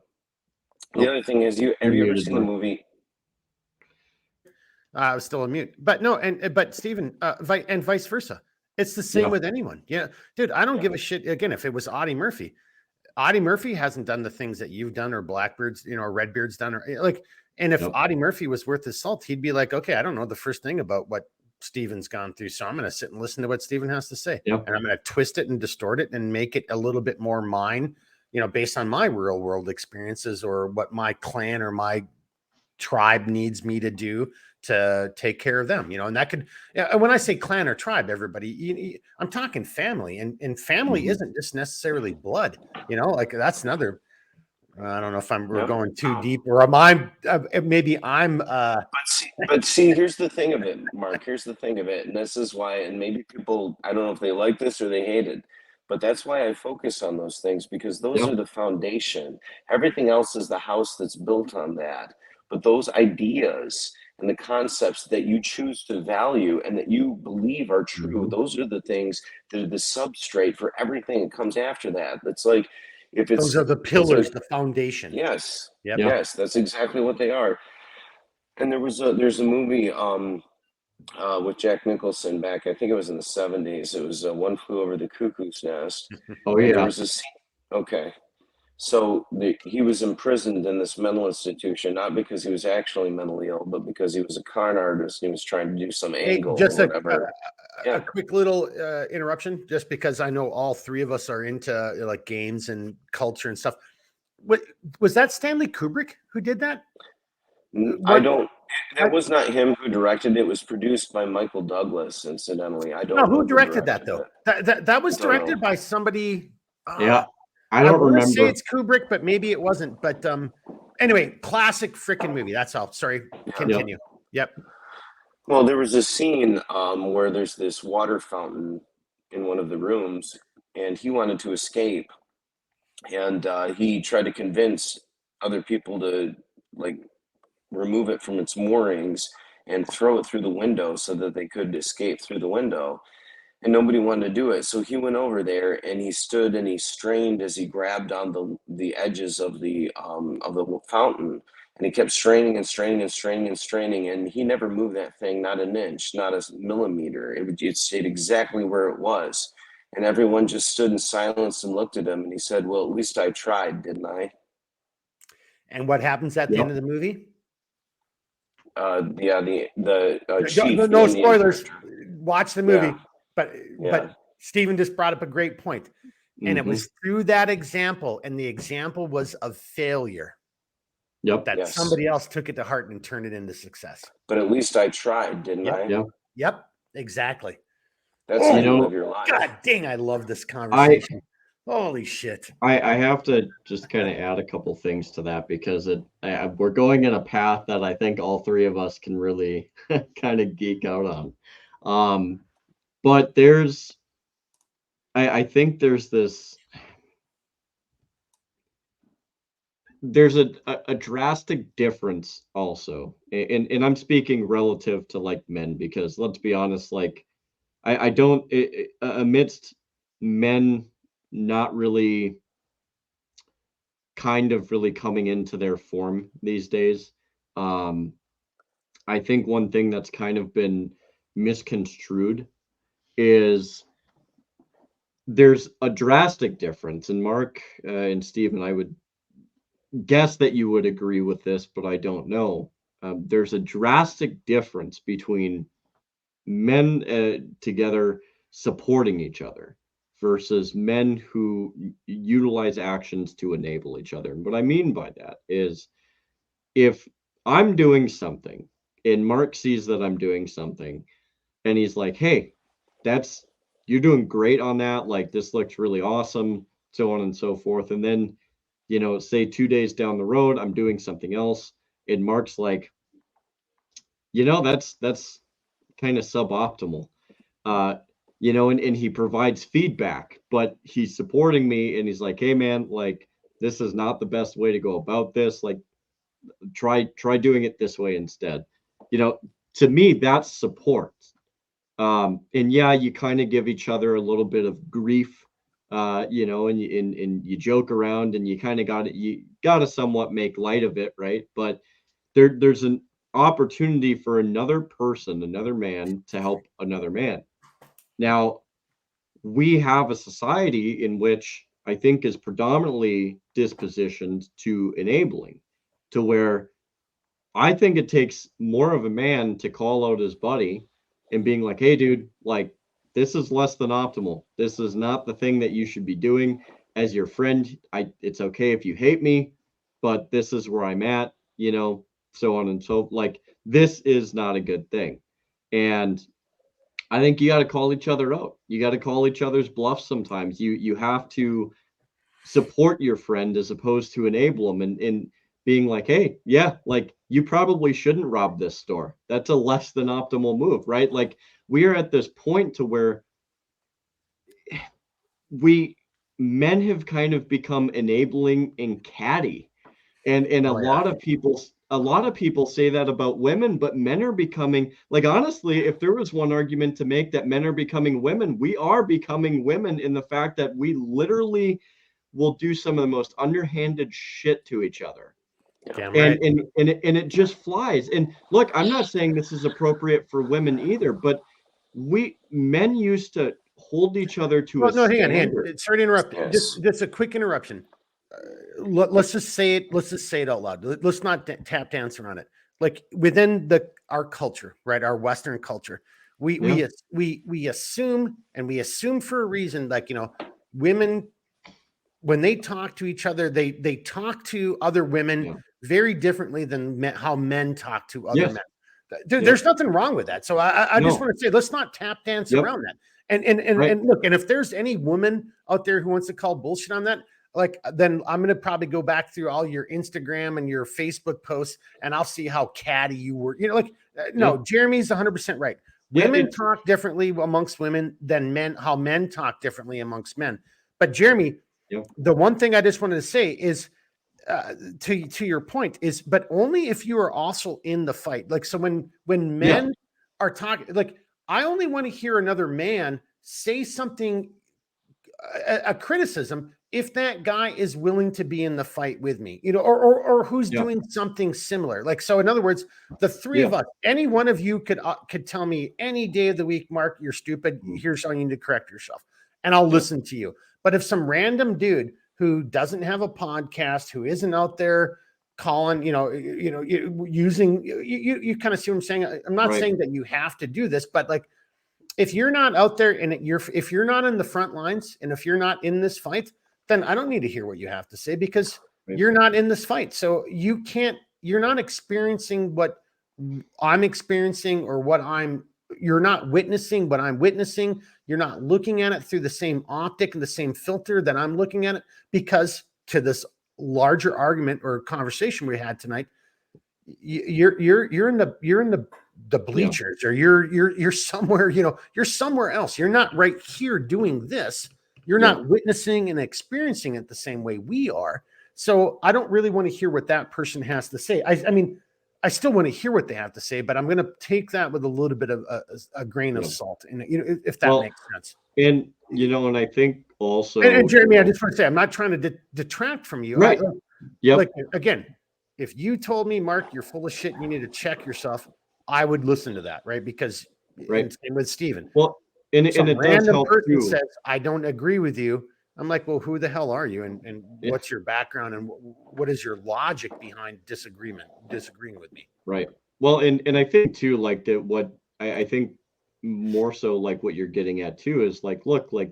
other thing is, have you ever seen the movie? I was still on mute, but no. But Stephen, and vice versa. It's the same with anyone. Yeah, dude, I don't give a shit. Again, if it was Audie Murphy hasn't done the things that you've done or Blackbeard's, or Redbeard's done or like, and if Audie Murphy was worth his salt, he'd be like, okay, I don't know the first thing about what Stephen's gone through. So I'm going to sit and listen to what Stephen has to say. And I'm going to twist it and distort it and make it a little bit more mine, based on my real world experiences or what my clan or my tribe needs me to do to take care of them, and that could, when I say clan or tribe, everybody, I'm talking family, and family isn't just necessarily blood, like that's another, I don't know if we're going too deep or maybe I'm, but see, here's the thing of it, Mark, and this is why, and maybe people, I don't know if they like this or they hate it, but that's why I focus on those things, because those are the foundation. Everything else is the house that's built on that. But those ideas and the concepts that you choose to value and that you believe are true, those are the things that are the substrate for everything that comes after that. That's like, if it's those are the pillars, the foundation. Yes. Yes, that's exactly what they are. And there's a movie with Jack Nicholson back, I think it was in the 70s. It was One Flew Over the Cuckoo's Nest. There was a scene. Okay. So he was imprisoned in this mental institution, not because he was actually mentally ill, but because he was a con artist and he was trying to do some angle or whatever. A quick little interruption, just because I know all three of us are into like games and culture and stuff. Was that Stanley Kubrick who did that? That was not him who directed it. It was produced by Michael Douglas, incidentally. I don't know who directed that though. That was directed by somebody. I don't remember. Say it's Kubrick, but maybe it wasn't. But anyway, classic freaking movie. That's all. Sorry, continue. Yep. Well, there was a scene where there's this water fountain in one of the rooms, and he wanted to escape. And he tried to convince other people to like remove it from its moorings and throw it through the window so that they could escape through the window. And nobody wanted to do it. So he went over there and he stood and he strained as he grabbed on the edges of the fountain. And he kept straining and straining and straining and straining. And he never moved that thing, not an inch, not a millimeter. It stayed exactly where it was. And everyone just stood in silence and looked at him. And he said, well, at least I tried, didn't I? And what happens at the end of the movie? Yeah, the chief. No spoilers. Watch the movie. Yeah. But Stephen just brought up a great point. And it was through that example, and the example was of failure. Yep. That somebody else took it to heart and turned it into success. But at least I tried, didn't I? Yep. Exactly. That's how you live your life. God dang, I love this conversation. Holy shit. I have to just kind of add a couple things to that, because we're going in a path that I think all three of us can really kind of geek out on. But I think there's a drastic difference also. And I'm speaking relative to like men, because let's be honest, like I don't, amidst men not really kind of really coming into their form these days. I think one thing that's kind of been misconstrued is there's a drastic difference. And Mark and Stephen, I would guess that you would agree with this, but I don't know. There's a drastic difference between men together supporting each other versus men who utilize actions to enable each other. And what I mean by that is, if I'm doing something and Mark sees that I'm doing something and he's like, hey, you're doing great on that. Like, this looks really awesome, so on and so forth. And then, say 2 days down the road, I'm doing something else and Mark's like, that's kind of suboptimal. And he provides feedback, but he's supporting me and he's like, hey man, like, this is not the best way to go about this. Like, try doing it this way instead. To me, that's support. And yeah, you kind of give each other a little bit of grief, and you joke around and you kind of got to somewhat make light of it, right? But there's an opportunity for another man to help another man. Now, we have a society in which I think is predominantly dispositioned to enabling, to where I think it takes more of a man to call out his buddy and being like, hey, dude, like, this is less than optimal. This is not the thing that you should be doing. As your friend, it's okay if you hate me, but this is where I'm at, so on and so, like, this is not a good thing. And I think you got to call each other out. You got to call each other's bluffs sometimes. You have to support your friend as opposed to enable them and being like, hey, yeah, like, you probably shouldn't rob this store. That's a less than optimal move, right? Like, we are at this point to where men have kind of become enabling and catty. And a lot of people say that about women, but men are becoming, like, honestly, if there was one argument to make that men are becoming women, we are becoming women in the fact that we literally will do some of the most underhanded shit to each other. Damn right. And it just flies. And look, I'm not saying this is appropriate for women either, but men used to hold each other to a standard. Hang on. Sorry to interrupt. Yes. Just a quick interruption. Let's just say it. Let's just say it out loud. Let's not tap dance around it. Like, within our culture, right? Our Western culture, we assume, and we assume for a reason, like, women, when they talk to each other, they talk to other women very differently than how men talk to other men. There's nothing wrong with that. So I just want to say, let's not tap dance around that. And look, and if there's any woman out there who wants to call bullshit on that, like, then I'm going to probably go back through all your Instagram and your Facebook posts, and I'll see how catty you were. No, Jeremy's 100% right. women talk differently amongst women than men, how men talk differently amongst men. But Jeremy, the one thing I just wanted to say is, to your point is, but only if you are also in the fight. Like, so when men are talking, like, I only want to hear another man say something, a criticism, if that guy is willing to be in the fight with me, or who's doing something similar. Like, so in other words, the three of us, any one of you could tell me any day of the week, Mark, you're stupid. Here's how you need to correct yourself. And I'll listen to you. But if some random dude who doesn't have a podcast, who isn't out there calling, using, you kind of see what I'm saying. I'm not saying that you have to do this, but like, if you're not out there and if you're not in the front lines, and if you're not in this fight, then I don't need to hear what you have to say, because you're not in this fight. So you're not experiencing what I'm experiencing, or you're not witnessing what I'm witnessing. You're not looking at it through the same optic and the same filter that I'm looking at it, because to this larger argument or conversation we had tonight, you're in the bleachers, or you're somewhere, you're somewhere else. You're not right here doing this. You're not witnessing and experiencing it the same way we are. So I don't really want to hear what that person has to say. I mean, I still want to hear what they have to say, but I'm going to take that with a little bit of a grain of salt, and if that makes sense. And and I think also, and Jeremy, I just want to say, I'm not trying to detract from you. Right. Like, again, if you told me, Mark, you're full of shit, you need to check yourself, I would listen to that, right? Because same with Steven. Well, and it does help too. Says, I don't agree with you. I'm like, well, who the hell are you? And what's your background? And what is your logic behind disagreeing with me? Right. Well, and I think too, like that, what I think more so like what you're getting at too is like, look, like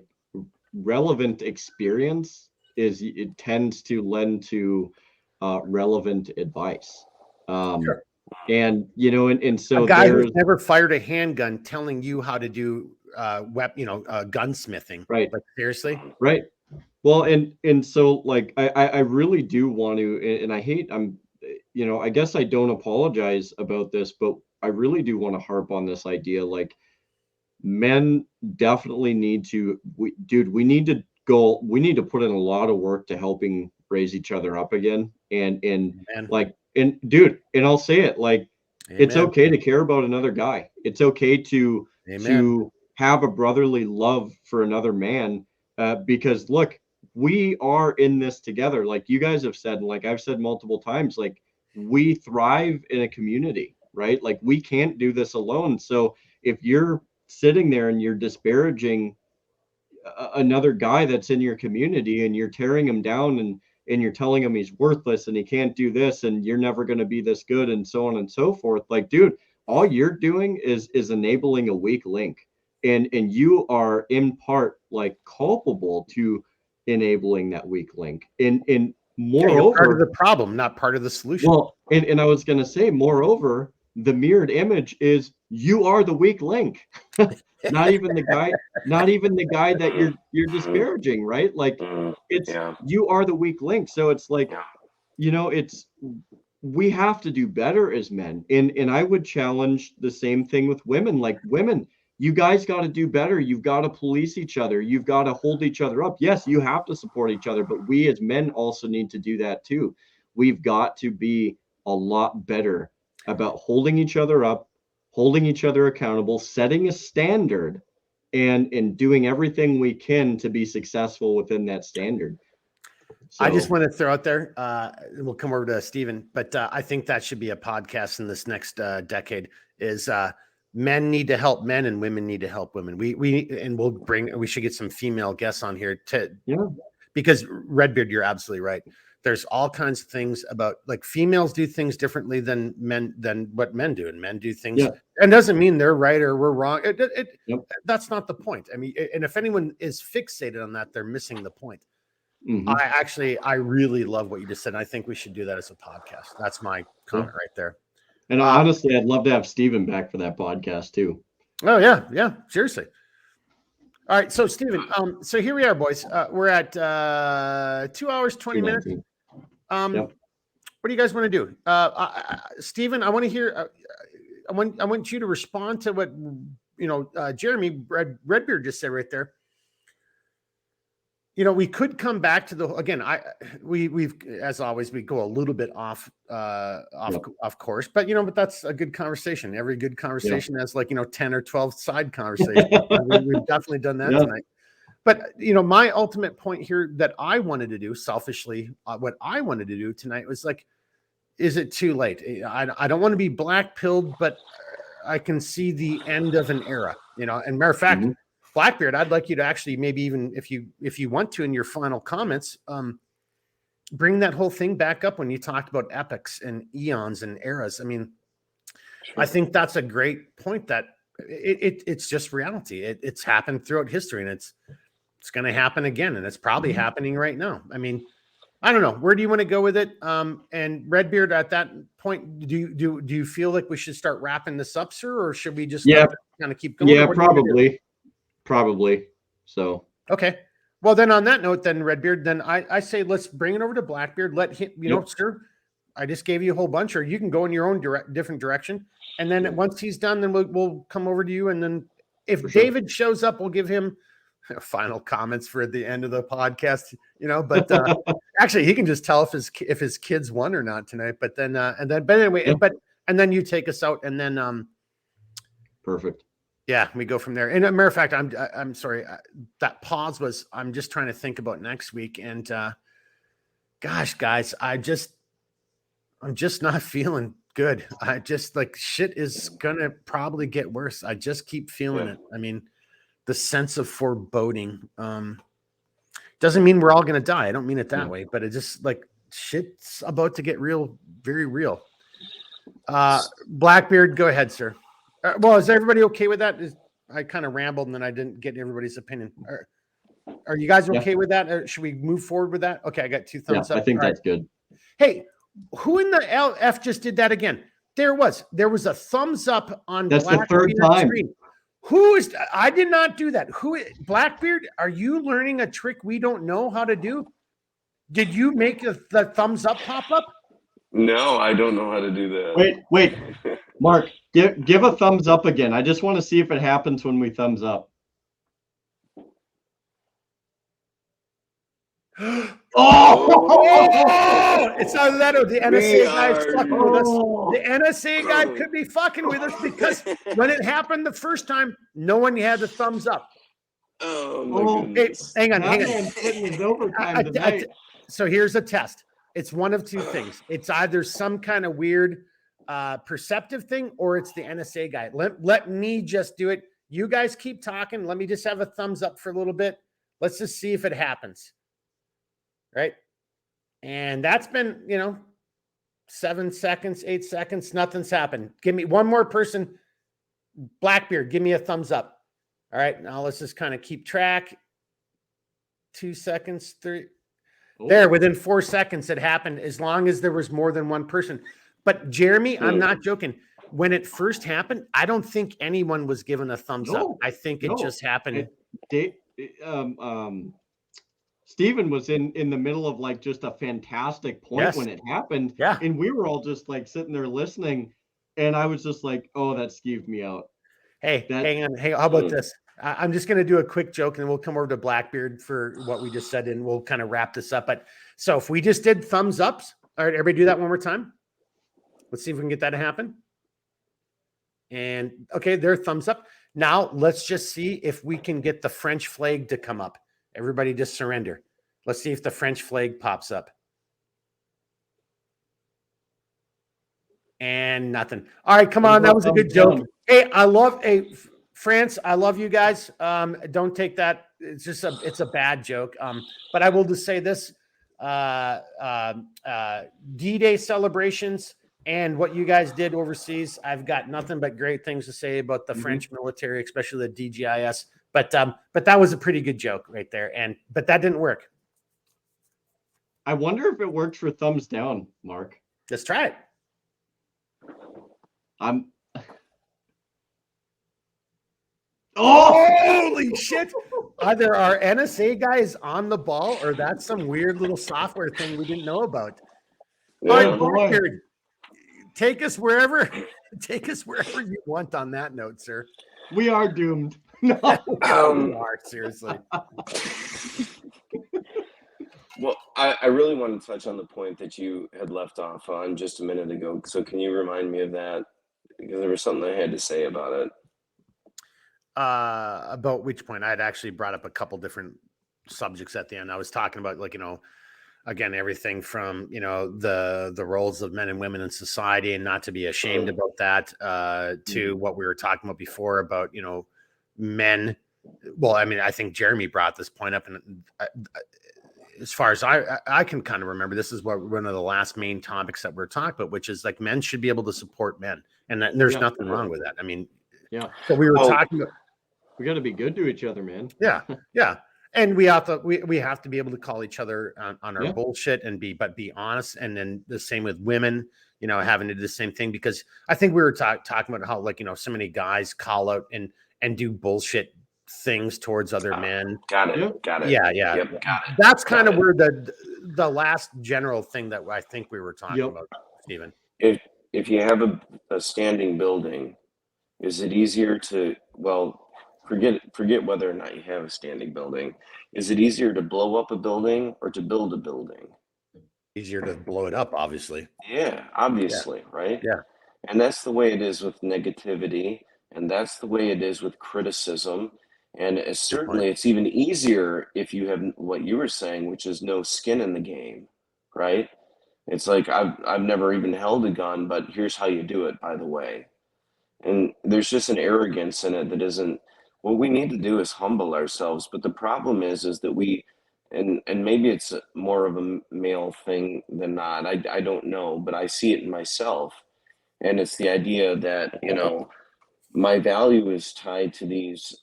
relevant experience it tends to lend to relevant advice. Sure. And and so a guy who's never fired a handgun telling you how to do gunsmithing, right? Like, seriously, right? Well, and so like I really do want to, and I hate I guess I don't apologize about this, but I really do want to harp on this idea. Like, men definitely need to, we need to put in a lot of work to helping raise each other up again, and I'll say it, like, it's okay to care about another guy. It's okay to have a brotherly love for another man, because look, we are in this together. Like you guys have said, and like I've said multiple times, like, we thrive in a community, right? Like, we can't do this alone. So if you're sitting there and you're disparaging another guy that's in your community, and you're tearing him down, and you're telling him he's worthless and he can't do this, and you're never going to be this good, and so on and so forth, like, dude, all you're doing is enabling a weak link, and you are in part like culpable to enabling that weak link, and moreover, you're part of the problem, not part of the solution. Well, and I was going to say, moreover, the mirrored image is you are the weak link. not even the guy that you're disparaging, right? Like, it's you are the weak link. So it's like, it's, we have to do better as men, and I would challenge the same thing with women. Like, women, you guys got to do better. You've got to police each other. You've got to hold each other up. Yes, you have to support each other, but we as men also need to do that too. We've got to be a lot better about holding each other up, holding each other accountable, setting a standard, and doing everything we can to be successful within that standard. So, I just want to throw out there, we'll come over to Steven, but I think that should be a podcast in this next decade, is men need to help men and women need to help women. We should get some female guests on here because Redbeard, you're absolutely right. There's all kinds of things about, like, females do things differently than what men do, and men do things. And doesn't mean they're right or we're wrong. That's not the point. I mean, and if anyone is fixated on that, they're missing the point. Mm-hmm. I really love what you just said. And I think we should do that as a podcast. That's my comment right there. And honestly, I'd love to have Steven back for that podcast too. Oh yeah, seriously. All right, so Steven, so here we are, boys. We're at 2 hours 20 minutes. What do you guys want to do? Steven, I want to hear. I want you to respond to what Jeremy Redbeard just said right there, we could come back to we've as always, we go a little bit off course, but but that's a good conversation. Every good conversation has 10 or 12 side conversations. We've definitely done that tonight. But my ultimate point here that I wanted to do selfishly, what I wanted to do tonight was is it too late? I don't want to be black-pilled, but I can see the end of an era, and matter of fact, Blackbeard, I'd like you to actually maybe even if you want to in your final comments, bring that whole thing back up when you talked about epochs and eons and eras. I mean, I think that's a great point that it's just reality. It's happened throughout history, and it's going to happen again, and it's probably happening right now. I mean, I don't know. Where do you want to go with it? And Redbeard, at that point, do you feel like we should start wrapping this up, sir, or should we just kind of keep going? Yeah, probably. So okay. Well, then on that note, then Redbeard, then I say let's bring it over to Blackbeard. Let him, sir. I just gave you a whole bunch, or you can go in your own different direction. And then once he's done, then we'll come over to you. And then if David shows up, we'll give him final comments for the end of the podcast. But actually, he can just tell if his kids won or not tonight. But then but anyway, and then you take us out, and then perfect. Yeah, we go from there. And as a matter of fact, I'm sorry. That pause was, I'm just trying to think about next week. And gosh, guys, I'm just not feeling good. I just shit is going to probably get worse. I just keep feeling it. I mean, the sense of foreboding doesn't mean we're all going to die. I don't mean it that way, but it just shit's about to get real, very real. Blackbeard, go ahead, sir. Well, is everybody okay with that? I kind of rambled and then I didn't get everybody's opinion. Are you guys okay with that? Or should we move forward with that? Okay, I got 2 thumbs up. I think that's good. Hey, who in the LF just did that again? There was a thumbs up on that's the third time. Screen. I did not do that. Blackbeard, are you learning a trick we don't know how to do? Did you make the thumbs up pop up? No, I don't know how to do that. Wait, Mark, give a thumbs up again. I just want to see if it happens when we thumbs up. Oh! It's either that or the NSA guy's fucking with us. The NSA guy could be fucking with us because when it happened the first time, no one had the thumbs up. Oh my goodness. Hey, hang on. His overtime tonight. So here's a test. It's one of 2 things. It's either some kind of weird perceptive thing, or it's the NSA guy. Let me just do it. You guys keep talking. Let me just have a thumbs up for a little bit. Let's just see if it happens. Right? And that's been, 7 seconds, 8 seconds. Nothing's happened. Give me one more person. Blackbeard, give me a thumbs up. All right. Now let's just kind of keep track. 2 seconds, 3. There, within 4 seconds, it happened as long as there was more than one person. But Jeremy, I'm not joking. When it first happened, I don't think anyone was given a thumbs up. I think it just happened. Steven was in the middle of just a fantastic point when it happened. Yeah. And we were all just sitting there listening. And I was just oh, that skeeved me out. Hey, hang on. Hey, how about this? I'm just going to do a quick joke and we'll come over to Blackbeard for what we just said and we'll kind of wrap this up. But so if we just did thumbs ups, all right, everybody do that one more time. Let's see if we can get that to happen. And okay, there, thumbs up. Now let's just see if we can get the French flag to come up. Everybody just surrender. Let's see if the French flag pops up. And nothing. All right, come on. That was a good joke. Hey, France, I love you guys. Don't take that. It's just it's a bad joke. But I will just say this, D-Day celebrations and what you guys did overseas. I've got nothing but great things to say about the French military, especially the DGIS. But that was a pretty good joke right there. But that didn't work. I wonder if it works for thumbs down, Mark. Let's try it. Holy shit. Either our NSA guy is on the ball or that's some weird little software thing we didn't know about. Yeah. All right, take us wherever you want on that note, sir. We are doomed. No. We are, seriously. Well, I really want to touch on the point that you had left off on just a minute ago. So can you remind me of that? Because there was something I had to say about it. About which point? I'd actually brought up a couple different subjects at the end. I was talking about, like, again, everything from, the roles of men and women in society, and not to be ashamed about that, to what we were talking about before about, men. Well, I mean, I think Jeremy brought this point up, and as far as I can kind of remember, this is one of the last main topics that we're talking about, which is like men should be able to support men, and there's nothing wrong with that. I mean, yeah. So we were talking about, we got to be good to each other, man. Yeah. And we have to be able to call each other on our bullshit and be honest. And then the same with women, having to do the same thing, because I think we were talking about how, like, so many guys call out and do bullshit things towards other men. Got it. Yeah. Yep, got it. That's kind of where the last general thing that I think we were talking about, Stephen. If you have a standing building, is it easier to, well, forget whether or not you have a standing building. Is it easier to blow up a building or to build a building? Easier to blow it up, obviously. Yeah, obviously, right? Yeah. And that's the way it is with negativity, and that's the way it is with criticism. And certainly it's even easier if you have what you were saying, which is no skin in the game, right? It's like, I've never even held a gun, but here's how you do it, by the way. And there's just an arrogance in it that isn't, what we need to do is humble ourselves. But the problem is that we, and maybe it's more of a male thing than not, I don't know, but I see it in myself. And it's the idea that, my value is tied to these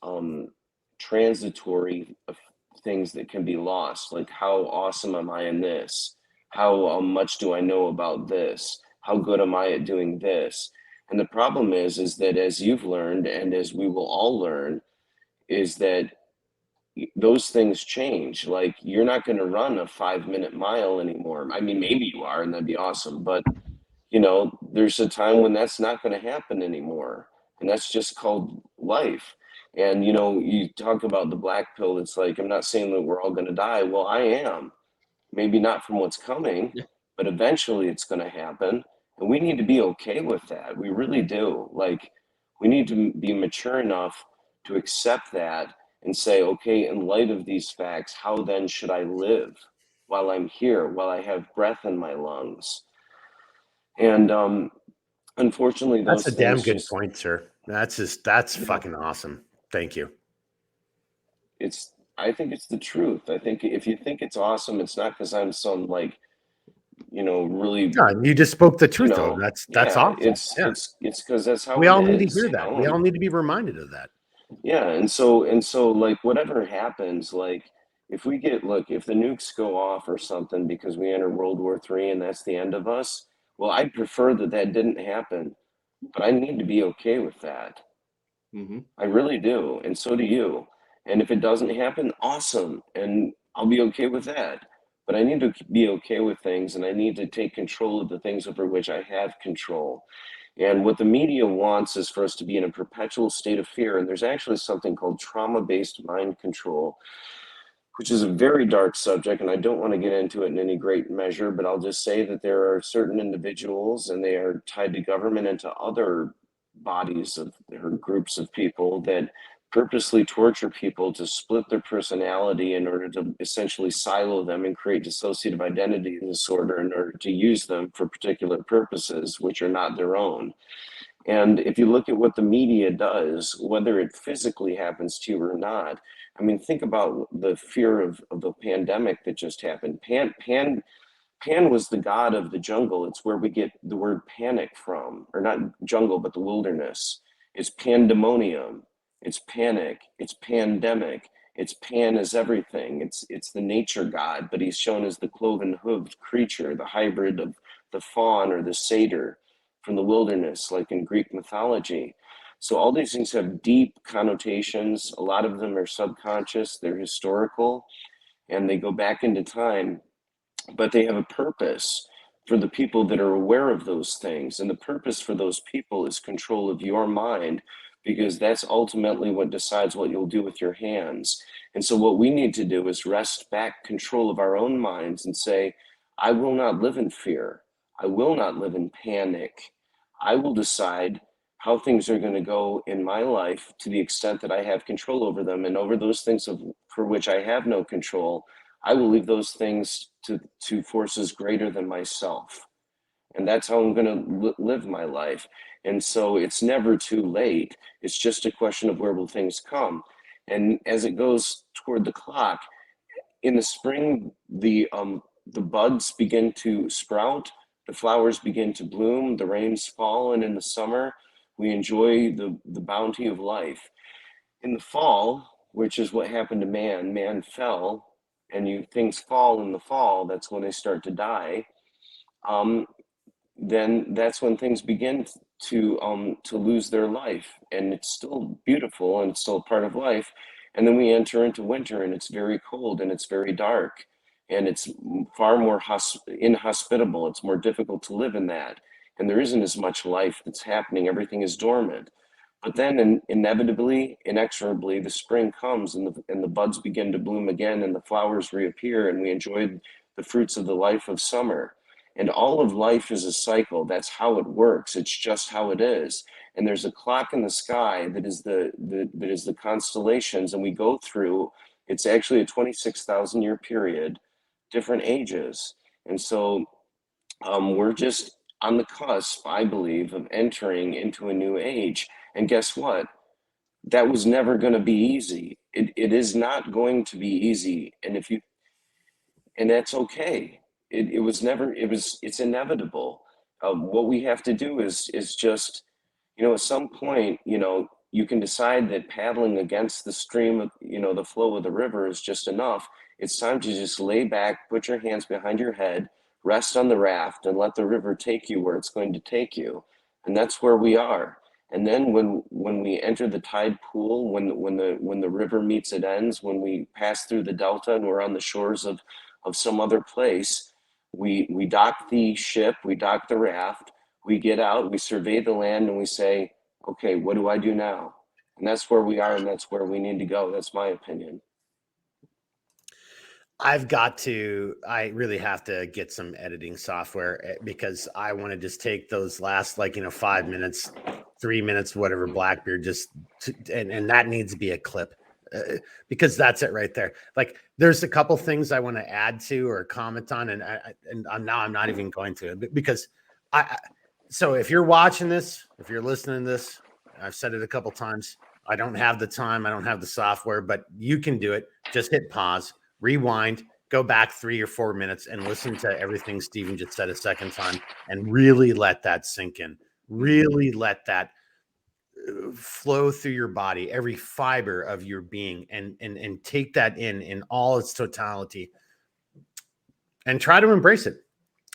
transitory things that can be lost. Like, how awesome am I in this? How much do I know about this? How good am I at doing this? And the problem is that, as you've learned, and as we will all learn, is that those things change. Like, you're not going to run a 5-minute mile anymore. I mean, maybe you are, and that'd be awesome. But, there's a time when that's not going to happen anymore. And that's just called life. And, you talk about the black pill. It's like, I'm not saying that we're all going to die. Well, I am. Maybe not from what's coming, but eventually it's going to happen. And we need to be okay with that. We really do. Like, we need to be mature enough to accept that and say, okay, in light of these facts, how then should I live while I'm here, while I have breath in my lungs? And unfortunately, that's a damn good point, sir. That's fucking awesome. Thank you. I think it's the truth. I think if you think it's awesome, it's not because I'm some, like, really. Yeah, you just spoke the truth, though. That's awesome. It's because that's how we all need is, to hear that. We all need to be reminded of that. Yeah, and so like, whatever happens, like, if the nukes go off or something because we enter World War III and that's the end of us, well, I'd prefer that didn't happen, but I need to be okay with that. Mm-hmm. I really do, and so do you. And if it doesn't happen, awesome, and I'll be okay with that. But I need to be okay with things, and I need to take control of the things over which I have control. And what the media wants is for us to be in a perpetual state of fear. And there's actually something called trauma-based mind control, which is a very dark subject, and I don't want to get into it in any great measure, but I'll just say that there are certain individuals, and they are tied to government and to other bodies or groups of people, that purposely torture people to split their personality in order to essentially silo them and create dissociative identity disorder in order to use them for particular purposes, which are not their own. And if you look at what the media does, whether it physically happens to you or not, I mean, think about the fear of the pandemic that just happened. Pan was the god of the jungle. It's where we get the word panic from, or not jungle, but the wilderness. It's pandemonium. It's panic. It's pandemic. It's Pan is everything. It's the nature god, but he's shown as the cloven-hooved creature, the hybrid of the fawn or the satyr from the wilderness, like in Greek mythology. So all these things have deep connotations. A lot of them are subconscious. They're historical, and they go back into time, but they have a purpose for the people that are aware of those things. And the purpose for those people is control of your mind, because that's ultimately what decides what you'll do with your hands. And so what we need to do is wrest back control of our own minds and say, I will not live in fear. I will not live in panic. I will decide how things are going to go in my life to the extent that I have control over them. And over those things for which I have no control, I will leave those things to forces greater than myself. And that's how I'm going to live my life. And so it's never too late. It's just a question of where will things come. And as it goes toward the clock, in the spring, the buds begin to sprout, the flowers begin to bloom, the rains fall, and in the summer, we enjoy the bounty of life. In the fall, which is what happened to man fell, and things fall in the fall, that's when they start to die. Then that's when things begin to lose their life, and it's still beautiful and it's still a part of life. And then we enter into winter, and it's very cold and it's very dark, and it's far more inhospitable. It's more difficult to live in that, and there isn't as much life that's happening. Everything is dormant. But then inevitably, inexorably, the spring comes, and the buds begin to bloom again, and the flowers reappear, and we enjoy the fruits of the life of summer. And all of life is a cycle. That's how it works. It's just how it is. And there's a clock in the sky that is the constellations, and we go through. It's actually a 26,000 year period, different ages, and so we're just on the cusp, I believe, of entering into a new age. And guess what? That was never going to be easy. It is not going to be easy. And that's okay. It's inevitable. What we have to do is just, at some point, you can decide that paddling against the stream of, the flow of the river is just enough. It's time to just lay back, put your hands behind your head, rest on the raft, and let the river take you where it's going to take you. And that's where we are. And then when we enter the tide pool, when the river meets its ends, when we pass through the delta and we're on the shores of some other place, we dock the ship, we dock the raft, we get out, we survey the land, and we say, okay, what do I do now? And that's where we are, and that's where we need to go. That's my opinion. I really have to get some editing software, because I want to just take those last 5 minutes, 3 minutes, whatever, Blackbeard, and that needs to be a clip, because that's it right there. There's a couple things I want to add to or comment on, and now I'm not even going to, because so if you're watching this, if you're listening to this, I've said it a couple times, I don't have the time, I don't have the software, but you can do it. Just hit pause, rewind, go back 3 or 4 minutes and listen to everything Stephen just said a second time, and really let that sink in. Really let that flow through your body, every fiber of your being, and take that in all its totality, and try to embrace it.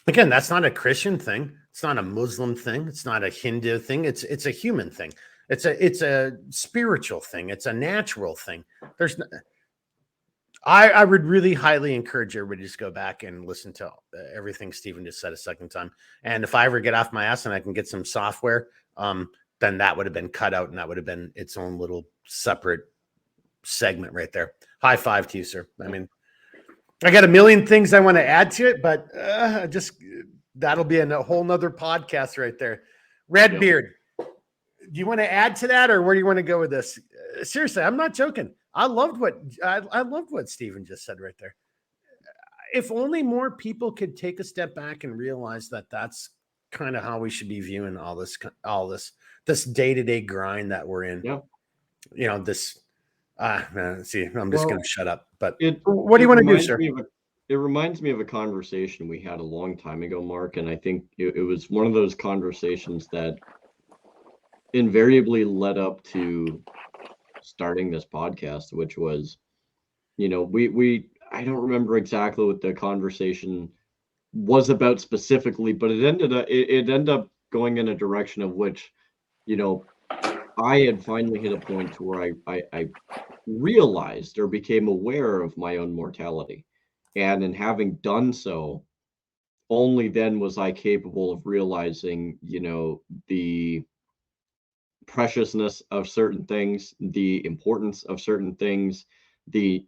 Again, that's not a Christian thing. It's not a Muslim thing. It's not a Hindu thing. It's a human thing. It's a spiritual thing. It's a natural thing. I would really highly encourage everybody to just go back and listen to everything Stephen just said a second time. And if I ever get off my ass and I can get some software, then that would have been cut out, and that would have been its own little separate segment right there. High five to you, sir. I mean, I got a million things I want to add to it, but just that'll be a whole nother podcast right there. Redbeard, do you want to add to that, or where do you want to go with this? Seriously, I'm not joking. I loved what Stephen just said right there. If only more people could take a step back and realize that that's kind of how we should be viewing all this day-to-day grind that we're in. Yeah. This. See, I'm just going to shut up. But what do you want to do, sir? It reminds me of a conversation we had a long time ago, Mark, and I think it was one of those conversations that invariably led up to starting this podcast, which was, I don't remember exactly what the conversation was about specifically, but it ended up going in a direction of which, I had finally hit a point to where I realized or became aware of my own mortality. And in having done so, only then was I capable of realizing, you know, the preciousness of certain things, the importance of certain things, the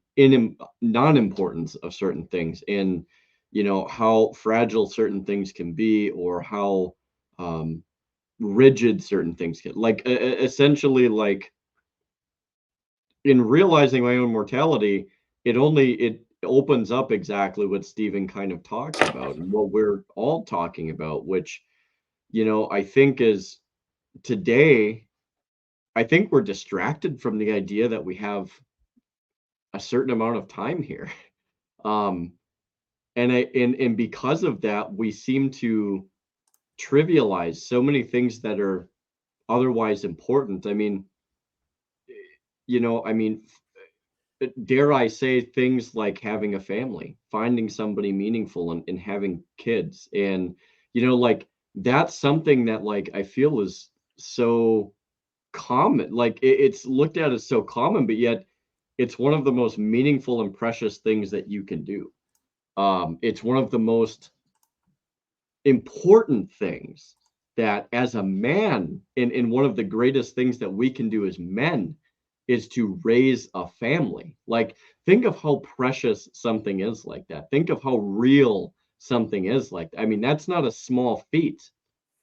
non-importance of certain things, and you know how fragile certain things can be, or how um, rigid certain things can. Like essentially, like in realizing my own mortality, it opens up exactly what Stephen kind of talks about and what we're all talking about, which you know I think is today. I think we're distracted from the idea that we have a certain amount of time here. Um, and because of that, we seem to trivialize so many things that are otherwise important. I mean, you know, I mean, dare I say things like having a family, finding somebody meaningful, and having kids. And, you know, like that's something that like I feel is so common. Like it's looked at as so common, but yet it's one of the most meaningful and precious things that you can do. It's one of the most important things that as a man, and one of the greatest things that we can do as men is to raise a family. Like, think of how precious something is like that. Think of how real something is like that. I mean, that's not a small feat.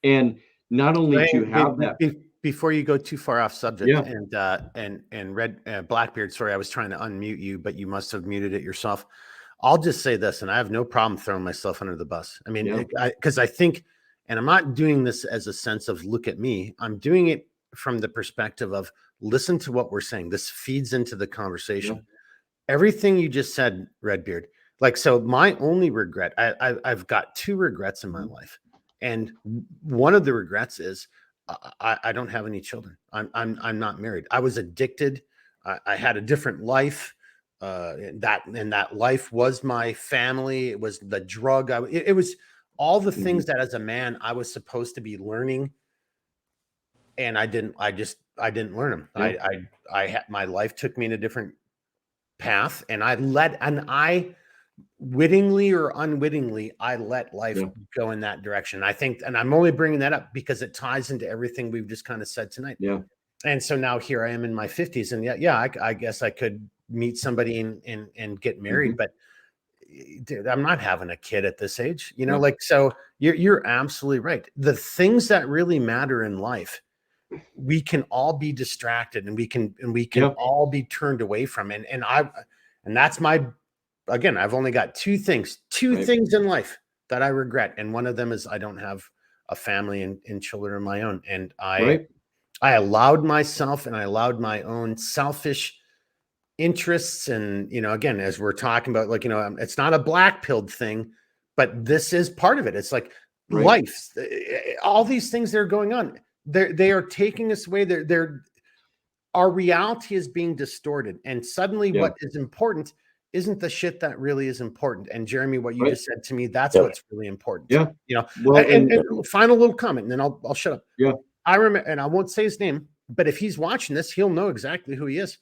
And not only to have that, Before you go too far off subject, yeah, and Red Blackbeard, sorry, I was trying to unmute you, but you must have muted it yourself. I'll just say this, and I have no problem throwing myself under the bus. I mean, yeah, because I think, and I'm not doing this as a sense of look at me. I'm doing it from the perspective of listen to what we're saying. This feeds into the yeah, conversation. Everything you just said, Redbeard. Like, so my only regret, I've got two regrets in my mhm, life, and one of the regrets is I don't have any children. I'm not married. I was addicted. I had a different life. That life was my family. It was the drug. It was all the mhm, things that as a man I was supposed to be learning, and I didn't. I didn't learn them. yeah, I had my life took me in a different path, and I wittingly or unwittingly, I let life yeah, go in that direction. I think, and I'm only bringing that up because it ties into everything we've just kind of said tonight. yeah, And so now here I am in my 50s, and yeah, I guess I could meet somebody and get married, mhm, but dude, I'm not having a kid at this age, yeah, like, so you're absolutely right. The things that really matter in life, we can all be distracted, and we can yeah, all be turned away from. And that's my, again, I've only got two right, things in life that I regret. And one of them is I don't have a family and children of my own. And right, I allowed myself, and I allowed my own selfish interests. And, again, as we're talking about, like, it's not a black pilled thing, but this is part of it. It's like right, life, all these things that are going on. They are taking us away. Our reality is being distorted. And suddenly yeah, what is important isn't the shit that really is important. And Jeremy, what you right, just said to me, that's Yep. what's really important. yeah. You know, Well, and final little comment, and then I'll shut up. yeah, I remember, and I won't say his name, but if he's watching this, he'll know exactly who he is.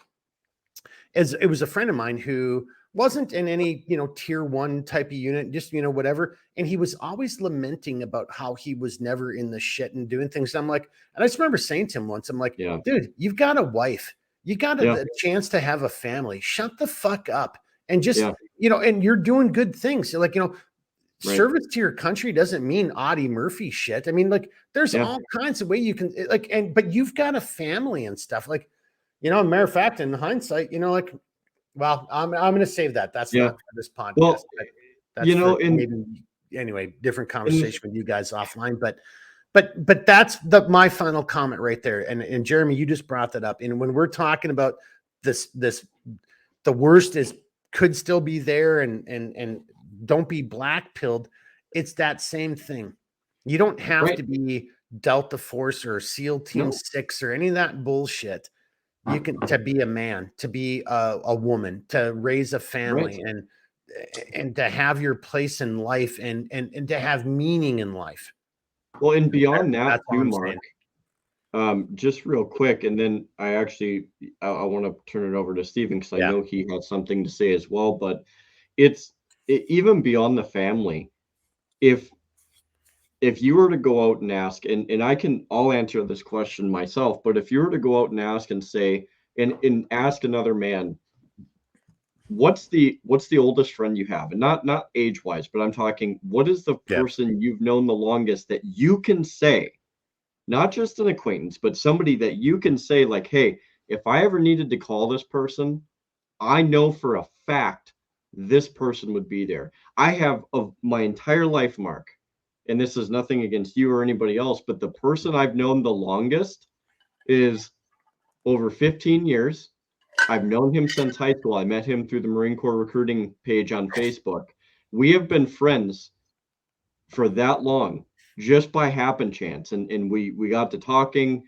As it was a friend of mine who wasn't in any, tier one type of unit, just, whatever. And he was always lamenting about how he was never in the shit and doing things. And I'm like, and I just remember saying to him once, I'm like, yeah, dude, you've got a wife, you got yeah, a chance to have a family. Shut the fuck up. And just, yeah, and you're doing good things. Like, right, service to your country doesn't mean Audie Murphy shit. I mean, like, there's yeah, all kinds of way you can, like, but you've got a family and stuff. Like, matter of fact, in hindsight, like, well, I'm going to save that. That's yeah. not for this podcast. Well, That's you for know, maybe, anyway, different in conversation with you guys offline. But that's my final comment right there. And Jeremy, you just brought that up. And when we're talking about this, the worst is could still be there, and don't be black pilled. It's that same thing. You don't have right, to be Delta Force or SEAL Team no, 6 or any of that bullshit. You can, to be a man, to be a woman, to raise a right. family, and to have your place in life, and to have meaning in life. Well, and beyond that That's all too, I'm Mark, saying. just real quick, and then I want to turn it over to Stephen because I Yeah. know he has something to say as well. But it's even beyond the family. if you were to go out and ask, and I'll answer this question myself, but if you were to go out and ask and say, and ask another man, what's the oldest friend you have? And not age wise, but I'm talking, what is the person you've known the longest that you can say, not just an acquaintance, but somebody that you can say like, hey, if I ever needed to call this person, I know for a fact this person would be there. I have of my entire life, Mark, and this is nothing against you or anybody else, but the person I've known the longest is over 15 years. I've known him since high school. I met him through the Marine Corps recruiting page on Facebook. We have been friends for that long, just by happen chance. And we got to talking.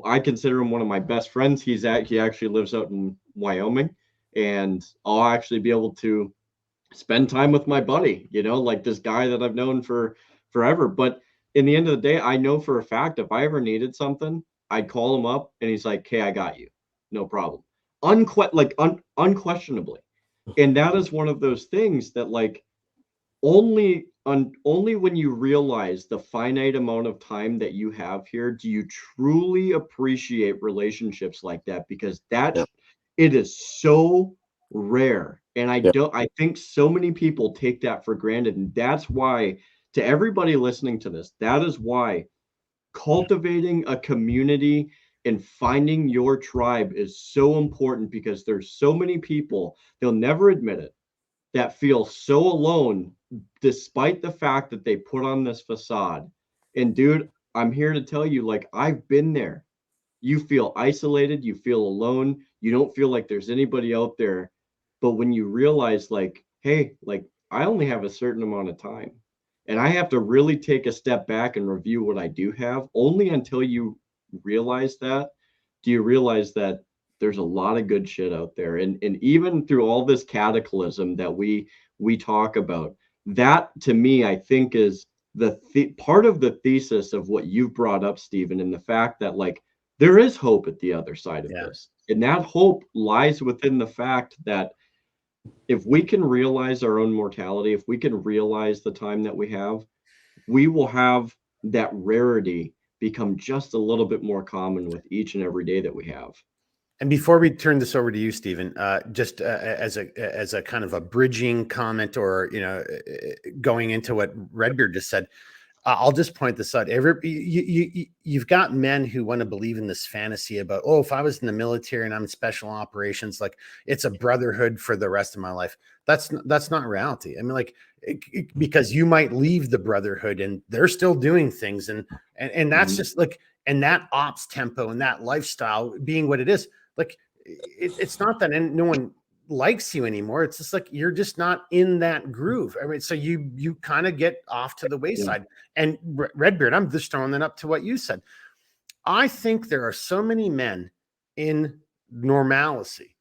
I consider him one of my best friends. He actually lives out in Wyoming, and I'll actually be able to spend time with my buddy, like this guy that I've known for forever. But in the end of the day, I know for a fact, if I ever needed something, I'd call him up and he's like, hey, I got you. No problem. Unquestionably. And that is one of those things that like only when you realize the finite amount of time that you have here, do you truly appreciate relationships like that, because it is so rare. And I think so many people take that for granted. And that's why, to everybody listening to this, that is why cultivating a community and finding your tribe is so important, because there's so many people, they'll never admit it, that feel so alone despite the fact that they put on this facade. And dude, I'm here to tell you, like, I've been there. You feel isolated, you feel alone, you don't feel like there's anybody out there. But when you realize like, hey, like I only have a certain amount of time and I have to really take a step back and review what I do have, only until you realize that, do you realize that there's a lot of good shit out there. And even through all this cataclysm that we talk about, that to me, I think is the part of the thesis of what you've brought up, Stephen, and the fact that like there is hope at the other side of this. And that hope lies within the fact that if we can realize our own mortality, if we can realize the time that we will have that rarity become just a little bit more common with each and every day that we have. And before we turn this over to you, Stephen, just as a kind of a bridging comment, or going into what Redbeard just said, I'll just point this out. You've got men who want to believe in this fantasy about, oh, if I was in the military and I'm in special operations, like it's a brotherhood for the rest of my life. That's not reality. I mean, like, because you might leave the brotherhood and they're still doing things, and that's just like, and that ops tempo and that lifestyle being what it is, like it's not that no one likes you anymore. It's just like you're just not in that groove. I mean, so you kind of get off to the wayside. And Redbeard, I'm just throwing that up to what you said. I think there are so many men in normalcy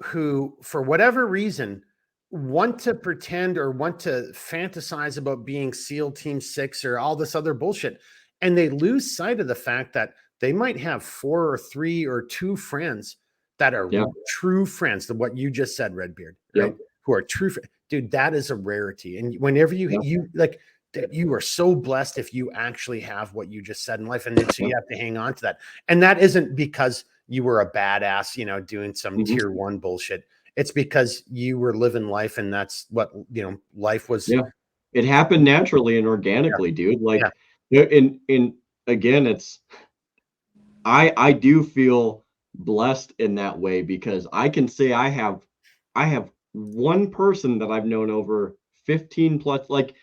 who, for whatever reason, want to pretend or want to fantasize about being SEAL Team 6 or all this other bullshit. And they lose sight of the fact that they might have 4 or 3 or 2 friends that are true friends, to what you just said, Redbeard, right? Who are true. Dude, that is a rarity. And whenever you like, you are so blessed if you actually have what you just said in life. And so you have to hang on to that. And that isn't because you were a badass, doing some tier 1 bullshit. It's because you were living life, and that's what, life was. Yeah. It happened naturally and organically, dude. Like, in again, I do feel blessed in that way, because I can say I have one person that I've known over 15 plus, like,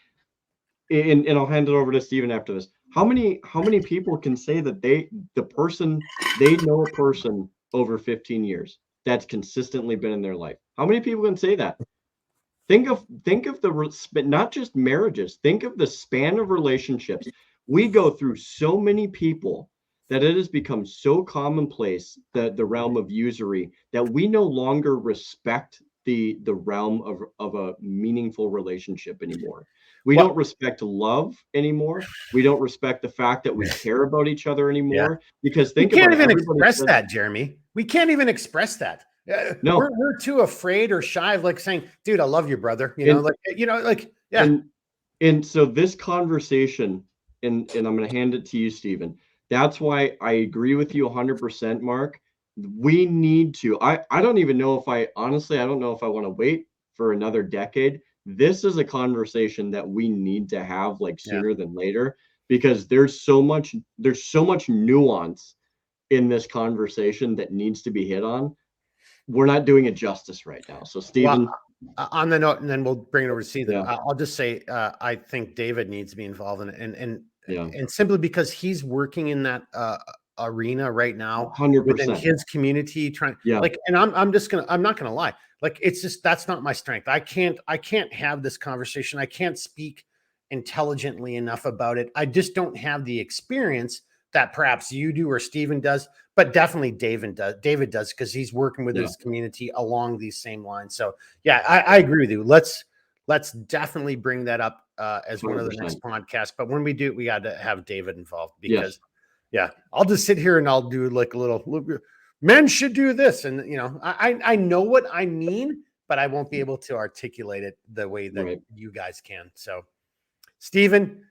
and I'll hand it over to Stephen after this. How many people can say that they know a person over 15 years that's consistently been in their life? How many people can say that? Think of the, not just marriages, think of the span of relationships. We go through so many people that it has become so commonplace, the realm of usury, that we no longer respect the realm of a meaningful relationship anymore. We don't respect love anymore. We don't respect the fact that we care about each other anymore. Because we can't even express that, Jeremy. We can't even express that. No, we're too afraid or shy of like saying, "Dude, I love you, brother." And so this conversation, and I'm going to hand it to you, Stephen. That's why I agree with you 100%, Mark. We need to. I don't even know if I honestly, I don't know if I want to wait for another decade. This is a conversation that we need to have like Yeah. sooner than later, because there's so much nuance in this conversation that needs to be hit on. We're not doing it justice right now. So, Stephen. Well, on the note, and then we'll bring it over to Stephen. Yeah. I'll just say I think David needs to be involved in it, Yeah. and simply because he's working in that arena right now within 100%. his community, trying Yeah. like, and I'm not gonna lie, like it's just that's not my strength. I can't have this conversation. I can't speak intelligently enough about it. I just don't have the experience that perhaps you do or Stephen does, but definitely David does because he's working with Yeah. his community along these same lines. So yeah, I agree with you. Let's definitely bring that up as one of the 100%. next podcasts. But when we do, we got to have David involved because yeah, I'll just sit here and I'll do like a little men should do this. And you know, I know what I mean, but I won't be able to articulate it the way that Right. you guys can. So Stephen,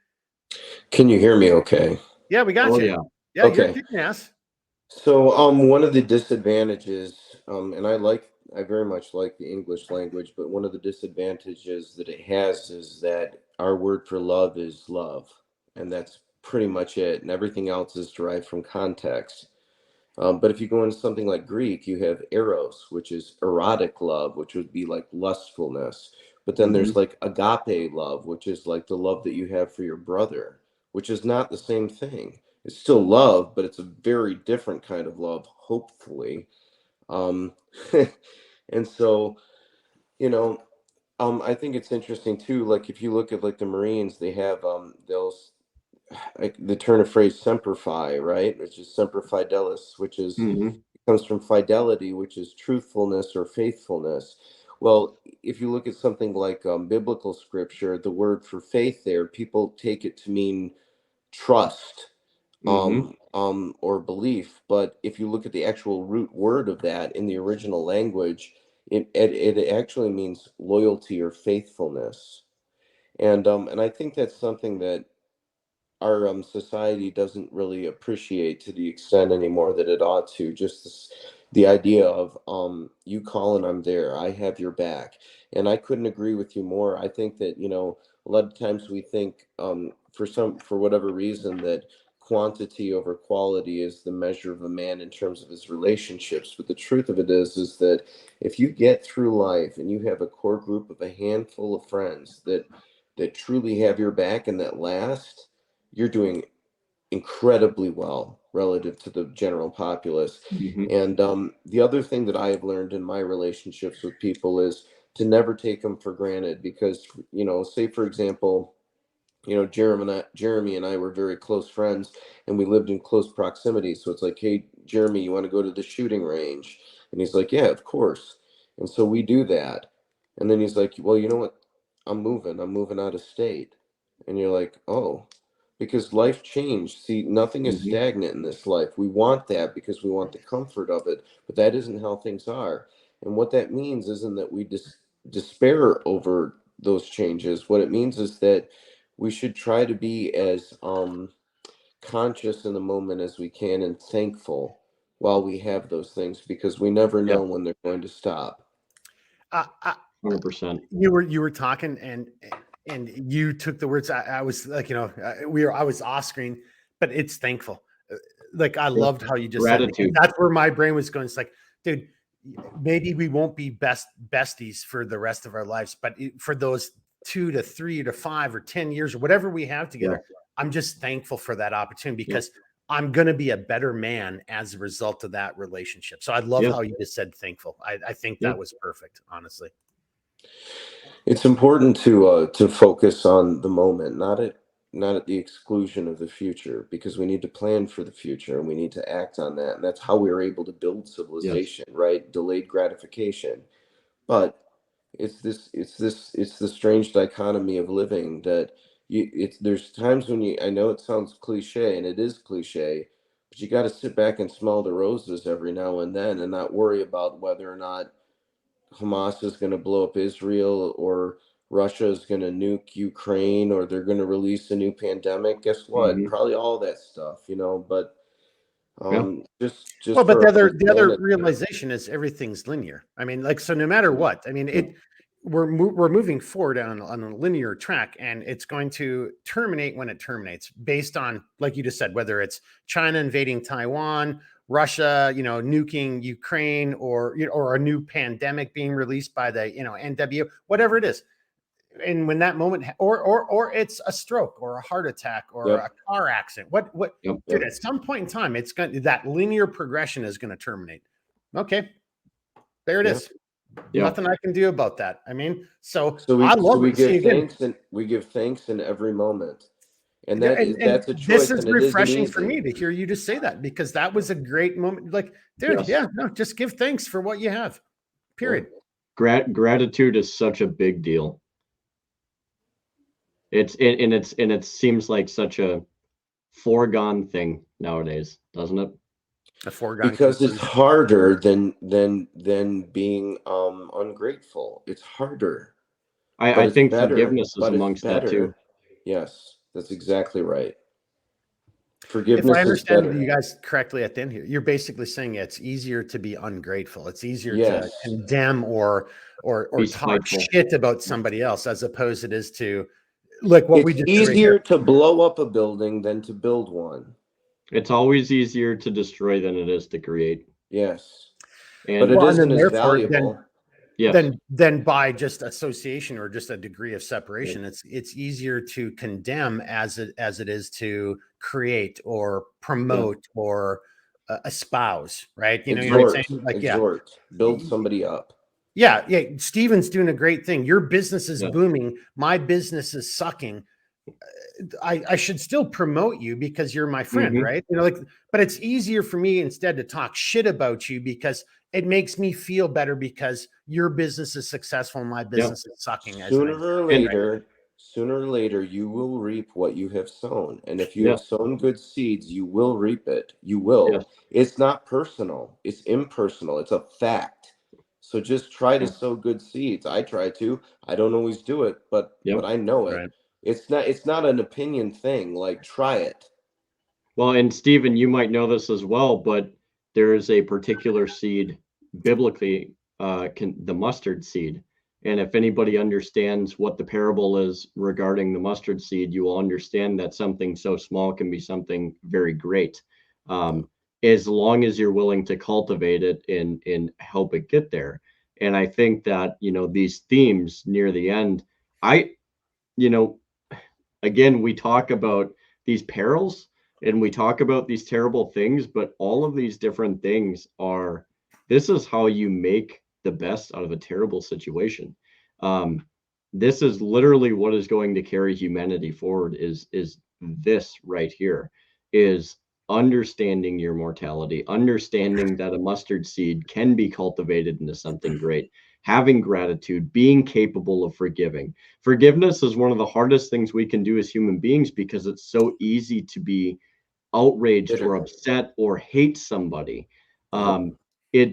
Can you hear me okay? yeah, we got Oh, you. yeah. Yeah, you're Okay. kicking ass. So one of the disadvantages, and I very much like the English language, but one of the disadvantages that it has is that our word for love is love, and that's pretty much it, and everything else is derived from context. But if you go into something like Greek, you have eros, which is erotic love, which would be like lustfulness. But then there's like agape love, which is like the love that you have for your brother, which is not the same thing. It's still love, but it's a very different kind of love, hopefully. Um, and so, you know, I think it's interesting too. Like if you look at like the Marines, they have they'll like the turn of phrase semper fi, right? Which is semper fidelis, which is comes from fidelity, which is truthfulness or faithfulness. Well, if you look at something like biblical scripture, the word for faith there, people take it to mean trust, or belief. But if you look at the actual root word of that in the original language, it actually means loyalty or faithfulness. And I think that's something that our society doesn't really appreciate to the extent anymore that it ought to. Just the idea of you call and I'm there, I have your back. And I couldn't agree with you more. I think that, a lot of times we think, for whatever reason, that quantity over quality is the measure of a man in terms of his relationships. But the truth of it is that if you get through life and you have a core group of a handful of friends that truly have your back and that last, you're doing incredibly well relative to the general populace. And the other thing that I have learned in my relationships with people is to never take them for granted, because, say for example, Jeremy and I were very close friends and we lived in close proximity. So it's like, hey, Jeremy, you want to go to the shooting range? And he's like, yeah, of course. And so we do that. And then he's like, well, you know what? I'm moving out of state. And you're like, oh, because life changed. See, nothing is stagnant in this life. We want that because we want the comfort of it, but that isn't how things are. And what that means isn't that we despair over those changes. What it means is that we should try to be as conscious in the moment as we can and thankful while we have those things, because we never know when they're going to stop. 100%. You were talking and you took the words. I was like, I was off screen, but it's thankful. Like I loved how you just said it, because that's where my brain was going. It's like, dude, maybe we won't be besties for the rest of our lives, but for those 2 to 3 to 5 or 10 years or whatever we have together, I'm just thankful for that opportunity, because I'm going to be a better man as a result of that relationship. So I love how you just said thankful. I think that was perfect, honestly. It's important to focus on the moment, not at the exclusion of the future, because we need to plan for the future and we need to act on that. And that's how we were able to build civilization, right? Delayed gratification. But it's the strange dichotomy of living that there's times when I know it sounds cliche, and it is cliche, but you got to sit back and smell the roses every now and then and not worry about whether or not Hamas is going to blow up Israel, or Russia is going to nuke Ukraine, or they're going to release a new pandemic. Guess what? Mhm. Probably all that stuff, But Yeah. just Well, but for the our other sanity. realization is everything's linear. I mean, like, so no matter what, I mean, Yeah. we're moving forward on a linear track, and it's going to terminate when it terminates, based on, like you just said, whether it's China invading Taiwan, Russia, nuking Ukraine, or a new pandemic being released by the NW, whatever it is. And when that moment, or it's a stroke or a heart attack or Yep. a car accident, Yep. dude, at some point in time, that linear progression is going to terminate. Okay, there it Yeah. is. Yeah. Nothing I can do about that. I mean, so So I love we it. See, give again, thanks, and we give thanks in every moment. And and that's a this choice, is and it isn't refreshing for me easy. to hear you just say that, because that was a great moment. Like, dude, Yes. yeah, no, just give thanks for what you have. Period. Gratitude is such a big deal. It seems like such a foregone thing nowadays, doesn't it? A foregone Because it's conclusion. harder than being ungrateful. It's harder. But I it's think better. forgiveness is But it's amongst that too. better. Yes, that's exactly right. If Forgiveness I is understand better. you guys correctly at the end here, you're basically saying it's easier to be ungrateful. It's easier to Yes. condemn or Be talk spiteful. shit about somebody else, as opposed it is to, like what we It's just did right easier here. to blow up a building than to build one. It's always easier to destroy than it is to create. Yes. And But it Well, and then isn't as therefore, valuable. yes, then by just association or just a degree of separation, Yep. it's easier to condemn as it is to create or promote or espouse, right? You know what I'm Exhort. saying? Like, yeah. Exhort. Build somebody up. Yeah, Steven's doing a great thing. Your business is Yeah. booming. My business is sucking. I should still promote you because you're my friend, Mhm. right? But it's easier for me instead to talk shit about you, because it makes me feel better because your business is successful and my business is sucking. As an Sooner or example, later, you will reap what you have sown. And if you Yeah. have sown good seeds, you will reap it. You will. Yes. It's not personal. It's impersonal. It's a fact. So just try to Yeah. sow good seeds. I try to. I don't always do it, but Yep. I know it. right? It's not an opinion thing. Like, try it. Well, and Stephen, you might know this as well, but there is a particular seed biblically, the mustard seed. And if anybody understands what the parable is regarding the mustard seed, you will understand that something so small can be something very great, as long as you're willing to cultivate it and help it get there. And I think that, these themes near the end, I, you know, again, we talk about these perils and we talk about these terrible things, but all of these different things this is how you make the best out of a terrible situation. This is literally what is going to carry humanity forward is this right here, is understanding your mortality, understanding that a mustard seed can be cultivated into something great, having gratitude, being capable of forgiving. Forgiveness is one of the hardest things we can do as human beings because it's so easy to be outraged or Bitter. upset or hate somebody. Yep.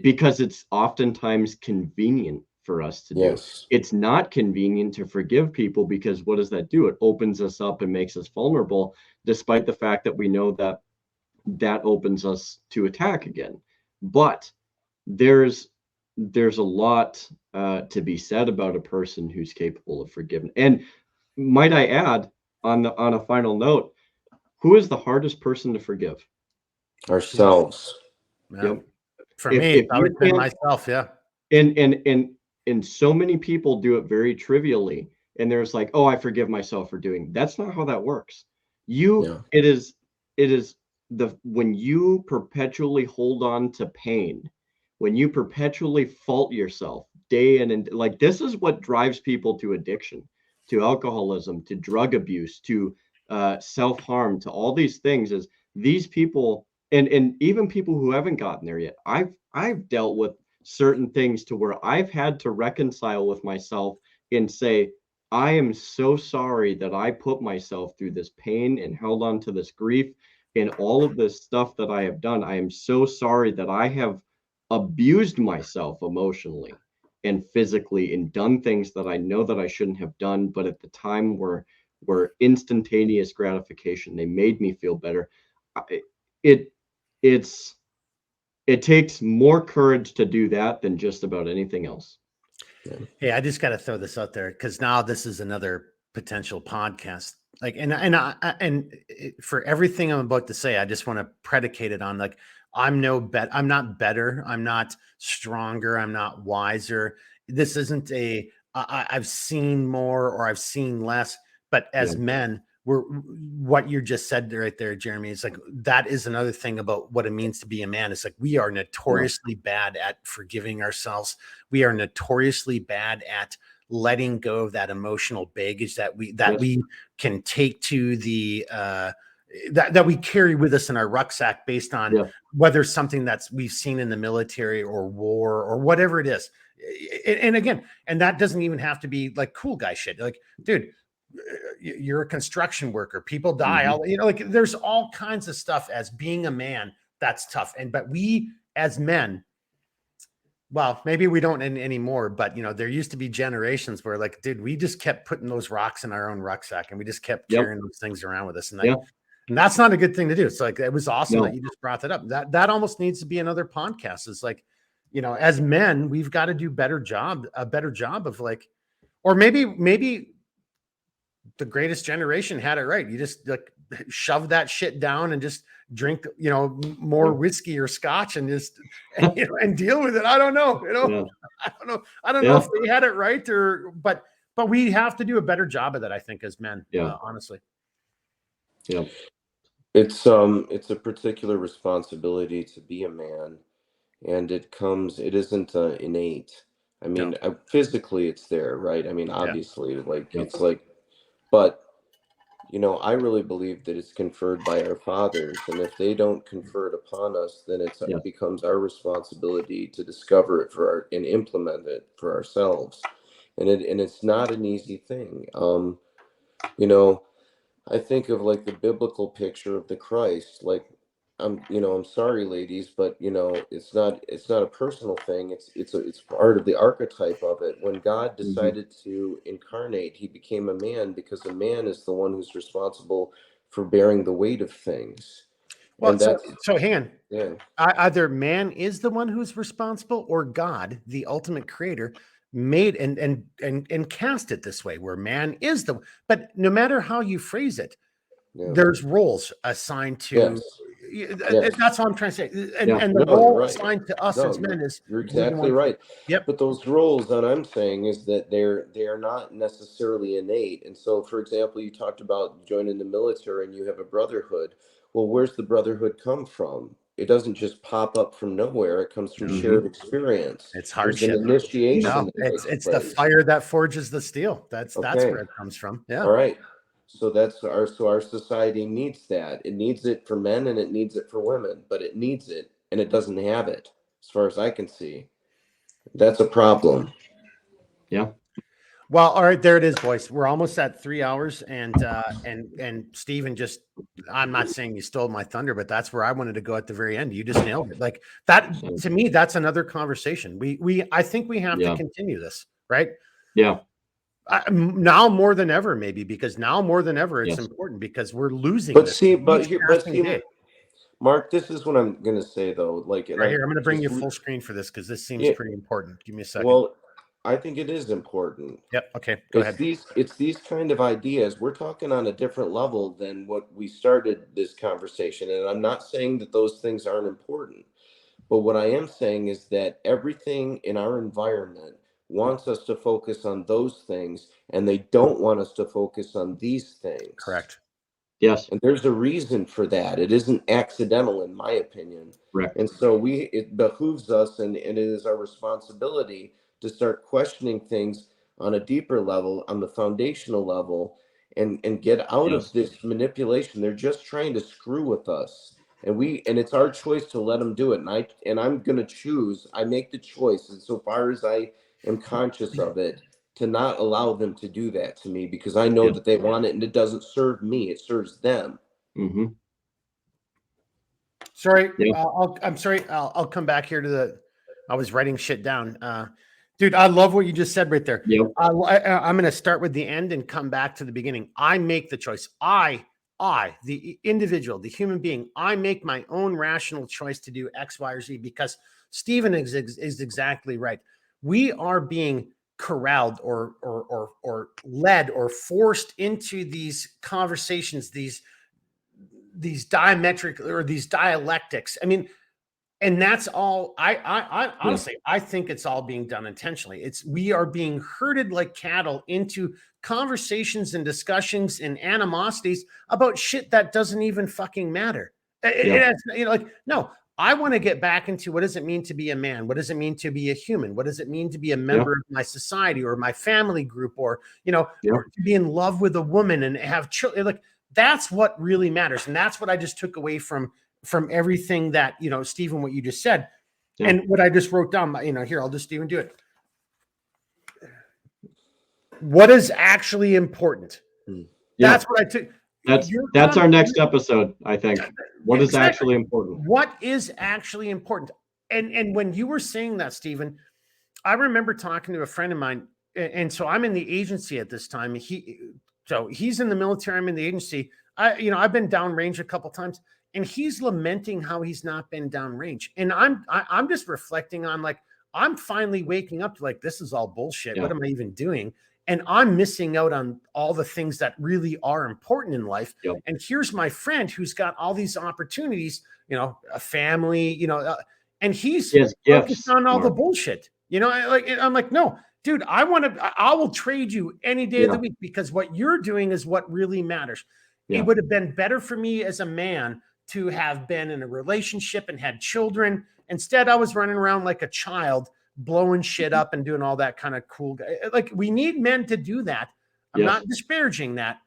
Because it's oftentimes convenient for us to do. Yes. It's not convenient to forgive people because what does that do? It opens us up and makes us vulnerable, despite the fact that we know that opens us to attack again. But there's a lot to be said about a person who's capable of forgiving. And might I add, on a final note, who is the hardest person to forgive? Ourselves. Yeah. Yep. For If me, if it's you always been can't, myself. Yeah. and so many people do it very trivially, and there's like, oh, I forgive myself for doing. That's not how that works. Yeah. It is when you perpetually hold on to pain, when you perpetually fault yourself day in and like this is what drives people to addiction, to alcoholism, to drug abuse, to self-harm, to all these things. Is these people, and even people who haven't gotten there yet. I've dealt with certain things to where I've had to reconcile with myself and say, I am so sorry that I put myself through this pain and held on to this grief and all of this stuff that I have done. I am so sorry that I have abused myself emotionally. and physically and done things that I know that I shouldn't have done, but at the time were instantaneous gratification. They made me feel better. It takes more courage to do that than just about anything else. Hey, I just got to throw this out there because now this is another potential podcast. Like, for everything I'm about to say, I just want to predicate it on like, I'm not better. I'm not stronger. I'm not wiser. This isn't I've seen more or I've seen less, but as men, what you just said right there, Jeremy, is like, that is another thing about what it means to be a man. It's like, we are notoriously bad at forgiving ourselves. We are notoriously bad at letting go of that emotional baggage that we can take to the that we carry with us in our rucksack based on whether something that's we've seen in the military or war or whatever it is. And again, and that doesn't even have to be like cool guy shit. Like, dude, you're a construction worker, people die, like there's all kinds of stuff as being a man that's tough. But we as men, well, maybe we don't anymore, but there used to be generations where like, dude, we just kept putting those rocks in our own rucksack and we just kept carrying those things around with us. And that's not a good thing to do. It's like, it was awesome that you just brought that up. That almost needs to be another podcast. It's like, as men, we've got to do a better job of like, or maybe the greatest generation had it right. You just like shove that shit down and just drink, more whiskey or scotch and just, and deal with it. I don't know, I don't know if they had it right but we have to do a better job of that, I think, as men, honestly. Yeah. It's a particular responsibility to be a man, and it isn't innate. I mean, physically it's there, right? I mean, obviously, it's like, but I really believe that it's conferred by our fathers, and if they don't confer it upon us, then it becomes our responsibility to discover it and implement it for ourselves, and it's not an easy thing. I think of like the biblical picture of the Christ, like I'm sorry, ladies, but it's not a personal thing. It's part of the archetype of it. When God decided to incarnate, he became a man because a man is the one who's responsible for bearing the weight of things. Well, and that's so hang on. Yeah. Either man is the one who's responsible, or God, the ultimate creator, made and cast it this way, where man is but no matter how you phrase it, there's roles assigned to. That's what I'm trying to say. And the role assigned to us as men is, you're exactly right. Yep. But those roles that I'm saying is that they are not necessarily innate. And so, for example, you talked about joining the military and you have a brotherhood. Well, where's the brotherhood come from? It doesn't just pop up from nowhere. It comes from shared experience. It's hardship. There's an initiation. No, it's the fire that forges the steel. That's where it comes from. Yeah. All right. So our society needs that. It needs it for men and it needs it for women, but it needs it and it doesn't have it, as far as I can see. That's a problem. Yeah. Well, all right, there it is, boys. We're almost at 3 hours, and Steven I'm not saying you stole my thunder, but that's where I wanted to go at the very end. You just nailed it. Like that, to me, that's another conversation. I think we have to continue this, right? Yeah. Now more than ever, maybe, because now more than ever, it's important because we're losing. But see, Mark, this is what I'm going to say though. Like right here, I'm going to bring you full screen for this because this seems pretty important. Give me a second. Well, I think it is important. Yep. Okay. Go ahead. It's these kind of ideas. We're talking on a different level than what we started this conversation. And I'm not saying that those things aren't important. But what I am saying is that everything in our environment wants us to focus on those things, and they don't want us to focus on these things. Correct. Yes. And there's a reason for that. It isn't accidental, in my opinion. Correct. And so it behooves us, and it is our responsibility to start questioning things on a deeper level, on the foundational level, and get out of this manipulation. They're just trying to screw with us. And it's our choice to let them do it. And I'm going to choose. I make the choice, and so far as I am conscious of it, to not allow them to do that to me, because I know that they want it and it doesn't serve me. It serves them. Mm-hmm. Sorry. I'm sorry. I'll come back here to I was writing shit down. Dude, I love what you just said right there. Yep. I'm going to start with the end and come back to the beginning. I make the choice. I, the individual, the human being, I make my own rational choice to do X, Y, or Z, because Stephen is exactly right. We are being corralled or led or forced into these conversations, these diametric or these dialectics. I mean, and that's all. I honestly, I think it's all being done intentionally. We are being herded like cattle into conversations and discussions and animosities about shit that doesn't even fucking matter. Like, no, I want to get back into what does it mean to be a man? What does it mean to be a human? What does it mean to be a member of my society or my family group, or or to be in love with a woman and have children? Like, that's what really matters, and that's what I just took away from everything that, Stephen, what you just said, and what I just wrote down, here, I'll just even do it. What is actually important? That's what I took. That's our next episode, I think. What is actually important? What is actually important? And when you were saying that, Stephen, I remember talking to a friend of mine, and so I'm in the agency at this time. He's in the military, I'm in the agency. I've been downrange a couple times. And he's lamenting how he's not been downrange. And I'm just reflecting on, like, I'm finally waking up to, like, this is all bullshit. What am I even doing? And I'm missing out on all the things that really are important in life. And here's my friend who's got all these opportunities, a family, and he's focused on all the bullshit. I'm like, no, dude, I will trade you any day of the week, because what you're doing is what really matters. It would have been better for me as a man to have been in a relationship and had children. Instead, I was running around like a child, blowing shit up and doing all that kind of cool. Like, we need men to do that. I'm not disparaging that,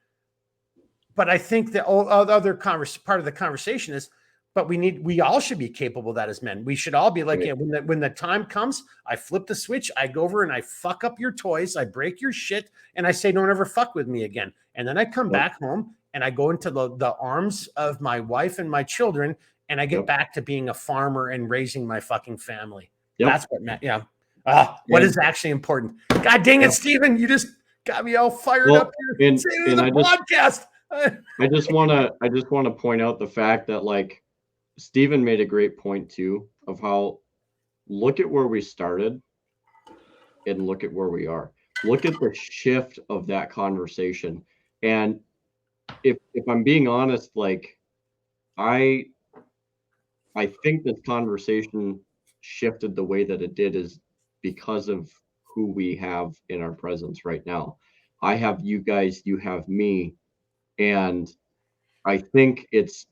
but I think the other part of the conversation is, but we all should be capable of that as men. We should all be like, when the time comes, I flip the switch, I go over and I fuck up your toys, I break your shit, and I say, don't ever fuck with me again. And then I come back home and I go into the arms of my wife and my children, and I get back to being a farmer and raising my fucking family. That's what, what is actually important? God dang it, Stephen, you just got me all fired up here. Podcast. I just want to point out the fact that, like, Stephen made a great point too, of how, look at where we started and look at where we are. Look at the shift of that conversation. And if I'm being honest, like, I think this conversation shifted the way that it did is because of who we have in our presence right now. I have you guys, you have me, and I think it's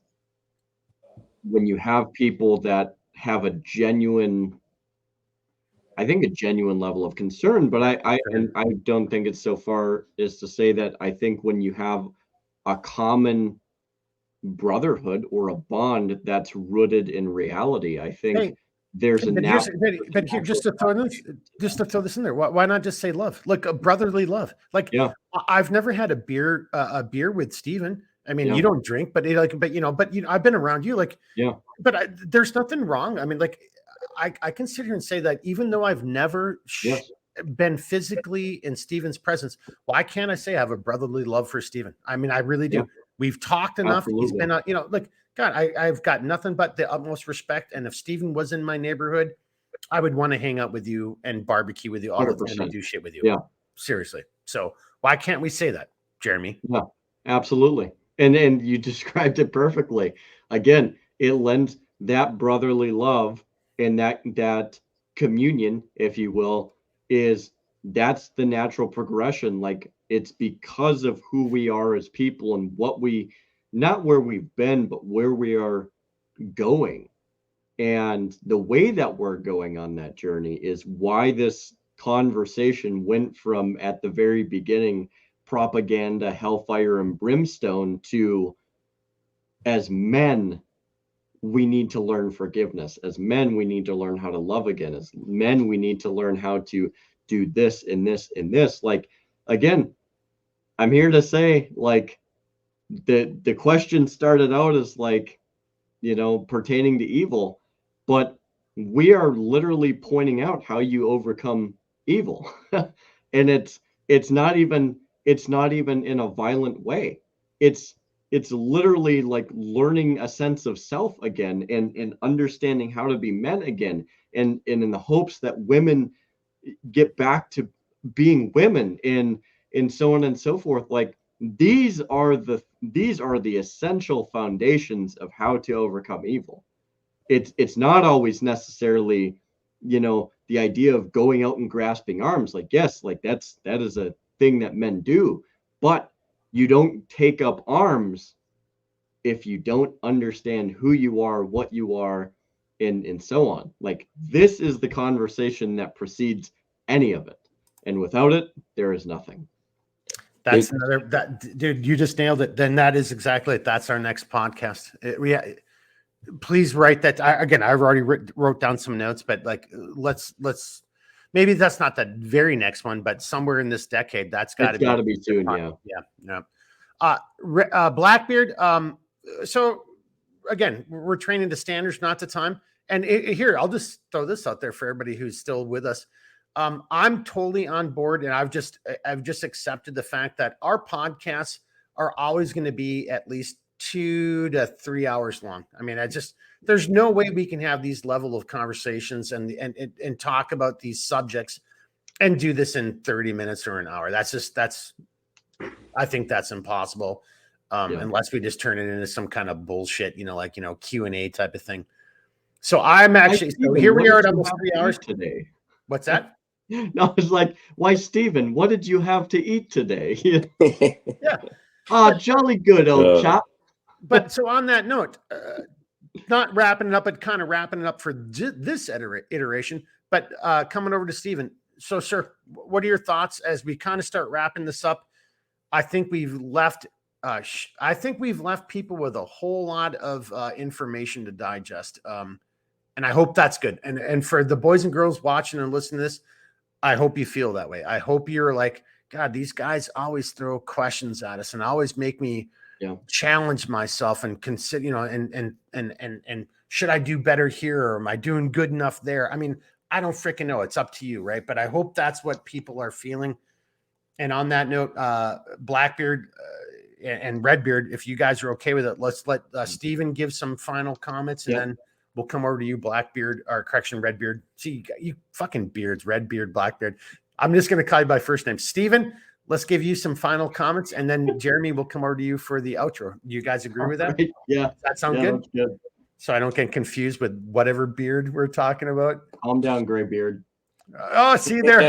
when you have people that have a genuine level of concern, but I don't think it's so far as to say that I think when you have a common brotherhood or a bond that's rooted in reality, I think there's a just to throw this in there, why not just say love, like a brotherly love? Like, I've never had a beer with Stephen. I mean, you don't drink, but I've been around you, like, but there's nothing wrong. I mean, like, I can sit here and say that even though I've never been physically in Stephen's presence, why can't I say I have a brotherly love for Stephen? I mean, I really do. We've talked enough. Absolutely. He's been, like, God, I've got nothing but the utmost respect. And if Stephen was in my neighborhood, I would want to hang out with you and barbecue with you all the time and do shit with you. Yeah, seriously. So why can't we say that, Jeremy? Yeah, absolutely. And you described it perfectly. Again, it lends that brotherly love and that communion, if you will, that's the natural progression. Like, it's because of who we are as people and what not where we've been, but where we are going. And the way that we're going on that journey is why this conversation went from, at the very beginning, propaganda, hellfire, and brimstone, to, as men, we need to learn forgiveness. As men, we need to learn how to love again. As men, we need to learn how to do this and this and this. Like, again, I'm here to say, like, the question started out as, like, pertaining to evil, but we are literally pointing out how you overcome evil. And it's not even in a violent way. It's literally like learning a sense of self again, and understanding how to be men again, and in the hopes that women get back to being women, and so on and so forth. Like these are the essential foundations of how to overcome evil. It's not always necessarily, the idea of going out and grasping arms. Like, yes, like that is a thing that men do, but you don't take up arms if you don't understand who you are, what you are, and so on. Like this is the conversation that precedes any of it, and without it, there is nothing. That's dude, you just nailed it. Then that is exactly it. That's our next podcast. Please write that. Again, I've already wrote down some notes, but like, let's maybe that's not the very next one, but somewhere in this decade, that's got to be soon. Blackbeard. So again, we're training to standards, not to time. And here, I'll just throw this out there for everybody who's still with us. I'm totally on board, and I've just accepted the fact that our podcasts are always going to be at least 2 to 3 hours long. I mean, there's no way we can have these level of conversations and talk about these subjects and do this in 30 minutes or an hour. I think that's impossible. Unless we just turn it into some kind of bullshit, Q&A type of thing. So I'm actually, here we are at almost 3 hours today. What's that? No, it's like, why, Stephen, what did you have to eat today? Yeah. Jolly good, old chap. But so on that note, not wrapping it up, but kind of wrapping it up for this iteration, but coming over to Stephen. So, sir, what are your thoughts as we kind of start wrapping this up? I think we've left people with a whole lot of information to digest. And I hope that's good. And for the boys and girls watching and listening to this, I hope you feel that way. I hope you're like, God, these guys always throw questions at us and always make me challenge myself and consider, and should I do better here, or am I doing good enough there? I mean, I don't freaking know. It's up to you, right? But I hope that's what people are feeling. And on that note, Blackbeard and Redbeard, if you guys are okay with it, let's let Stephen give some final comments, and then we'll come over to you, Blackbeard, or correction, Redbeard. See, you fucking beards, Redbeard, Blackbeard. I'm just going to call you by first name. Stephen, let's give you some final comments, and then Jeremy will come over to you for the outro. You guys agree with that? Right. Yeah. Does that sound good? That's good. So I don't get confused with whatever beard we're talking about. Calm down, gray beard. Oh, see there.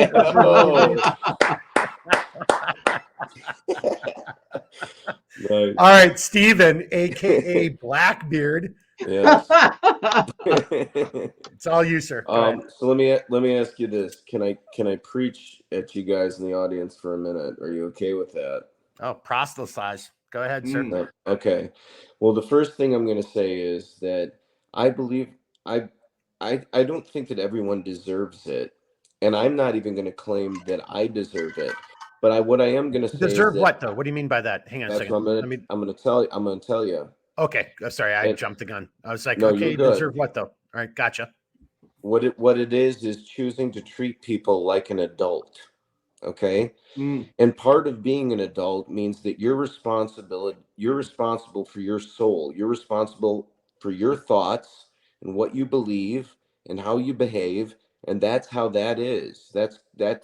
Nice. All right, Stephen, aka Blackbeard. Yes. It's all you, sir. So let me ask you this: Can I preach at you guys in the audience for a minute? Are you okay with that? Oh, proselytize. Go ahead, sir. Okay. Well, the first thing I'm going to say is that I believe I don't think that everyone deserves it, and I'm not even going to claim that I deserve it. But what I am going to say deserve is what though? What do you mean by that? Hang on a second. I'm going to tell you. Okay, sorry, I jumped the gun. I was like, no, okay, deserve what though? All right, gotcha. What it is choosing to treat people like an adult. Okay. And part of being an adult means that you're responsible for your soul. You're responsible for your thoughts and what you believe and how you behave. And that's how that is.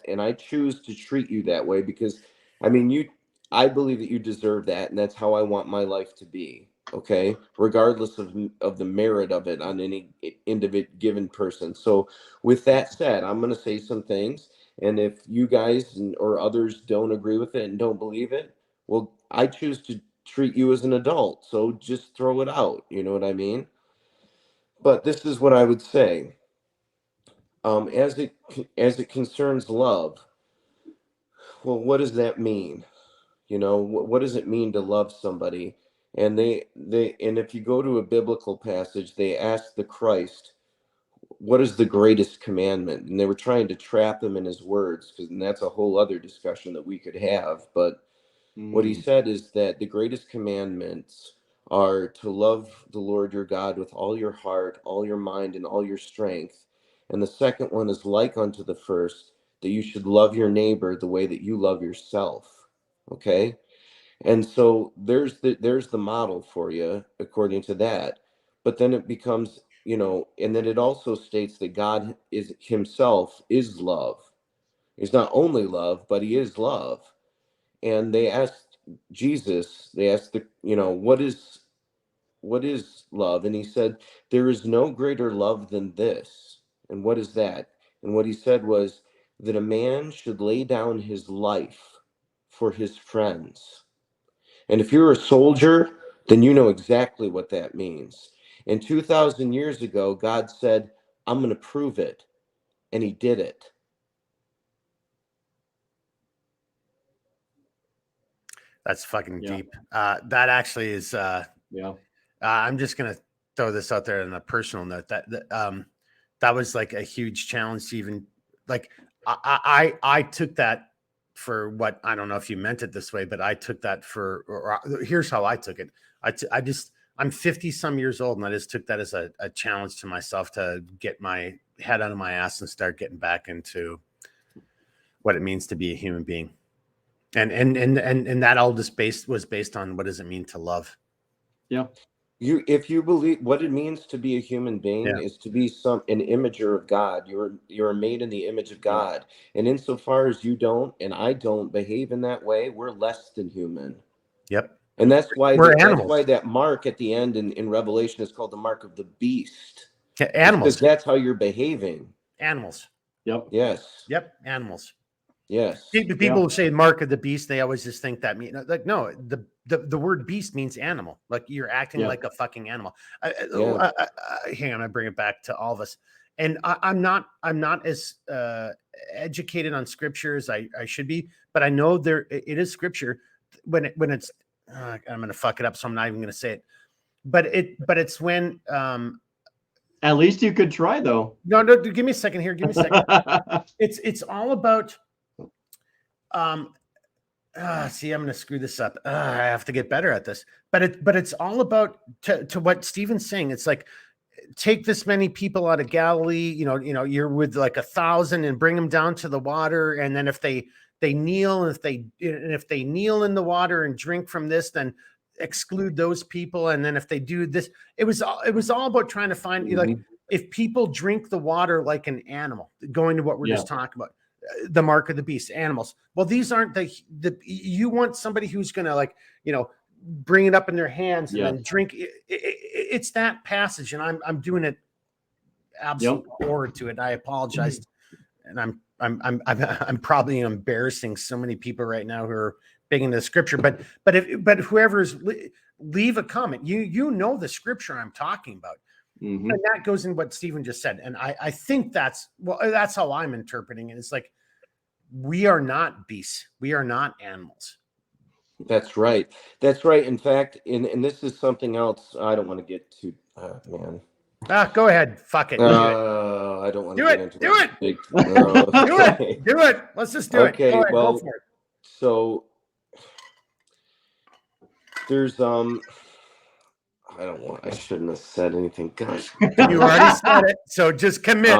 And I choose to treat you that way because I believe that you deserve that. And that's how I want my life to be. Okay. Regardless of the merit of it on any individual given person. So with that said, I'm going to say some things. And if you guys or others don't agree with it and don't believe it, well, I choose to treat you as an adult. So just throw it out. You know what I mean? But this is what I would say. As it concerns love, well, what does that mean? What does it mean to love somebody? And and if you go to a biblical passage, they ask the Christ, what is the greatest commandment? And they were trying to trap him in his words, and that's a whole other discussion that we could have. But what he said is that the greatest commandments are to love the Lord your God with all your heart, all your mind, and all your strength. And the second one is like unto the first, that you should love your neighbor the way that you love yourself. Okay. And so there's the model for you according to that. But then it becomes, and then it also states that God is himself is love. He's not only love, but he is love. And they asked Jesus, what is love? And he said, there is no greater love than this. And what is that? And what he said was that a man should lay down his life for his friends. And if you're a soldier, then you know exactly what that means. And 2,000 years ago, God said, I'm going to prove it. And he did it. That's fucking deep. That actually is. I'm just gonna throw this out there on a personal note. That was like a huge challenge to even like. I took that for what I don't know if you meant it this way, but I took that for. Here's how I took it. I'm 50 some years old, and I just took that as a challenge to myself to get my head out of my ass and start getting back into what it means to be a human being. And that all just was based on what does it mean to love? Yeah. If you believe what it means to be a human being is to be an imager of God. You're made in the image of God. And insofar as you don't and I don't behave in that way, we're less than human. Yep. And that's why animals. That's why that mark at the end in Revelation is called the mark of the beast. Animals. Because that's how you're behaving. Animals. Yep. Yes. Yep. Animals. Yes. People who say mark of the beast, they always just think that mean like no, the word beast means animal. Like you're acting like a fucking animal. Hang on, I bring it back to all of us. And I'm not as educated on scripture as I should be, but I know it is scripture when it's I'm going to fuck it up, so I'm not even going to say it. But it's when at least you could try though. No, give me a second here. Give me a second. It's all about see, I'm going to screw this up. I have to get better at this. But it's all about to what Stephen's saying. It's like take this many people out of Galilee. You're with like 1,000 and bring them down to the water, and then if they kneel, and if they kneel in the water and drink from this, then exclude those people. And then if they do this, it was all about trying to find like if people drink the water like an animal, going to what we're just talking about. The mark of the beast, animals. Well, these aren't the you want somebody who's going to bring it up in their hands and then drink. It's that passage, and I'm doing it absolute forward to it. I apologize, and I'm probably embarrassing so many people right now who are big into the scripture. But whoever's leave a comment. You know the scripture I'm talking about. And that goes in what Stephen just said. And I think that's how I'm interpreting it. It's like, we are not beasts. We are not animals. That's right. That's right. In fact, and this is something else I don't want to get to, man. Go ahead. Fuck it. I don't want to get into do it. Big, Do it. Let's just do it. Okay. Well, go for it. So there's I shouldn't have said anything. Gosh. You already said it. So just commit.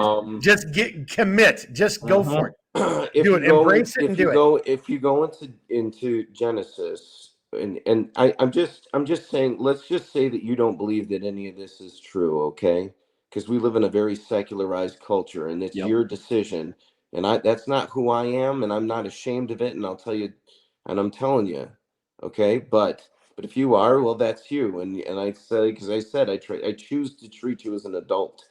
Commit. Just go for it. Embrace it and do it. If you go into Genesis, and I'm just saying, let's just say that you don't believe that any of this is true, okay? Because we live in a very secularized culture, and it's your decision. And that's not who I am, and I'm not ashamed of it, and I'll tell you, and I'm telling you, okay? But if you are, well, that's you. And I say, because I said I choose to treat you as an adult.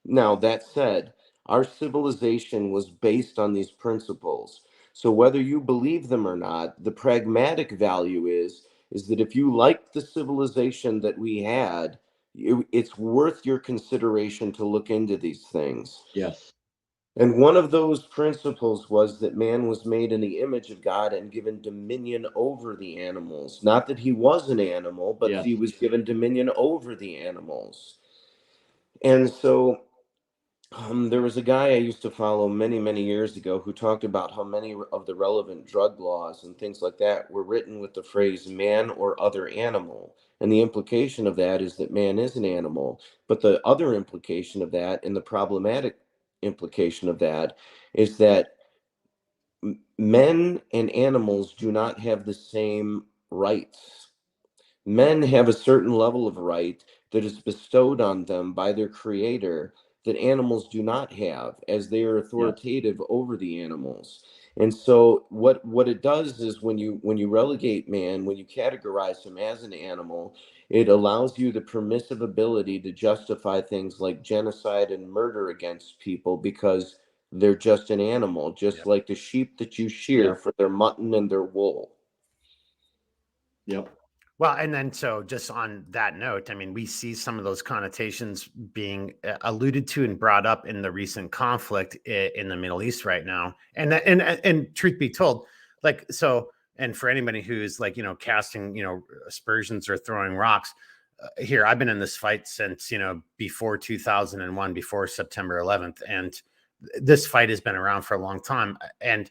Now, that said, our civilization was based on these principles. So whether you believe them or not, the pragmatic value is that if you like the civilization that we had, it's worth your consideration to look into these things. Yes. And one of those principles was that man was made in the image of God and given dominion over the animals. Not that he was an animal, but that he was given dominion over the animals. And so there was a guy I used to follow many, many years ago who talked about how many of the relevant drug laws and things like that were written with the phrase man or other animal. And the implication of that is that man is an animal. But the other implication of that, and the problematic implication of that, is that men and animals do not have the same rights. Men have a certain level of right that is bestowed on them by their creator that animals do not have, as they are authoritative over the animals. And so what it does is when you relegate man, when you categorize him as an animal, it allows you the permissive ability to justify things like genocide and murder against people because they're just an animal, just like the sheep that you shear for their mutton and their wool. Yep. Well, and then so just on that note, I mean, we see some of those connotations being alluded to and brought up in the recent conflict in the Middle East right now. And truth be told, like, so, and for anybody who's like, you know, casting, you know, aspersions or throwing rocks here, I've been in this fight since, you know, before 2001, before September 11th. And this fight has been around for a long time. And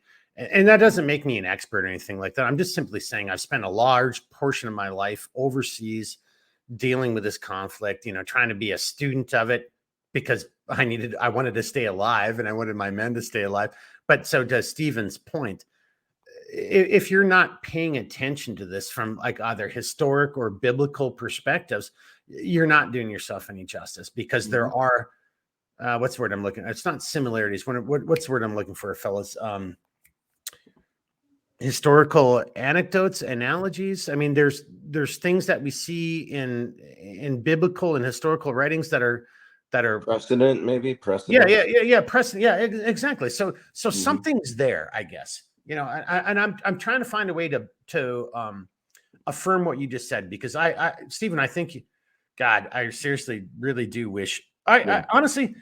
that doesn't make me an expert or anything like that. I'm just simply saying I've spent a large portion of my life overseas dealing with this conflict, you know, trying to be a student of it because I wanted to stay alive and I wanted my men to stay alive. But so to Stephen's point, if you're not paying attention to this from like either historic or biblical perspectives, you're not doing yourself any justice because there are, what's the word I'm looking at? It's not similarities. What's the word I'm looking for, fellas? Historical anecdotes, analogies. I mean, there's things that we see in biblical and historical writings that are precedent, maybe precedent. Yeah, precedent. Yeah, exactly. So something's there, I guess. You know, and I'm trying to find a way to affirm what you just said because Stephen, I think, God, I seriously really do wish. I honestly.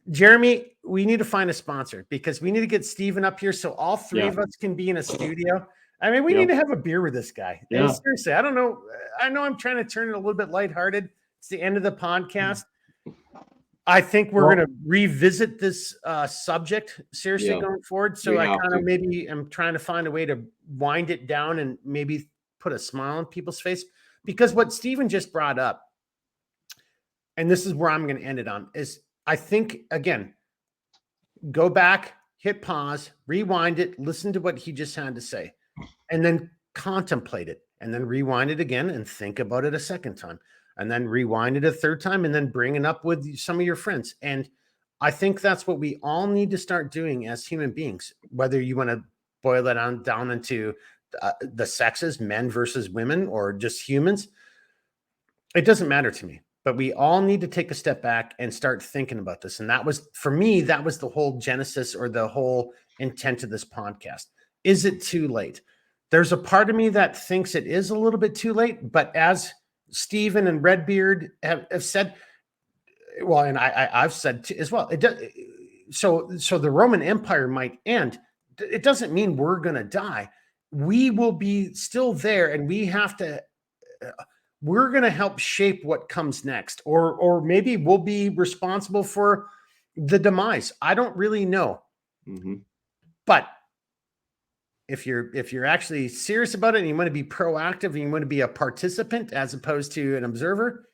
Jeremy, we need to find a sponsor because we need to get Steven up here so all three of us can be in a studio. I mean, we need to have a beer with this guy. And seriously, I don't know. I know I'm trying to turn it a little bit lighthearted. It's the end of the podcast. I think we're going to revisit this subject seriously going forward. So I kind of maybe am trying to find a way to wind it down and maybe put a smile on people's face because what Steven just brought up, and this is where I'm going to end it on, is I think, again, go back, hit pause, rewind it, listen to what he just had to say, and then contemplate it, and then rewind it again and think about it a second time, and then rewind it a third time, and then bring it up with some of your friends. And I think that's what we all need to start doing as human beings, whether you want to boil it down into the sexes, men versus women, or just humans. It doesn't matter to me. But we all need to take a step back and start thinking about this. And that was, for me, that was the whole genesis or the whole intent of this podcast. Is it too late? There's a part of me that thinks it is a little bit too late. But as Stephen and Redbeard have said, well, and I've said as well, it does. So the Roman Empire might end. It doesn't mean we're going to die. We will be still there, and we have to. We're going to help shape what comes next, or maybe we'll be responsible for the demise. I don't really know. But if you're actually serious about it and you want to be proactive and you want to be a participant as opposed to an observer,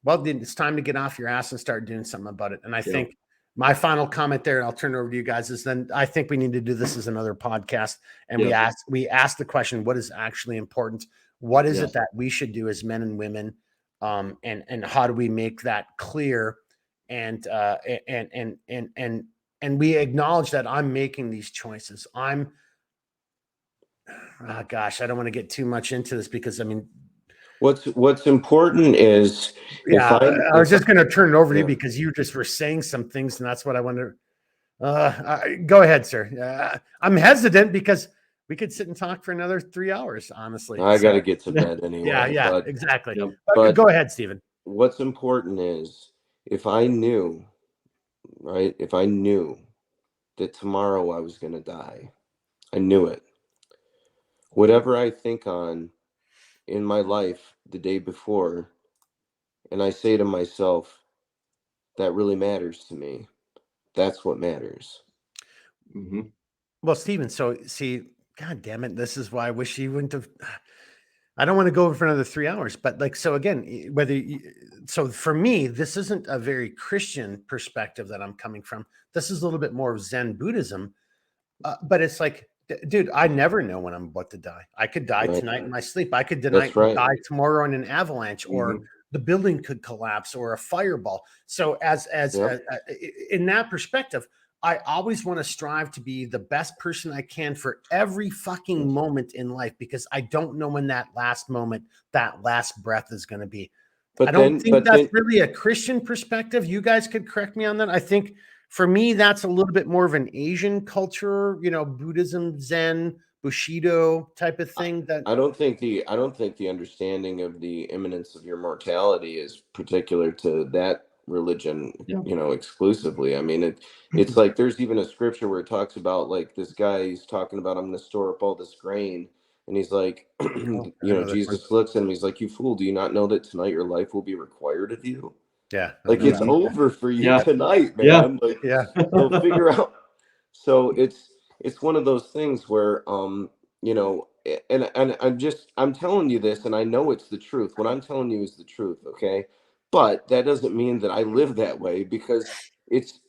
well, then it's time to get off your ass and start doing something about it. And I think my final comment there, and I'll turn it over to you guys, is then I think we need to do this as another podcast. And we ask the question, what is actually important? What is it that we should do as men and women? And how do we make that clear? And we acknowledge that I'm making these choices. Gosh, I don't want to get too much into this because I mean, what's important is I was just going to turn it over to you because you just were saying some things, and that's what I wanted. Go ahead, sir. I'm hesitant because we could sit and talk for another 3 hours, honestly. I got to get to bed anyway. Exactly. But go ahead, Stephen. What's important is if I knew that tomorrow I was going to die, I knew it. Whatever I think on in my life the day before, and I say to myself, that really matters to me. That's what matters. Well, Stephen, so see, God damn it. This is why I wish you wouldn't have. I don't want to go over for another 3 hours, but like, so again, so for me, this isn't a very Christian perspective that I'm coming from. This is a little bit more of Zen Buddhism. but it's like, dude, I never know when I'm about to die. I could die Right. tonight in my sleep. I could That's right. die tomorrow in an avalanche, or the building could collapse, or a fireball. So in that perspective, I always want to strive to be the best person I can for every fucking moment in life, because I don't know when that last moment, that last breath is going to be. But I don't think that's really a Christian perspective. You guys could correct me on that. I think for me, that's a little bit more of an Asian culture, Buddhism, Zen, Bushido type of thing. That I don't think the understanding of the imminence of your mortality is particular to that religion, exclusively. I mean, it's like there's even a scripture where it talks about, like, this guy, he's talking about, I'm going to store up all this grain. And he's like, Jesus looks at him. He's like, you fool, do you not know that tonight your life will be required of you? Yeah. Like, it's over for you tonight, man. So figure out. So it's one of those things where, and I'm telling you this, and I know it's the truth. What I'm telling you is the truth. Okay. But that doesn't mean that I live that way, because it's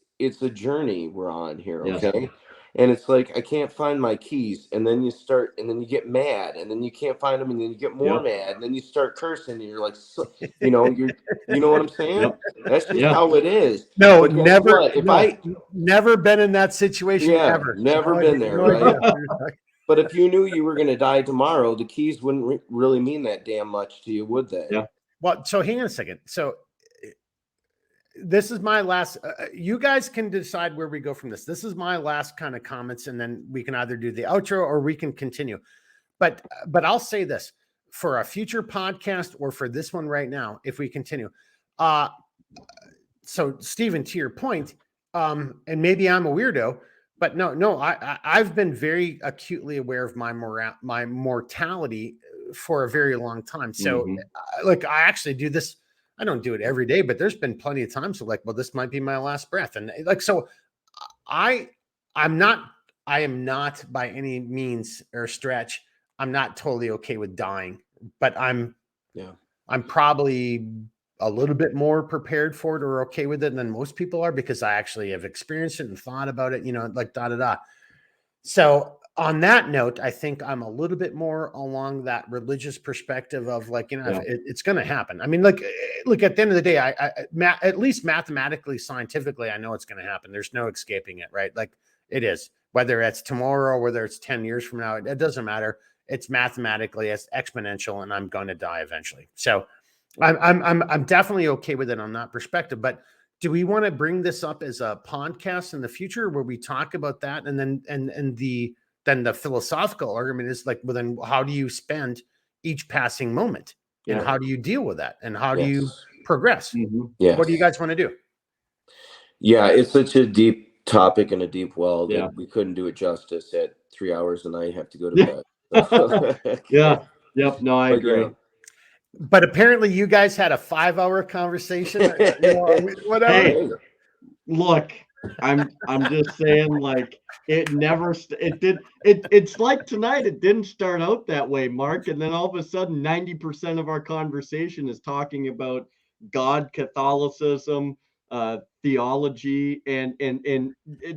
a journey we're on here. Okay. And it's like, I can't find my keys. And then you get mad, and then you can't find them. And then you get more mad, and then you start cursing, and you're like, you know what I'm saying? That's just how it is. No, never been in that situation ever. Never been there. Right? But if you knew you were going to die tomorrow, the keys wouldn't really mean that damn much to you, would they? Yeah. Well, so hang on a second. So this is my last, you guys can decide where we go from this. This is my last kind of comments, and then we can either do the outro or we can continue. But I'll say this for a future podcast, or for this one right now, if we continue. So Stephen, to your point, and maybe I'm a weirdo, but no, I've been very acutely aware of my mortality for a very long time. So like, I actually do this. I don't do it every day, but there's been plenty of times like, well, this might be my last breath. And like, so I am not by any means or stretch, I'm not totally okay with dying, but I'm probably a little bit more prepared for it or okay with it than most people are, because I actually have experienced it and thought about it, like So on that note, I think I'm a little bit more along that religious perspective of like, it's going to happen. I mean, look, at the end of the day, at least mathematically, scientifically, I know it's going to happen. There's no escaping it, right? Like, it is, whether it's tomorrow, whether it's 10 years from now, it doesn't matter. It's mathematically, it's exponential, and I'm going to die eventually. So I'm definitely okay with it on that perspective. But do we want to bring this up as a podcast in the future where we talk about that, and then the philosophical argument is like, well, then how do you spend each passing moment, and how do you deal with that, and how do you progress? What do you guys want to do? Yeah, it's such a deep topic and a deep well that we couldn't do it justice at 3 hours, and I have to go to bed. Yep. No, I agree. But apparently you guys had a 5-hour conversation. Whatever. Hey, look, I'm just saying, like, it's like tonight, it didn't start out that way, Mark. And then all of a sudden 90% of our conversation is talking about God, Catholicism, theology, and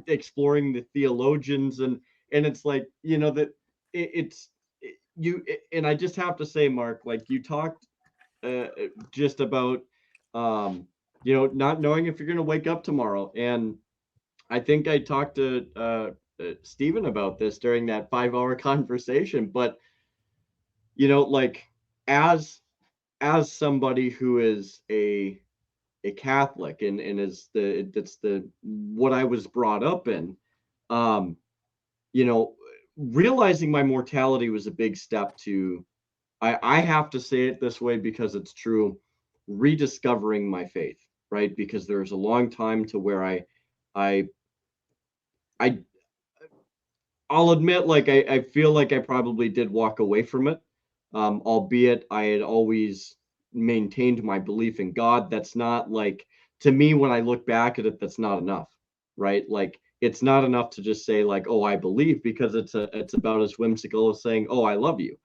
exploring the theologians. And it's like, that and I just have to say, Mark, like, you talked just about not knowing if you're going to wake up tomorrow. And I think I talked to Stephen about this during that 5-hour conversation. But like, as somebody who is a Catholic and is that's what I was brought up in, realizing my mortality was a big step to, I have to say it this way because it's true, rediscovering my faith, right? Because there's a long time to where I'll admit, like, I feel like I probably did walk away from it, albeit I had always maintained my belief in God. That's not, like, to me, when I look back at it, that's not enough, right? Like, it's not enough to just say, like, oh, I believe, because it's about as whimsical as saying, oh, I love you.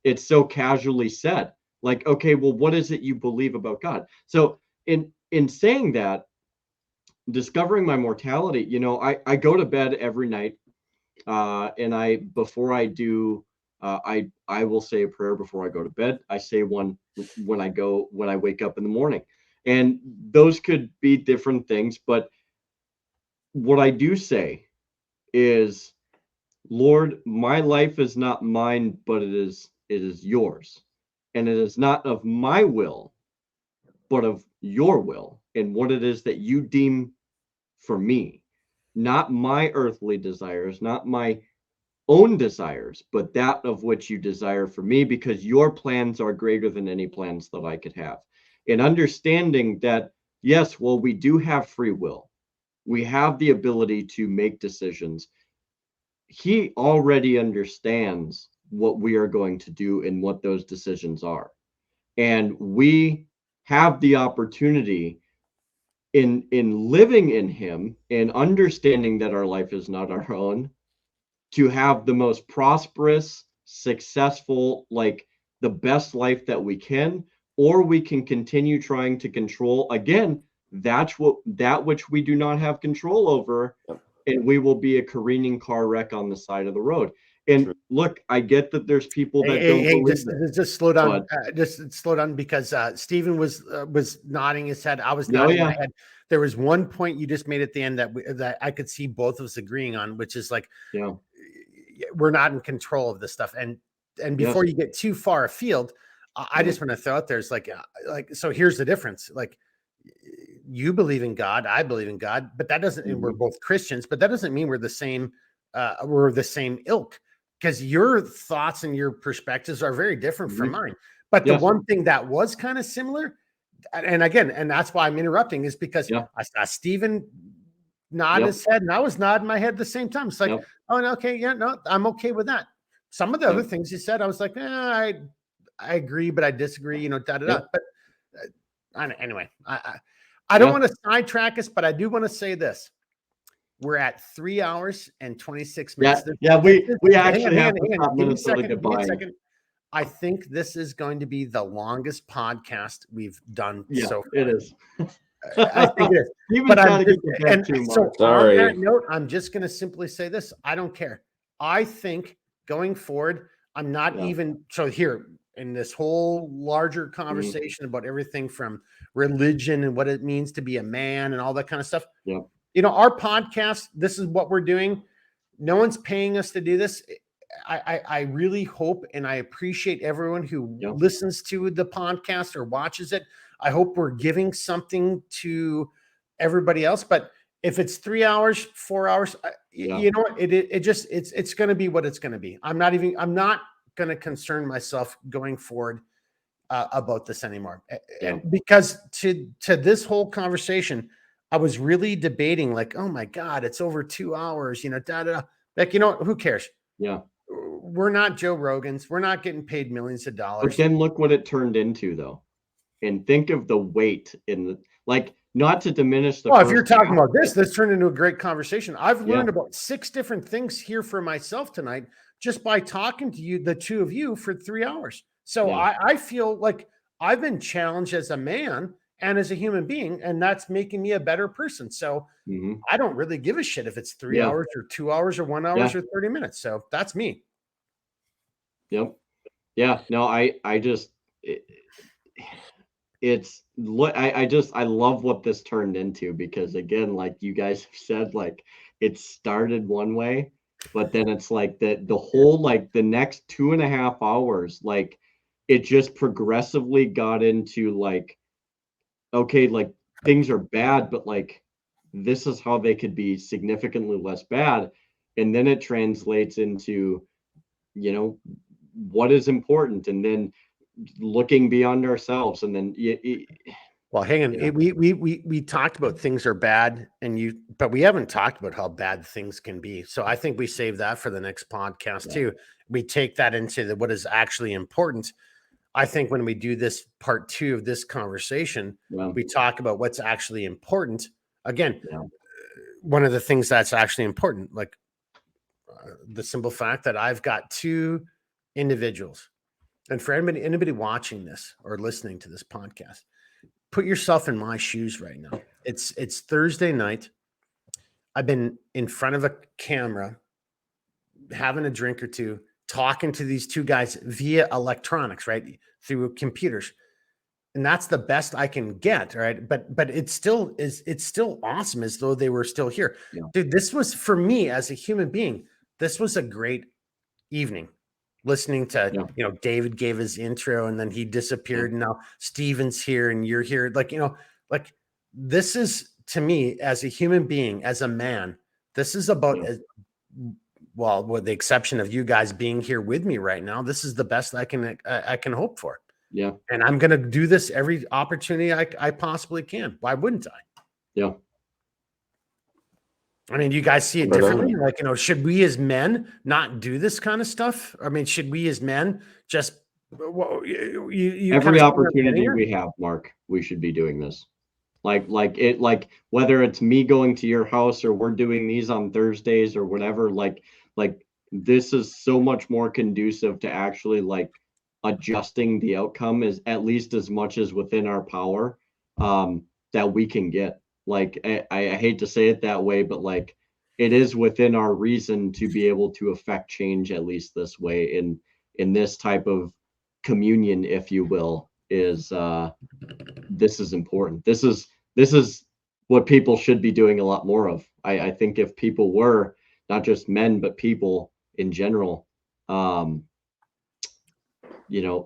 It's so casually said, like, okay, well, what is it you believe about God? So in saying that, discovering my mortality, I go to bed every night And before I do, I will say a prayer before I go to bed. I say one when I wake up in the morning, and those could be different things. But what I do say is, Lord, my life is not mine, but it is yours, and it is not of my will, but of your will, and what it is that you deem for me, not my earthly desires, not my own desires, but that of which you desire for me, because your plans are greater than any plans that I could have. And understanding that, yes, well, we do have free will, we have the ability to make decisions. He already understands what we are going to do and what those decisions are. And we have the opportunity in living in him and understanding that our life is not our own, to have the most prosperous, successful, like the best life that we can, or we can continue trying to control again that which we do not have control over, and we will be a careening car wreck on the side of the road. And True. look, I get that there's people that don't believe it. just slow down. But Just slow down, because Stephen was nodding his head. I was Oh, nodding my yeah. head. There was one point you just made at the end that I could see both of us agreeing on, which is like, Yeah. we're not in control of this stuff. And before you get too far afield, I just want to throw out there, it's like, so here's the difference. Like, you believe in God, I believe in God, but that doesn't, and we're both Christians, but that doesn't mean we're the same ilk, because your thoughts and your perspectives are very different from mine. But the Yes. one thing that was kind of similar, and again, and that's why I'm interrupting, is because Yeah. I saw Stephen nod Yep. his head and I was nodding my head at the same time. It's like, Yep. oh, okay, yeah, no, I'm okay with that. Some of the other Yep. things you said, I was like, I agree, but I disagree, da da da. Yep. But anyway, I don't Yeah. want to sidetrack us, but I do want to say this. We're at 3 hours and 26 minutes. Yeah, we Hang actually on, have to stop give me a Minnesota second, give me a goodbye. second. I think this is going to be the longest podcast we've done Yeah, so far. it is. I think it is. Even But trying I'm to just, get the bed and too so much. on that Sorry. note, I'm just going to simply say this. I don't care. I think going forward, I'm not Yeah. even, so here in this whole larger conversation about everything from religion and what it means to be a man and all that kind of stuff. Yeah. Our podcast, this is what we're doing. No one's paying us to do this. I really hope and I appreciate everyone who Yeah. listens to the podcast or watches it. I hope we're giving something to everybody else. But if it's 3 hours, 4 hours, Yeah. you know what? It's going to be what it's going to be. I'm not going to concern myself going forward about this anymore. Yeah. And because to this whole conversation, I was really debating, like, oh my God, it's over 2 hours, da da da. Like, who cares? Yeah. We're not Joe Rogans. We're not getting paid millions of But dollars. then look what it turned into, though. And think of the weight in the, like, not to diminish the Well, if you're first talking half, about this turned into a great conversation. I've Yeah. learned about 6 different things here for myself tonight just by talking to you, the two of you, for 3 hours. So Yeah. I feel like I've been challenged as a man and as a human being, and that's making me a better person. So Mhm. I don't really give a shit if it's 3 Yeah. hours or 2 hours or 1 hour Yeah. or 30 minutes. So that's me. Yep. Yeah. No, I just, it's what I love what this turned into, because again, like you guys have said, like it started one way, but then it's like the whole, like the next 2.5 hours, like it just progressively got into like, okay, like things are bad, but like this is how they could be significantly less bad. And then it translates into, what is important, and then looking beyond ourselves, and then Well, hang on. Yeah. We talked about things are bad, but we haven't talked about how bad things can be. So I think we save that for the next podcast too. We take that into what is actually important. I think when we do this part 2 of this conversation, we talk about what's actually important. Again, one of the things that's actually important, like the simple fact that I've got 2 individuals, and for anybody watching this or listening to this podcast, put yourself in my shoes right now. It's Thursday night. I've been in front of a camera having a drink or two, talking to these two guys via electronics, right? Through computers. And that's the best I can get, right? But it's still awesome as though they were still here. Yeah. Dude, this was, for me as a human being, this was a great evening. Listening to, David gave his intro and then he disappeared. And now Steven's here and you're here. Like, like this is, to me, as a human being, as a man, this is about, well, with the exception of you guys being here with me right now, this is the best I can hope for. Yeah. And I'm going to do this every opportunity I possibly can. Why wouldn't I? Yeah. I mean, you guys see it differently? Like, should we as men not do this kind of stuff? I mean, should we as men just every opportunity we have, Mark, we should be doing this. Like whether it's me going to your house or we're doing these on Thursdays or whatever, like this is so much more conducive to actually like adjusting the outcome is at least as much as within our power that we can get. Like I hate to say it that way, but like it is within our reason to be able to affect change at least this way in this type of communion, if you will, is this is important. This is what people should be doing a lot more of. I think if people were not just men but people in general,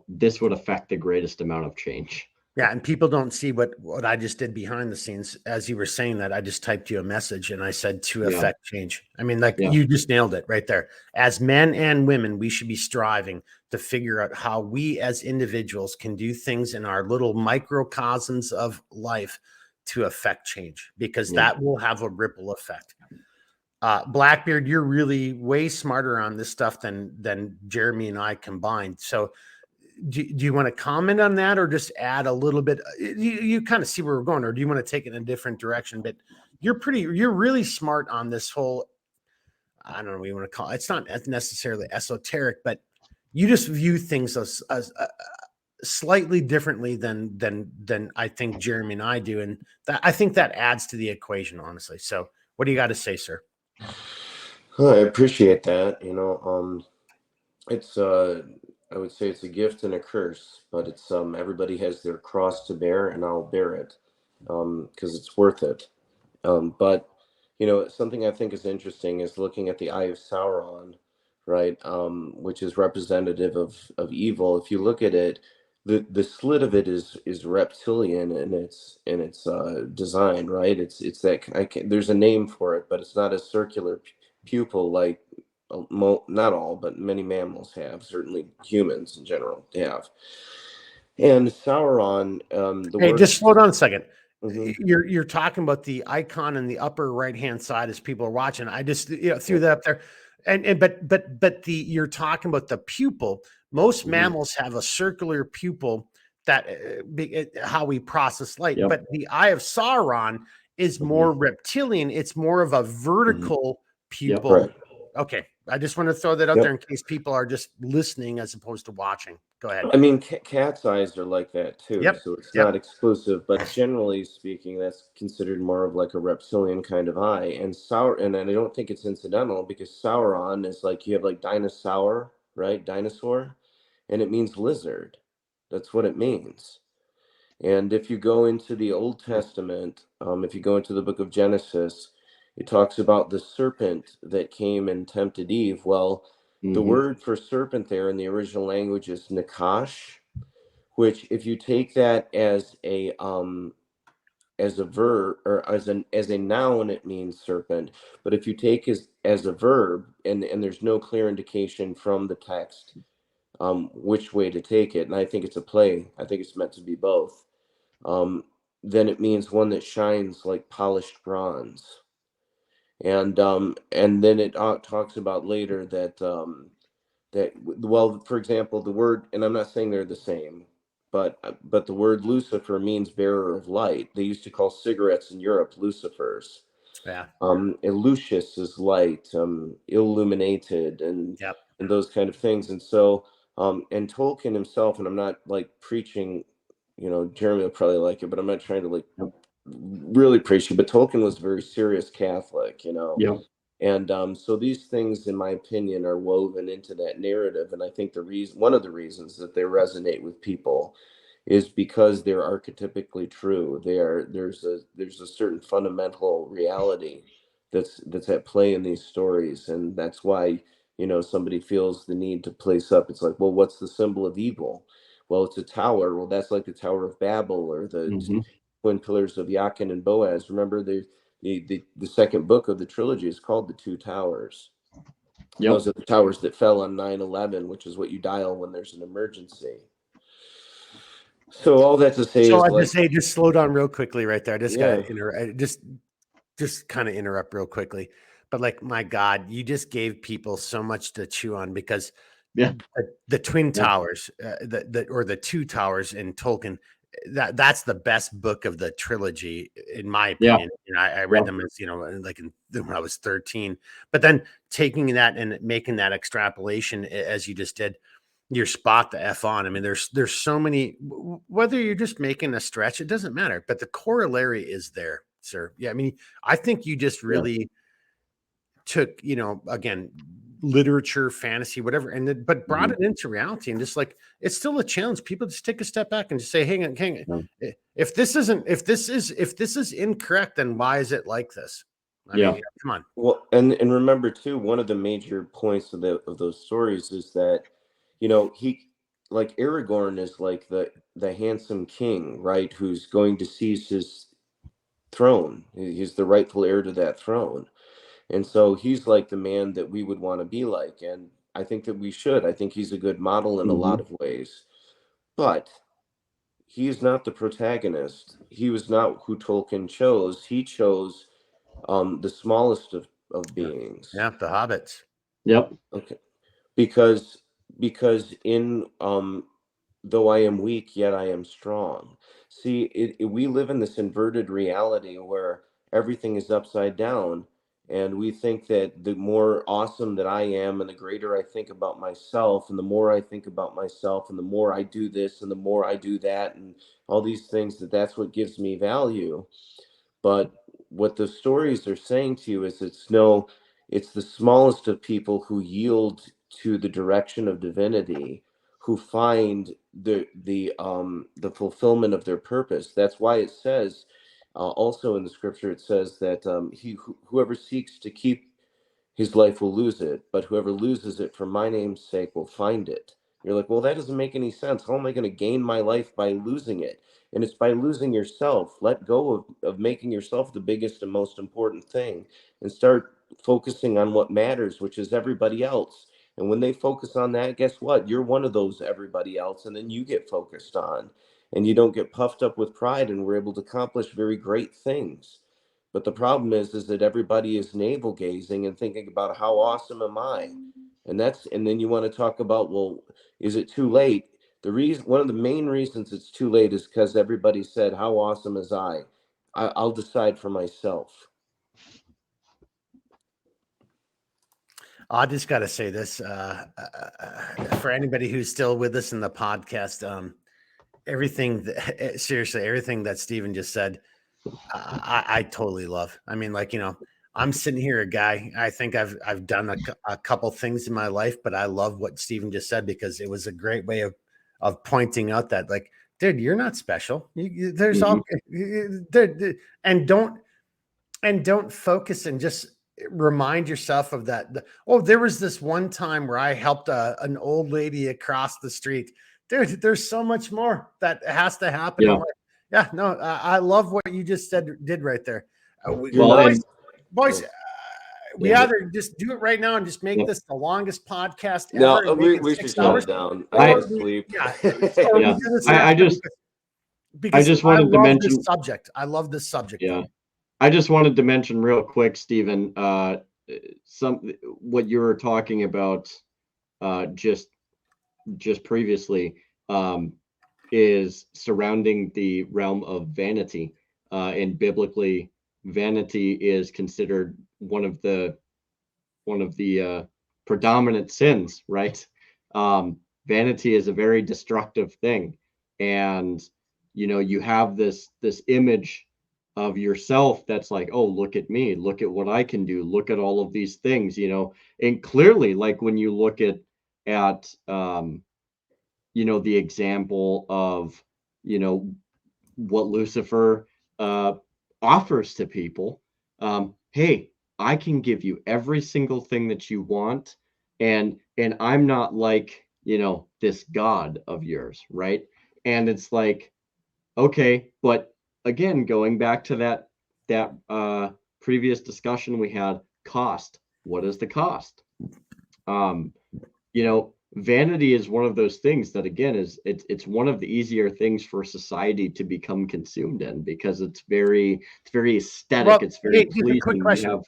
this would affect the greatest amount of change. Yeah, and people don't see what I just did behind the scenes. As you were saying that, I just typed you a message and I said to affect change. I mean, you just nailed it right there. As men and women, we should be striving to figure out how we as individuals can do things in our little microcosms of life to affect change, because that will have a ripple effect. Blackbeard, you're really way smarter on this stuff than Jeremy and I combined. So do you want to comment on that or just add a little bit? You kind of see where we're going, or do you want to take it in a different direction? But you're really smart on this whole, I don't know what you want to call it. It's not necessarily esoteric, but you just view things as slightly differently than I think Jeremy and I do. And I think that adds to the equation, honestly. So what do you got to say, sir? I appreciate that. It's I would say it's a gift and a curse, but it's everybody has their cross to bear, and I'll bear it because it's worth it. But something I think is interesting is looking at the Eye of Sauron, right? Which is representative of evil. If you look at it, the slit of it is reptilian in its design, right? It's that there's a name for it, but it's not a circular pupil like not all, but many mammals have. Certainly humans in general have. And Sauron, just slow down a second. Mm-hmm. You're talking about the icon in the upper right hand side as people are watching. I just threw that up there, but you're talking about the pupil. Most mammals have a circular pupil that how we process light, but the Eye of Sauron is more reptilian. It's more of a vertical pupil. Right. Okay, I just want to throw that out there in case people are just listening as opposed to watching. Go ahead. I mean, cat's eyes are like that too, so it's not exclusive, but generally speaking, that's considered more of like a reptilian kind of eye. And and I don't think it's incidental, because Sauron is like, you have like dinosaur, right? Dinosaur, and it means lizard. That's what it means. And if you go into the Old Testament, if you go into the book of Genesis, it talks about the serpent that came and tempted Eve. Well, the word for serpent there in the original language is nakash, which if you take that as a verb or as a noun, it means serpent. But if you take as a verb, and there's no clear indication from the text which way to take it, and I think it's a play. I think it's meant to be both. Then it means one that shines like polished bronze. And then it talks about later that for example, the word, and I'm not saying they're the same, but the word Lucifer means bearer of light. They used to call cigarettes in Europe lucifers. Yeah. And Lucius is light, illuminated, and those kind of things. And so and Tolkien himself, and I'm not like preaching, Jeremy will probably like it, but I'm not trying to like really preach it, but Tolkien was a very serious Catholic, And so these things, in my opinion, are woven into that narrative. And I think one of the reasons that they resonate with people is because they're archetypically true. There's a certain fundamental reality that's at play in these stories, and that's why, somebody feels the need to place up. It's like, well, what's the symbol of evil? Well, it's a tower. Well, that's like the Tower of Babel or the Mm-hmm. twin pillars of Jachin and Boaz. Remember, the second book of the trilogy is called the Two Towers. Yep. Those are the towers that fell on 9/11, which is what you dial when there's an emergency. So all that to say So is, I like, just say, just slow down real quickly right there. I just yeah, got just kind of interrupt real quickly. But like, my God, you just gave people so much to chew on, because Yeah. the Twin Yeah. Towers, the Two Towers in Tolkien, that's the best book of the trilogy, in my opinion. I read Yeah. them as, like when I was 13. But then taking that and making that extrapolation as you just did, you're spot the F on. I mean, there's so many, whether you're just making a stretch, it doesn't matter. But the corollary is there, sir. Yeah, I mean, I think you just really took, again, literature, fantasy, whatever, but brought it into reality, and just like, it's still a challenge. People just take a step back and just say, hang on. If this is incorrect, then why is it like this? I mean, come on. Well, and remember too, one of the major points of those stories is that, he, like, Aragorn is like the handsome king, right? Who's going to seize his throne. He's the rightful heir to that throne. And so he's like the man that we would want to be like. And I think that we should. I think he's a good model in a lot of ways. But he is not the protagonist. He was not who Tolkien chose. He chose the smallest of beings. Yeah, the hobbits. Yep. Okay. Because in though I am weak, yet I am strong. See, we live in this inverted reality where everything is upside down, and we think that the more awesome that I am, and the greater I think about myself, and the more I think about myself, and the more I do this, and the more I do that, and all these things, that's what gives me value. But what the stories are saying to you is, it's the smallest of people who yield to the direction of divinity, who find the fulfillment of their purpose. That's why it says, also in the scripture, it says that whoever seeks to keep his life will lose it, but whoever loses it for my name's sake will find it. You're like, well, that doesn't make any sense. How am I going to gain my life by losing it? And it's by losing yourself. Let go of making yourself the biggest and most important thing, and start focusing on what matters, which is everybody else. And when they focus on that, guess what? You're one of those everybody else, and then you get focused on, and you don't get puffed up with pride, and we're able to accomplish very great things. But the problem is that everybody is navel gazing and thinking about, how awesome am I? And then you want to talk about, well, is it too late? One of the main reasons it's too late is because everybody said, how awesome is I'll decide for myself. I just got to say this, for anybody who's still with us in the podcast, seriously, everything that Stephen just said, I totally love. I mean, like, I'm sitting here, a guy, I think I've done a couple things in my life, but I love what Stephen just said, because it was a great way of pointing out that, like, dude, you're not special. There's all, and don't focus, and just remind yourself of that. Oh, there was this one time where I helped an old lady across the street. Dude, there's so much more that has to happen. Yeah. No, I love what you just did right there. Boys, we either just do it right now and just make this the longest podcast ever. No, And make we it should 6 shut hours, it down. I gotta sleep. I just wanted to mention this subject. I love this subject. Yeah. I just wanted to mention real quick, Stephen, what you were talking about just previously, is surrounding the realm of vanity. And biblically, vanity is considered one of the predominant sins, right? Vanity is a very destructive thing, and you have this image of yourself that's like, oh, look at me, look at what I can do, look at all of these things, and clearly, like when you look at the example of what Lucifer offers to people. Hey, I can give you every single thing that you want, and I'm not like this god of yours, right? And it's like, okay, but again, going back to that previous discussion we had, cost. What is the cost? Vanity is one of those things that, again, it's one of the easier things for society to become consumed in, because it's very aesthetic. Well, It's very hey, just a quick pleasing. question.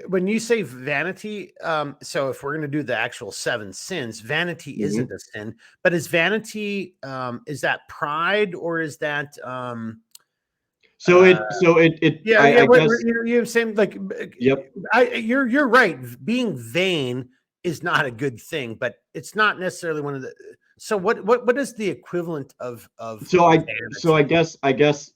When you say vanity, so if we're going to do the actual 7 sins, vanity isn't a sin, but is vanity, is that pride, or is that, I guess, you're saying, like, yep. You're right. Being vain is not a good thing, but it's not necessarily one of the, so what is the equivalent of so I guess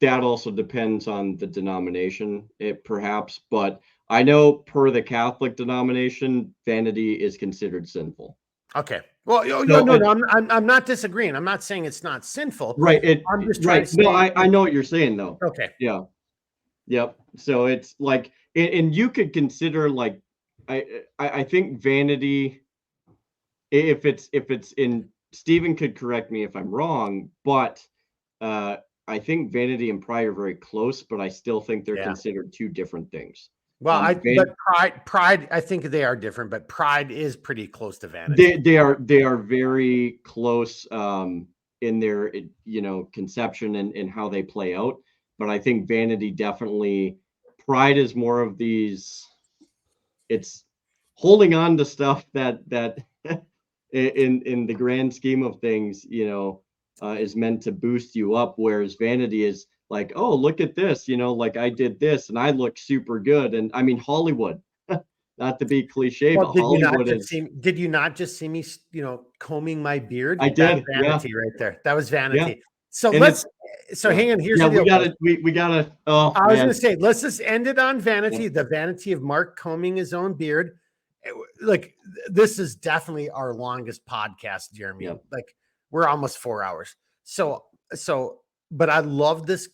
that also depends on the denomination, perhaps, but I know per the Catholic denomination, vanity is considered sinful. Okay. Well, no, I'm not disagreeing. I'm not saying it's not sinful. Right. I'm just trying to say, no, I know what you're saying, though. Okay. Yeah. Yep. So it's like, and you could consider, like, I think vanity, if it's in, Stephen could correct me if I'm wrong, but I think vanity and pride are very close, but I still think they're considered two different things. Well, but pride, I think they are different, but pride is pretty close to vanity. They are very close in their conception and how they play out. But I think vanity definitely, pride is more of these. It's holding on to stuff that in the grand scheme of things, is meant to boost you up, whereas vanity is like, oh, look at this, like I did this and I look super good. And I mean, Hollywood, not to be cliche, but Hollywood is. Did you not just see me, combing my beard? I did. That's vanity right there. That was vanity. Yeah. So hang on. Here's the deal. We gotta. Oh, I was gonna say, let's just end it on vanity. Yeah. The vanity of Mark combing his own beard. Like, this is definitely our longest podcast, Jeremy. Yeah. Like, we're almost 4 hours. So, but I love this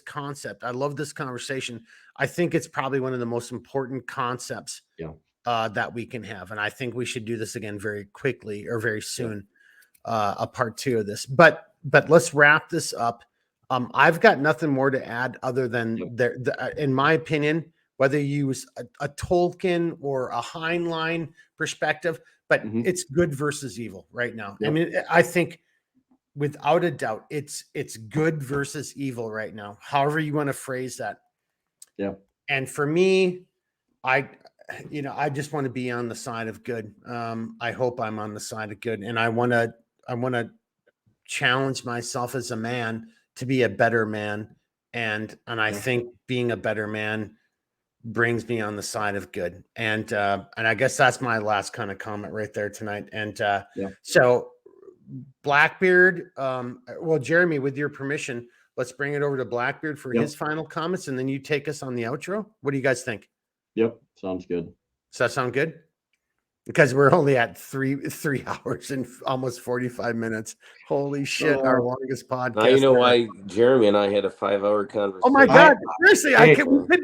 concept. I love this conversation. I think it's probably one of the most important concepts that we can have. And I think we should do this again very quickly or very soon, a part 2 of this. But let's wrap this up. I've got nothing more to add other than in my opinion, whether you use a Tolkien or a Heinlein perspective, but it's good versus evil right now. Yep. I mean, I think without a doubt, it's good versus evil right now. However you want to phrase that. Yeah. And for me, I just want to be on the side of good. I hope I'm on the side of good, and I want to challenge myself as a man to be a better man, and I think being a better man brings me on the side of good. And I guess that's my last kind of comment right there tonight. And so Blackbeard, well, Jeremy, with your permission, let's bring it over to Blackbeard for his final comments, and then you take us on the outro. What do you guys think? Yep, sounds good. Does that sound good? Because we're only at 3 hours and almost 45 minutes. Holy shit, our longest podcast. Now you know why Jeremy and I had a 5-hour conversation. Oh my God, seriously,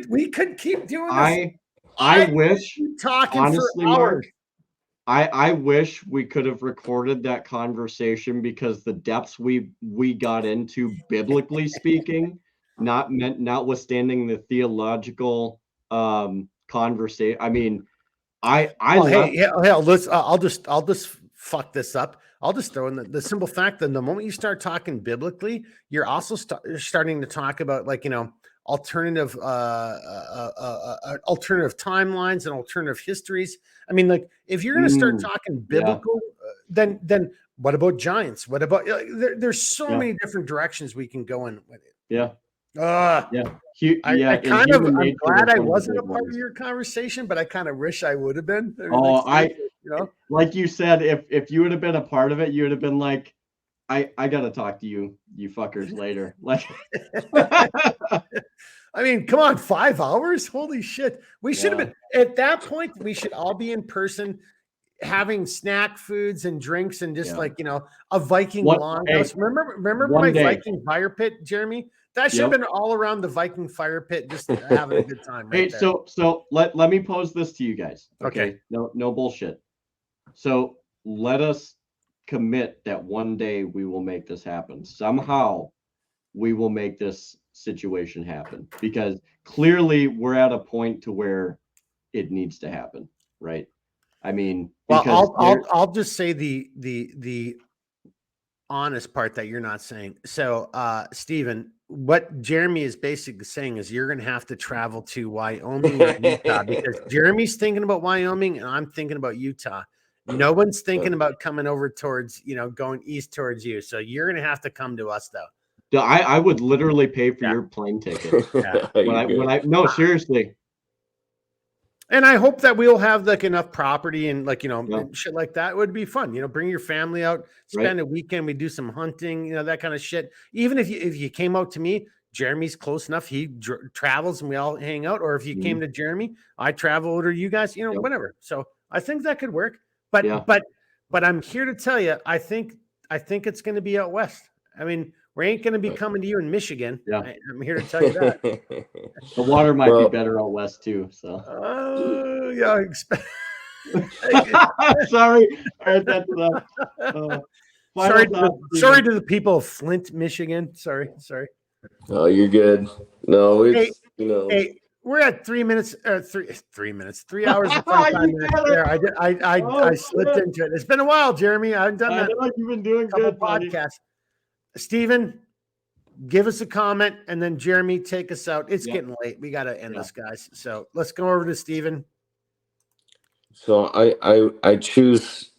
we could keep doing this. I wish, talking honestly, for hours. Mark, I wish we could have recorded that conversation, because the depths we got into, biblically speaking, notwithstanding the theological conversation. I mean, let's. I'll just fuck this up. I'll just throw in the simple fact that the moment you start talking biblically, you're also starting to talk about, like, alternative timelines and alternative histories. I mean, like, if you're going to start talking biblical, then what about giants? What about there's so many different directions we can go in with it. Yeah. I'm glad I wasn't a part of your conversation, but I kind of wish I would have been. Like you said, if you would have been a part of it, you would have been like, I gotta talk to you fuckers later. Like, I mean, come on, 5 hours? Holy shit. We should have been at that point, we should all be in person having snack foods and drinks and just like, a Viking longhouse. Remember my Viking fire pit, Jeremy? That should have been all around the Viking fire pit, just having a good time. Right there. So let me pose this to you guys. Okay. No bullshit. So let us commit that one day we will make this happen. Somehow we will make this situation happen, because clearly we're at a point to where it needs to happen, right? I mean, well, I'll just say the honest part that you're not saying. So, Stephen, what Jeremy is basically saying is you're going to have to travel to Wyoming or Utah, because Jeremy's thinking about Wyoming and I'm thinking about Utah. No one's thinking about coming over towards, going east towards you. So you're going to have to come to us, though. I would literally pay for your plane ticket. No, seriously. And I hope that we'll have like enough property and like, shit like that. It would be fun. Bring your family out, spend a weekend. We do some hunting, that kind of shit. Even if you came out to me, Jeremy's close enough. He travels and we all hang out. Or if you came to Jeremy, I travel to you guys, whatever. So I think that could work. But I'm here to tell you, I think it's going to be out west. I mean, we ain't going to be coming to you in Michigan. Yeah. I'm here to tell you that. The water might be better out west too. So. Yeah. Sorry. All right, that's sorry to the people of Flint, Michigan. Sorry. Oh, you're good. No, it's Hey, we're at 3 minutes. 3 minutes. 3 hours and 45 minutes. There, I slipped into it. It's been a while, Jeremy. I've done that. I know like you've been doing good podcasts. Stephen, give us a comment, and then Jeremy, take us out. It's getting late. We got to end this, guys. So let's go over to Stephen. So I choose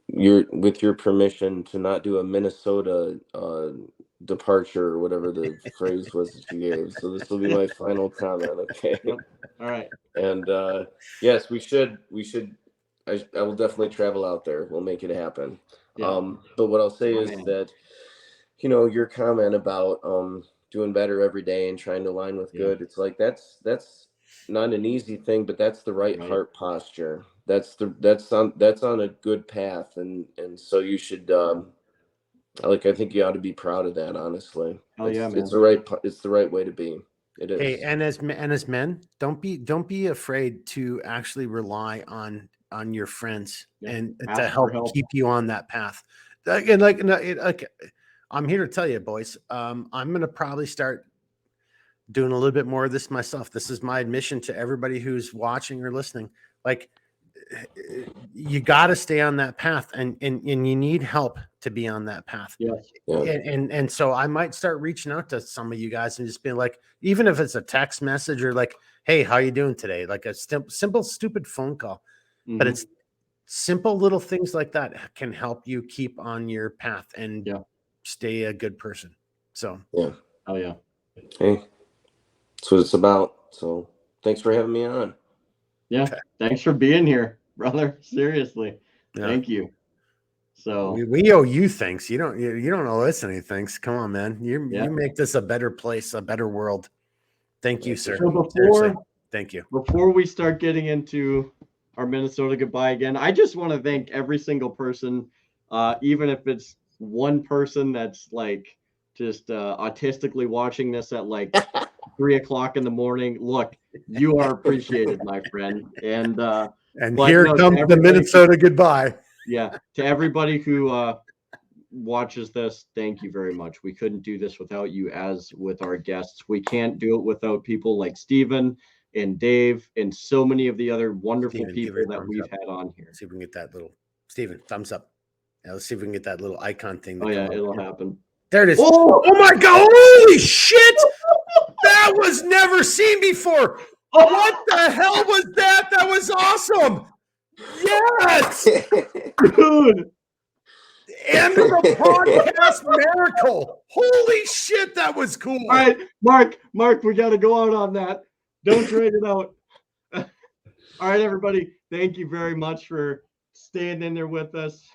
with your permission to not do a Minnesota departure or whatever the phrase was that you gave. So this will be my final comment. Okay. All right. And yes, we should. I will definitely travel out there. We'll make it happen. Yeah. But what I'll say is that, your comment about doing better every day and trying to align with good, it's like that's not an easy thing, but that's the right heart posture. That's on a good path, and so you should I think you ought to be proud of that, honestly. Man. It's the right way to be. It is. Hey, and as men, don't be afraid to actually rely on your friends and to help keep you on that path. And I'm here to tell you, boys, I'm going to probably start doing a little bit more of this myself. This is my admission to everybody who's watching or listening. Like, you got to stay on that path, and you need help to be on that path. Yes. Yeah. And so I might start reaching out to some of you guys and just being like, even if it's a text message or like, hey, how you doing today? Like a simple, stupid phone call, but it's simple little things like that can help you keep on your path and stay a good person. So, yeah. Oh yeah. Hey, that's what it's about. So thanks for having me on. Yeah. Thanks for being here, brother. Seriously. Yeah. Thank you. So we owe you thanks. You don't owe us any thanks. Come on, man. You make this a better place, a better world. Thank you, sir. So thank you. Before we start getting into our Minnesota goodbye again, I just want to thank every single person, even if it's one person that's like just autistically watching this at like 3 o'clock in the morning. Look, you are appreciated, my friend. And here comes the Minnesota goodbye. Yeah, to everybody who watches this, thank you very much. We couldn't do this without you, as with our guests. We can't do it without people like Stephen and Dave and so many of the other wonderful people that we've had on here. See if we can get that little Stephen thumbs up. Now let's see if we can get that little icon thing. Oh yeah, it'll happen. There it is. Oh my God! Holy shit! That was never seen before. What the hell was that? That was awesome. Yes, dude. End of the podcast miracle. Holy shit, that was cool. All right, Mark, we got to go out on that. Don't trade it out. All right, everybody. Thank you very much for staying in there with us.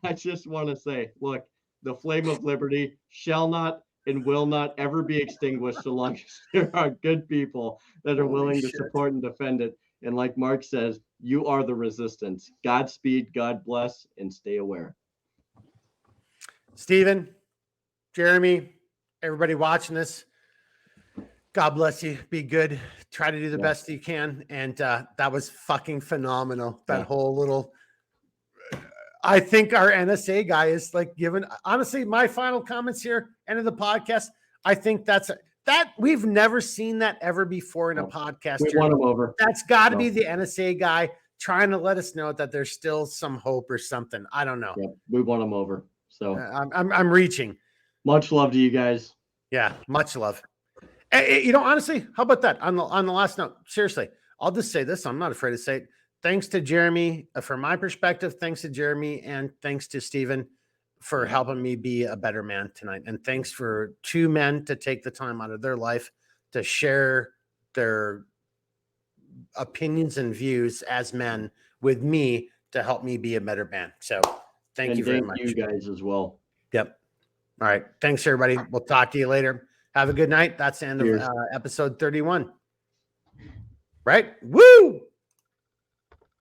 I just want to say, look, the flame of liberty shall not and will not ever be extinguished so long as there are good people that are willing to support and defend it. And like Mark says, you are the resistance. Godspeed, God bless, and stay aware. Stephen, Jeremy, everybody watching this, God bless you. Be good. Try to do the best you can. And that was fucking phenomenal. That whole little, I think our NSA guy is like giving, honestly, my final comments here, end of the podcast. I think that we've never seen that ever before in a podcast. We won him over. That's got to be the NSA guy trying to let us know that there's still some hope or something. I don't know. Yeah, we won him over. So I'm reaching. Much love to you guys. Yeah, much love. You know, honestly, how about that? On the last note, seriously, I'll just say this. I'm not afraid to say it. Thanks to Jeremy, from my perspective, thanks to Jeremy, and thanks to Stephen for helping me be a better man tonight. And thanks for two men to take the time out of their life to share their opinions and views as men with me to help me be a better man. So thank you very much. You guys as well. Yep. All right. Thanks, everybody. We'll talk to you later. Have a good night. That's the end of episode 31. Right? Woo!